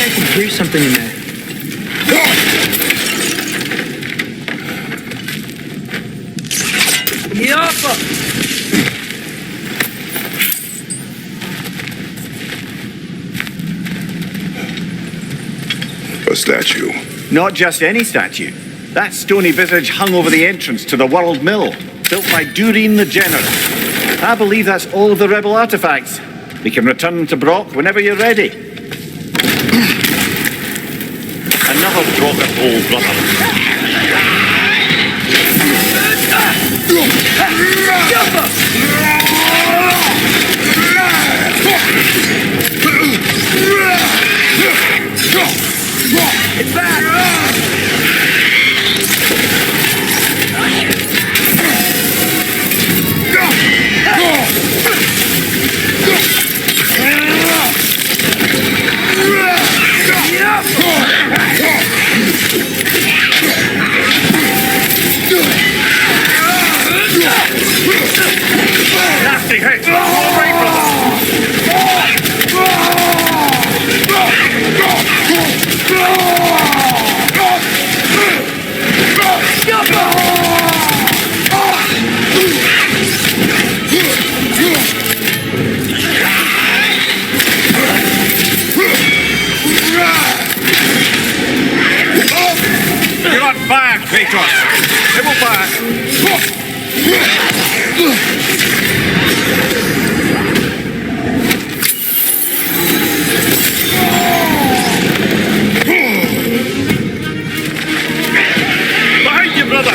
I can hear something in there. Yappa! A statue. Not just any statue. That stony visage hung over the entrance to the World Mill, built by Durin the Generous. I believe that's all of the rebel artifacts. We can return them to Brock whenever you're ready. Another Drogon hole, brother. It's back! Nasty hit! All right, brother! You're on fire, Kratos! It will fire! Behind you, brother!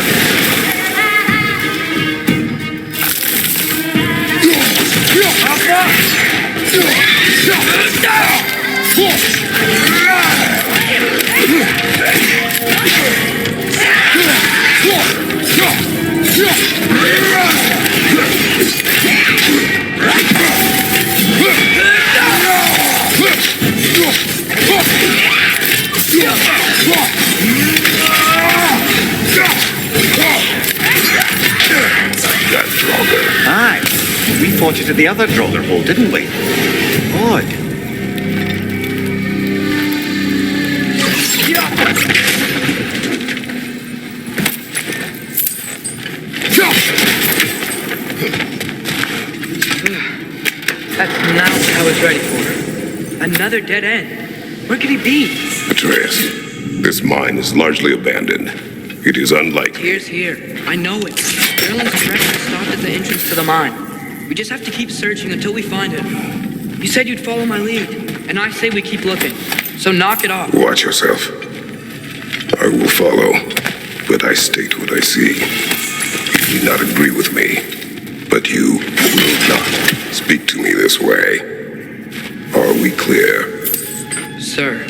That Draugr. Aye. We fought it at the other Draugr hole, didn't we? Odd. That's not what I was ready for. Another dead end. Where could he be? Atreus, this mine is largely abandoned. It is unlikely. Here's here. I know it. Erlen's direction stopped at the entrance to the mine. We just have to keep searching until we find him. You said you'd follow my lead, and I say we keep looking. So knock it off. Watch yourself. I will follow, but I state what I see. You do not agree with me, but you will not speak to me this way. Are we clear? Sir.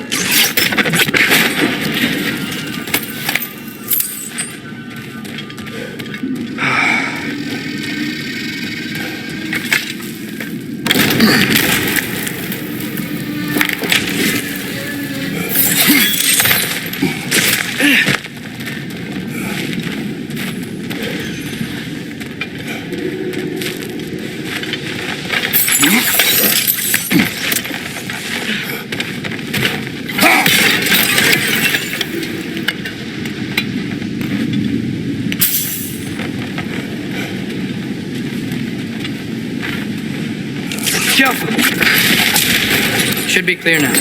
Should be clear now.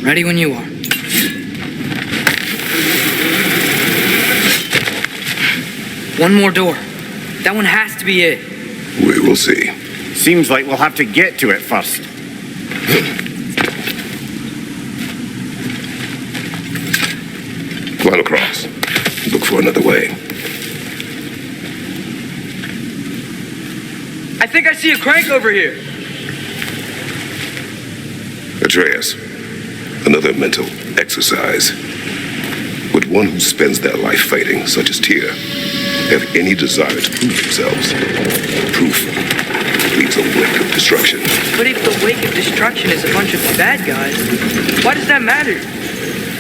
Ready when you are. One more door. That one has to be it. We will see. Seems like we'll have to get to it first. Climb across. Look for another way. I think I see a crank over here. Atreus, another mental exercise. Would one who spends their life fighting, such as Tyr, have any desire to prove themselves? Proof leads a wake of destruction. But if the wake of destruction is a bunch of bad guys, why does that matter?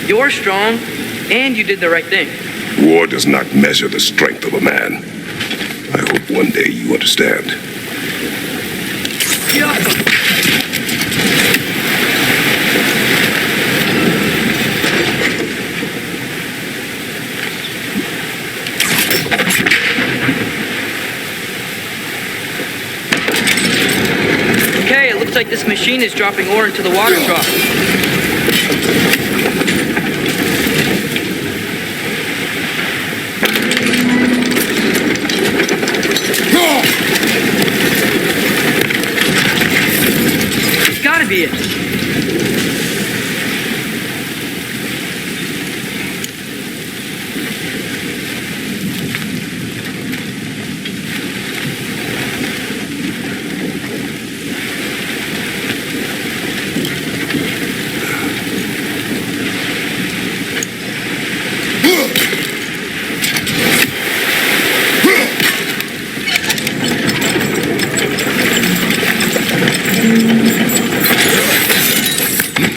You're strong, and you did the right thing. War does not measure the strength of a man. I hope one day you understand. Okay, it looks like this machine is dropping ore into the water trough. It's gotta be it.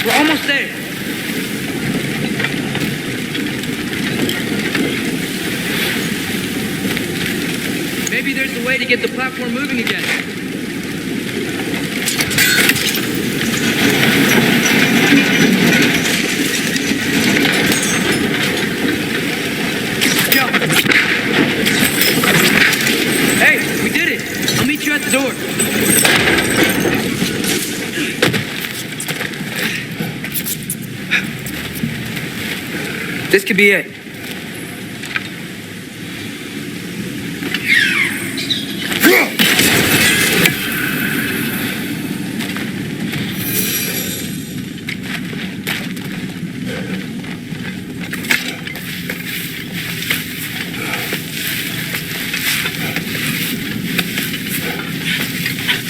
We're almost there. Maybe there's a way to get the platform moving again. Hey, we did it. I'll meet you at the door. This could be it.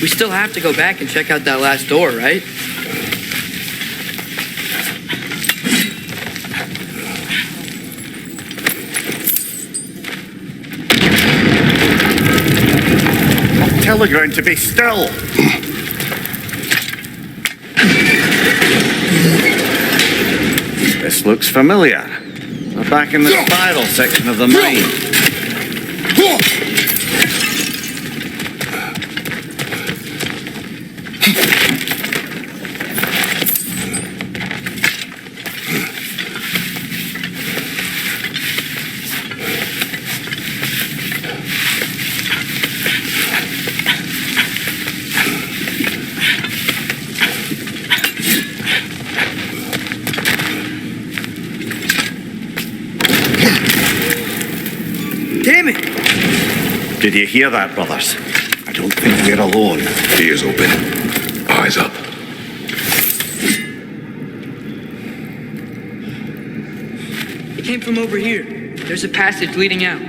We still have to go back and check out that last door, right? Tell the ground to be still. This looks familiar. We're back in the spiral section of the mine. Damn it! Did you hear that, brothers? I don't think we're alone. Ears open. Eyes up. It came from over here. There's a passage leading out.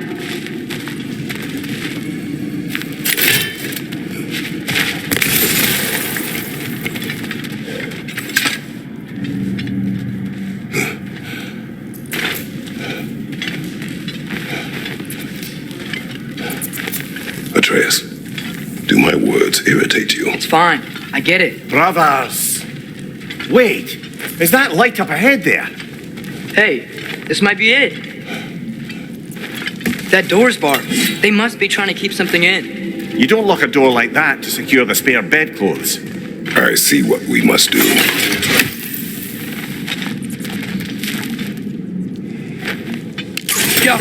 Atreus, do my words irritate you? It's fine. I get it. Brothers! Wait! Is that light up ahead there? Hey, this might be it. That door's barred. They must be trying to keep something in. You don't lock a door like that to secure the spare bedclothes. I see what we must do. Go.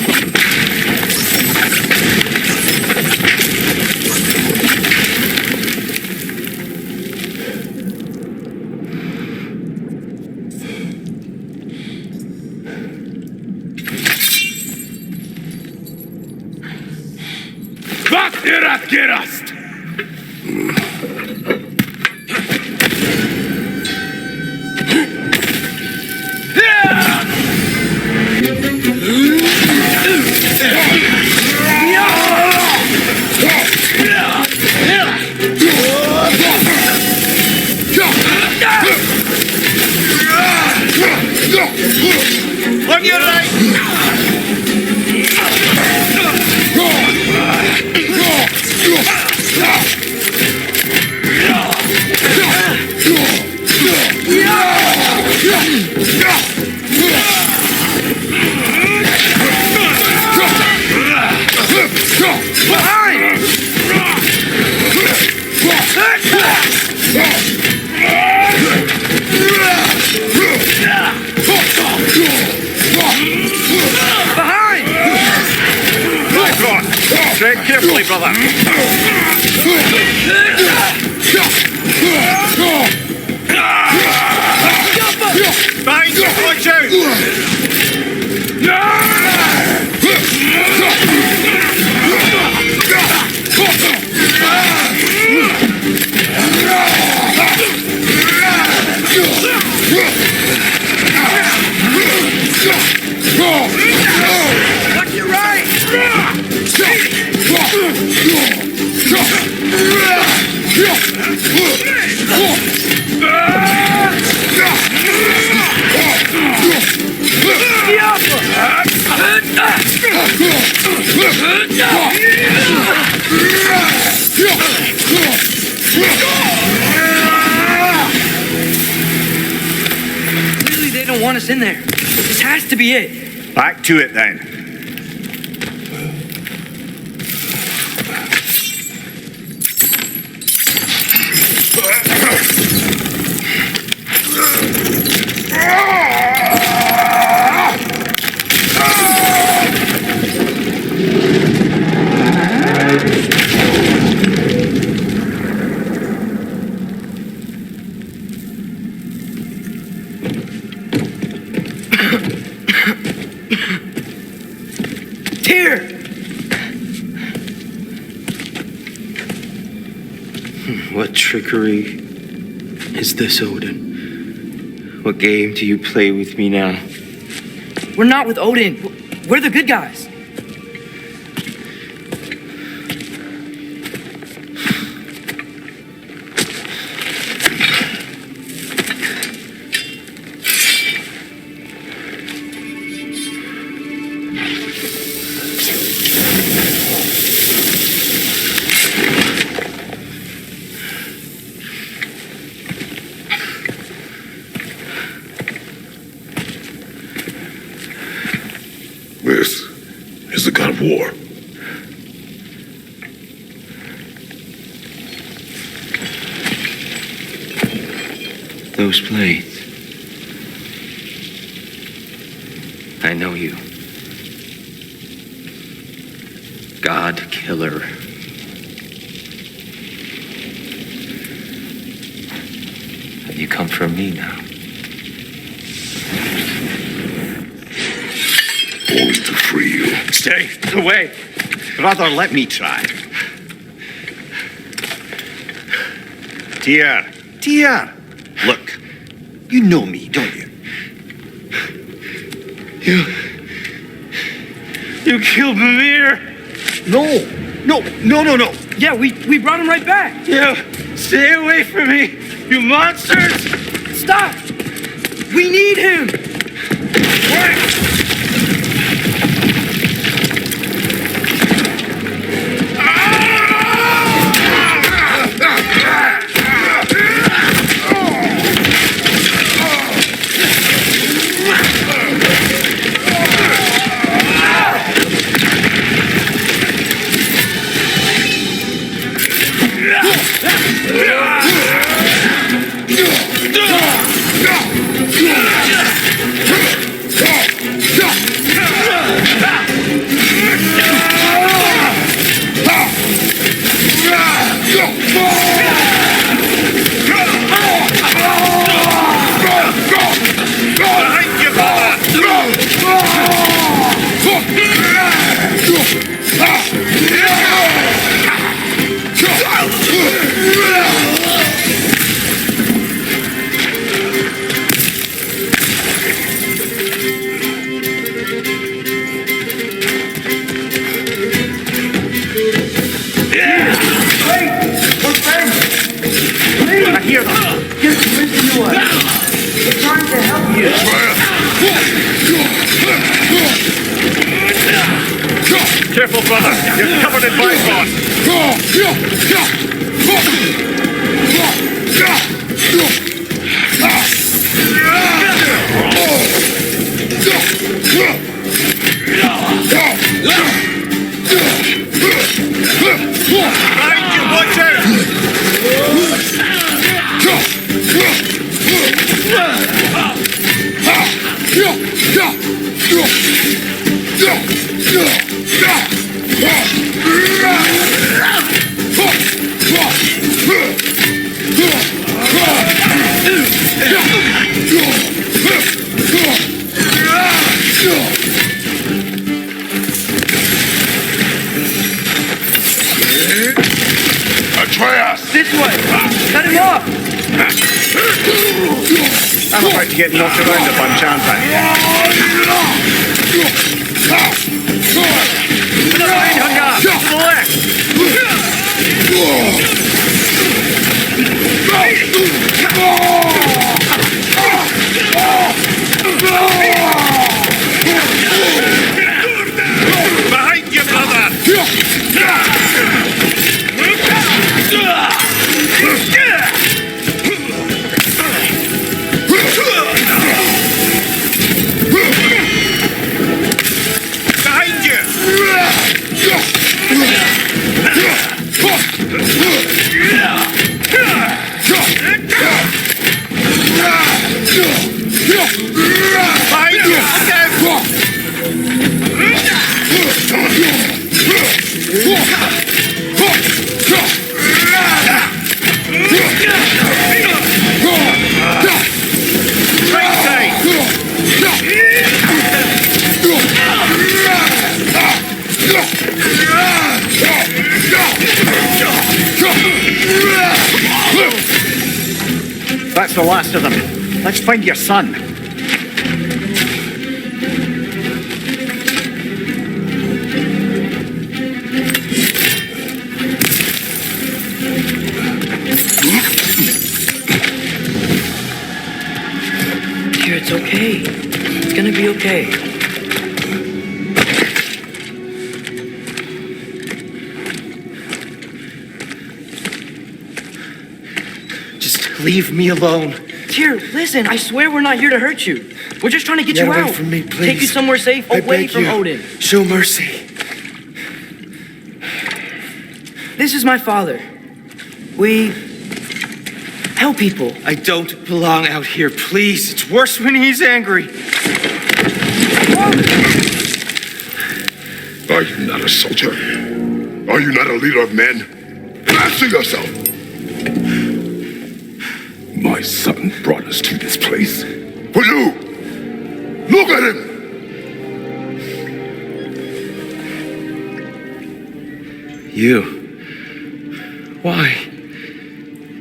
Behind! Right on. Tread carefully, brother. Behind you, watch Watch your right! Really, they don't want us in there. This has to be it. Back to it then. Here! What trickery is this, Odin? What game do you play with me now? We're not with Odin. We're the good guys. This is the god of war. Those blades. I know you. God killer. Have you come for me now? Only to free you. Stay away. Brother, let me try. Dear. Look, you know me, don't you? You killed Mimir! No. Yeah, we brought him right back. You stay away from me, you monsters! Stop! We need him! Careful, brother. You're covered in bifrost. Behind you, watch out! Atreus! This way! Cut him off! I'm about to get knocked around a bunch, aren't I? To the left! Behind you, brother! Behind That's the last of them. Let's find your son. Here, it's okay. It's gonna be okay. Just leave me alone. Here, listen, I swear we're not here to hurt you. We're just trying to get Get you away out. from me, Take please. you somewhere safe, I away beg from you. Odin. Show mercy. This is my father. We help people. I don't belong out here, please. It's worse when he's angry. Are you not a soldier? Are you not a leader of men? Answer yourself! My son brought us to this place. For you! Look at him! You? Why?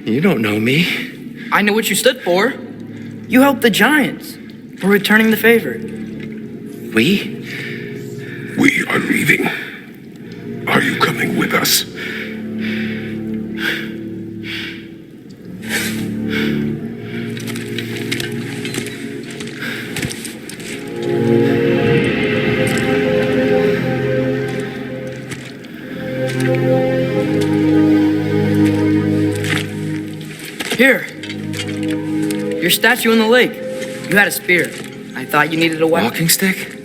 You don't know me. I know what you stood for. You helped the giants. We're returning the favor. We? We are leaving. Are you coming with us? Here. Your statue in the lake. You had a spear. I thought you needed a weapon. Walking stick?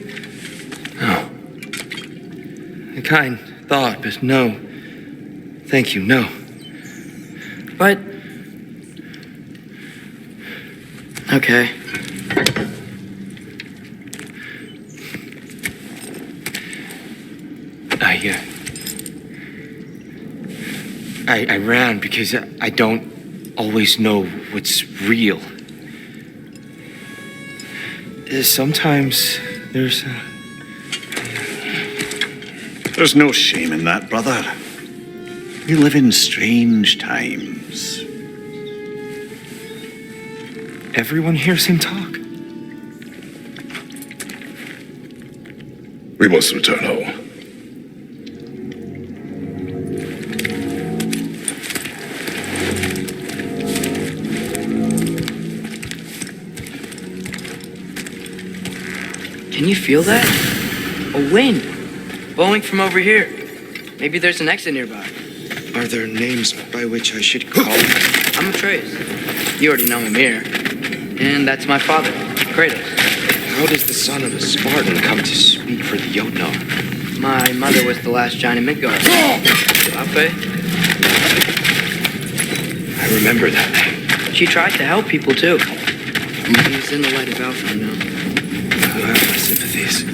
No. A kind thought, but no. Thank you, no. But... Okay. I ran because I don't always know what's real. Sometimes there's There's no shame in that, brother. We live in strange times. Everyone hears him talk. We must return home. Can you feel that? A wind blowing from over here. Maybe there's an exit nearby. Are there names by which I should call? I'm Atreus. You already know him here. And that's my father, Kratos. How does the son of a Spartan come to speak for the Jotnar? My mother was the last giant in Midgard. Ape. I remember that name. She tried to help people too. He's in the light of Alpha now. You have my sympathies.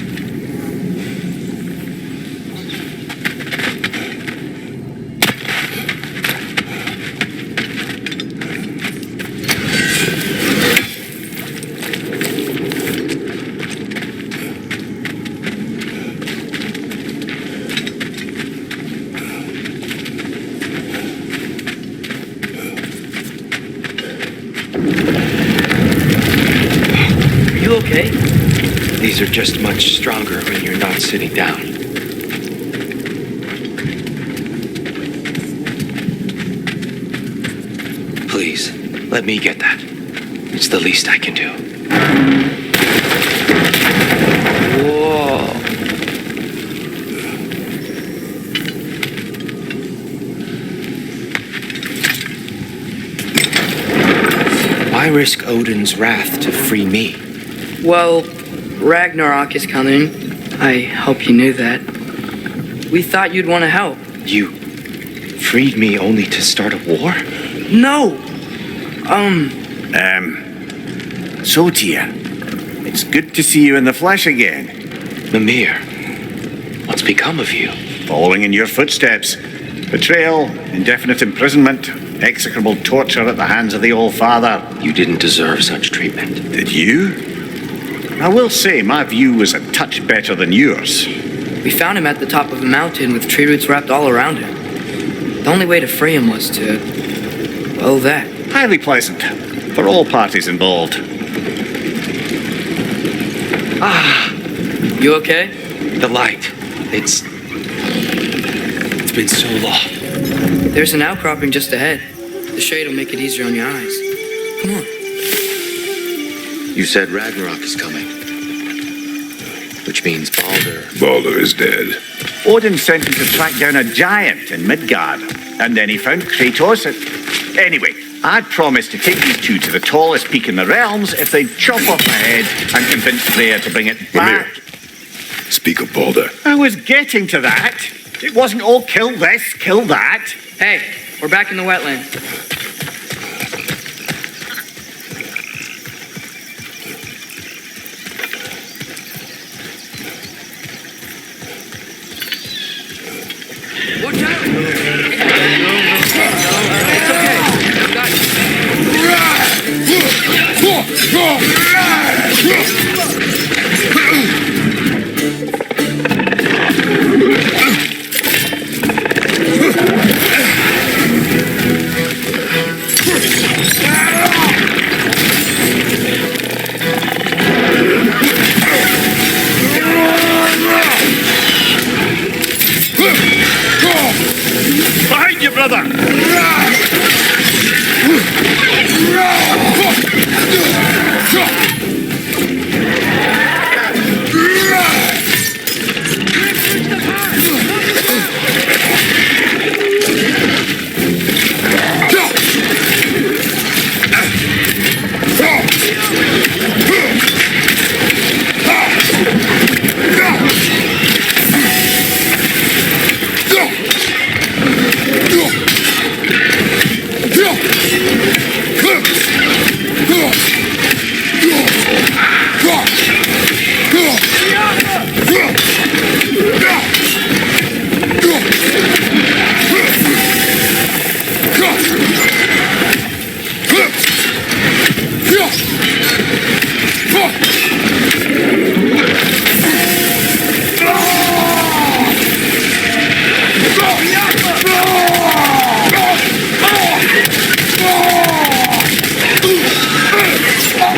Are you okay? These are just much stronger when you're not sitting down. Please, let me get that. It's the least I can do. Whoa. Why risk Odin's wrath to free me? Well, Ragnarok is coming. I hope you knew that. We thought you'd want to help. You freed me only to start a war? No! So, Tyr, it's good to see you in the flesh again. Mimir, what's become of you? Following in your footsteps. Betrayal, indefinite imprisonment, execrable torture at the hands of the Old Father. You didn't deserve such treatment. Did you? I will say my view was a touch better than yours. We found him at the top of a mountain with tree roots wrapped all around him. The only way to free him was to... well, that. Highly pleasant for all parties involved. You okay? The light. It's been so long. There's an outcropping just ahead. The shade will make it easier on your eyes. Come on. You said Ragnarok is coming. Which means Baldur. Baldur is dead. Odin sent him to track down a giant in Midgard, and then he found Kratos. Anyway, I'd promised to take these two to the tallest peak in the realms if they'd chop off my head and convince Freya to bring it back. Mimir, speak of Baldur. I was getting to that. It wasn't all kill this, kill that. Hey, we're back in the wetland. Watch out! It's okay. Got Behind you, brother!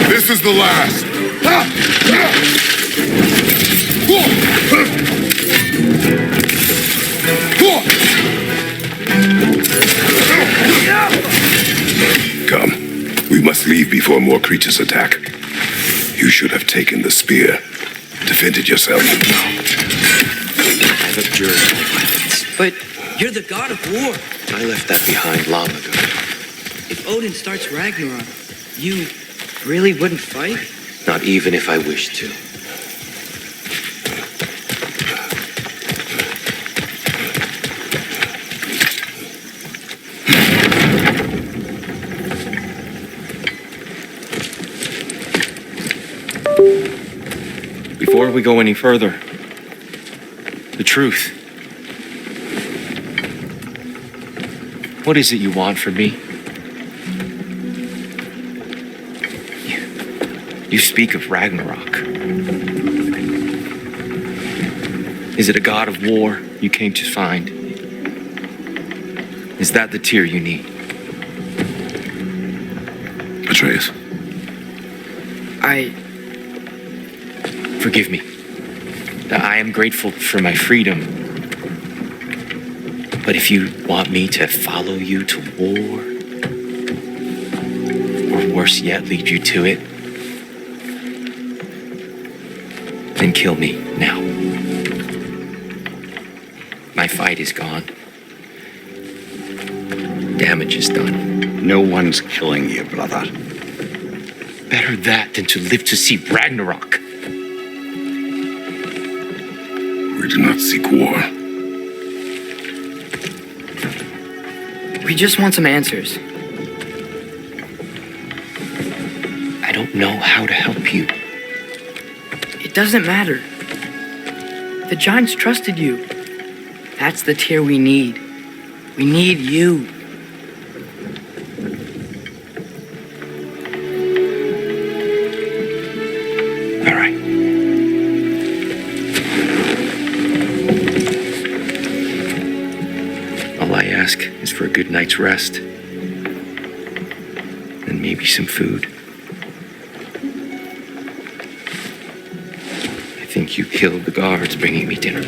This is the last. Come. We must leave before more creatures attack. You should have taken the spear. Defended yourself. I've abjured my weapons. But you're the god of war. I left that behind long ago. If Odin starts Ragnarok, you really wouldn't fight? Not even if I wished to. Before we go any further, the truth. What is it you want from me? You speak of Ragnarok. Is it a god of war you came to find? Is that the Tyr you need? A Atreus. Forgive me. I am grateful for my freedom. But if you want me to follow you to war, or worse yet, lead you to it, then kill me now. My fight is gone. Damage is done. No one's killing you, brother. Better that than to live to see Ragnarok. We do not seek war. We just want some answers. I don't know how to help you. It doesn't matter. The giants trusted you. That's the Tyr we need. We need you. All right. All I ask is for a good night's rest. And maybe some food. I think you killed the guards bringing me dinner.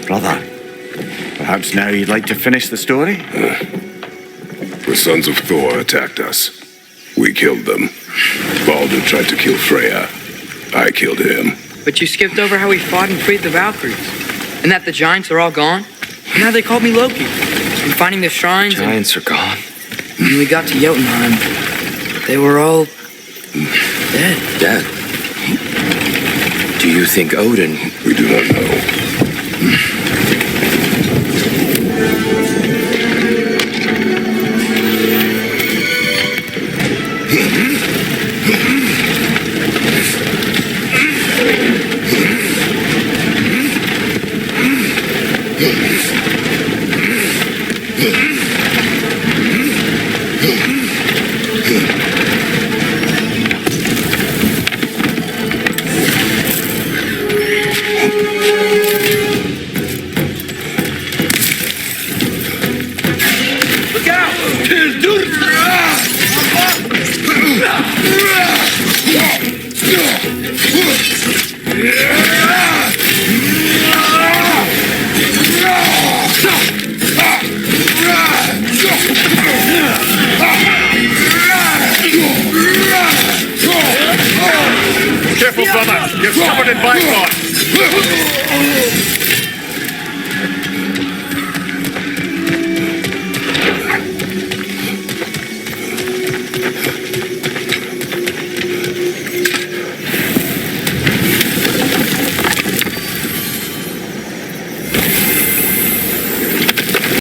Brother, perhaps now you'd like to finish the story? The sons of Thor attacked us. We killed them. Baldur tried to kill Freya. I killed him. But you skipped over how we fought and freed the Valkyries. And that the giants are all gone. And now they called me Loki. And finding the shrines Giants are gone. and when we got to Jotunheim, they were all dead. Dead. Do you think Odin? We do not know.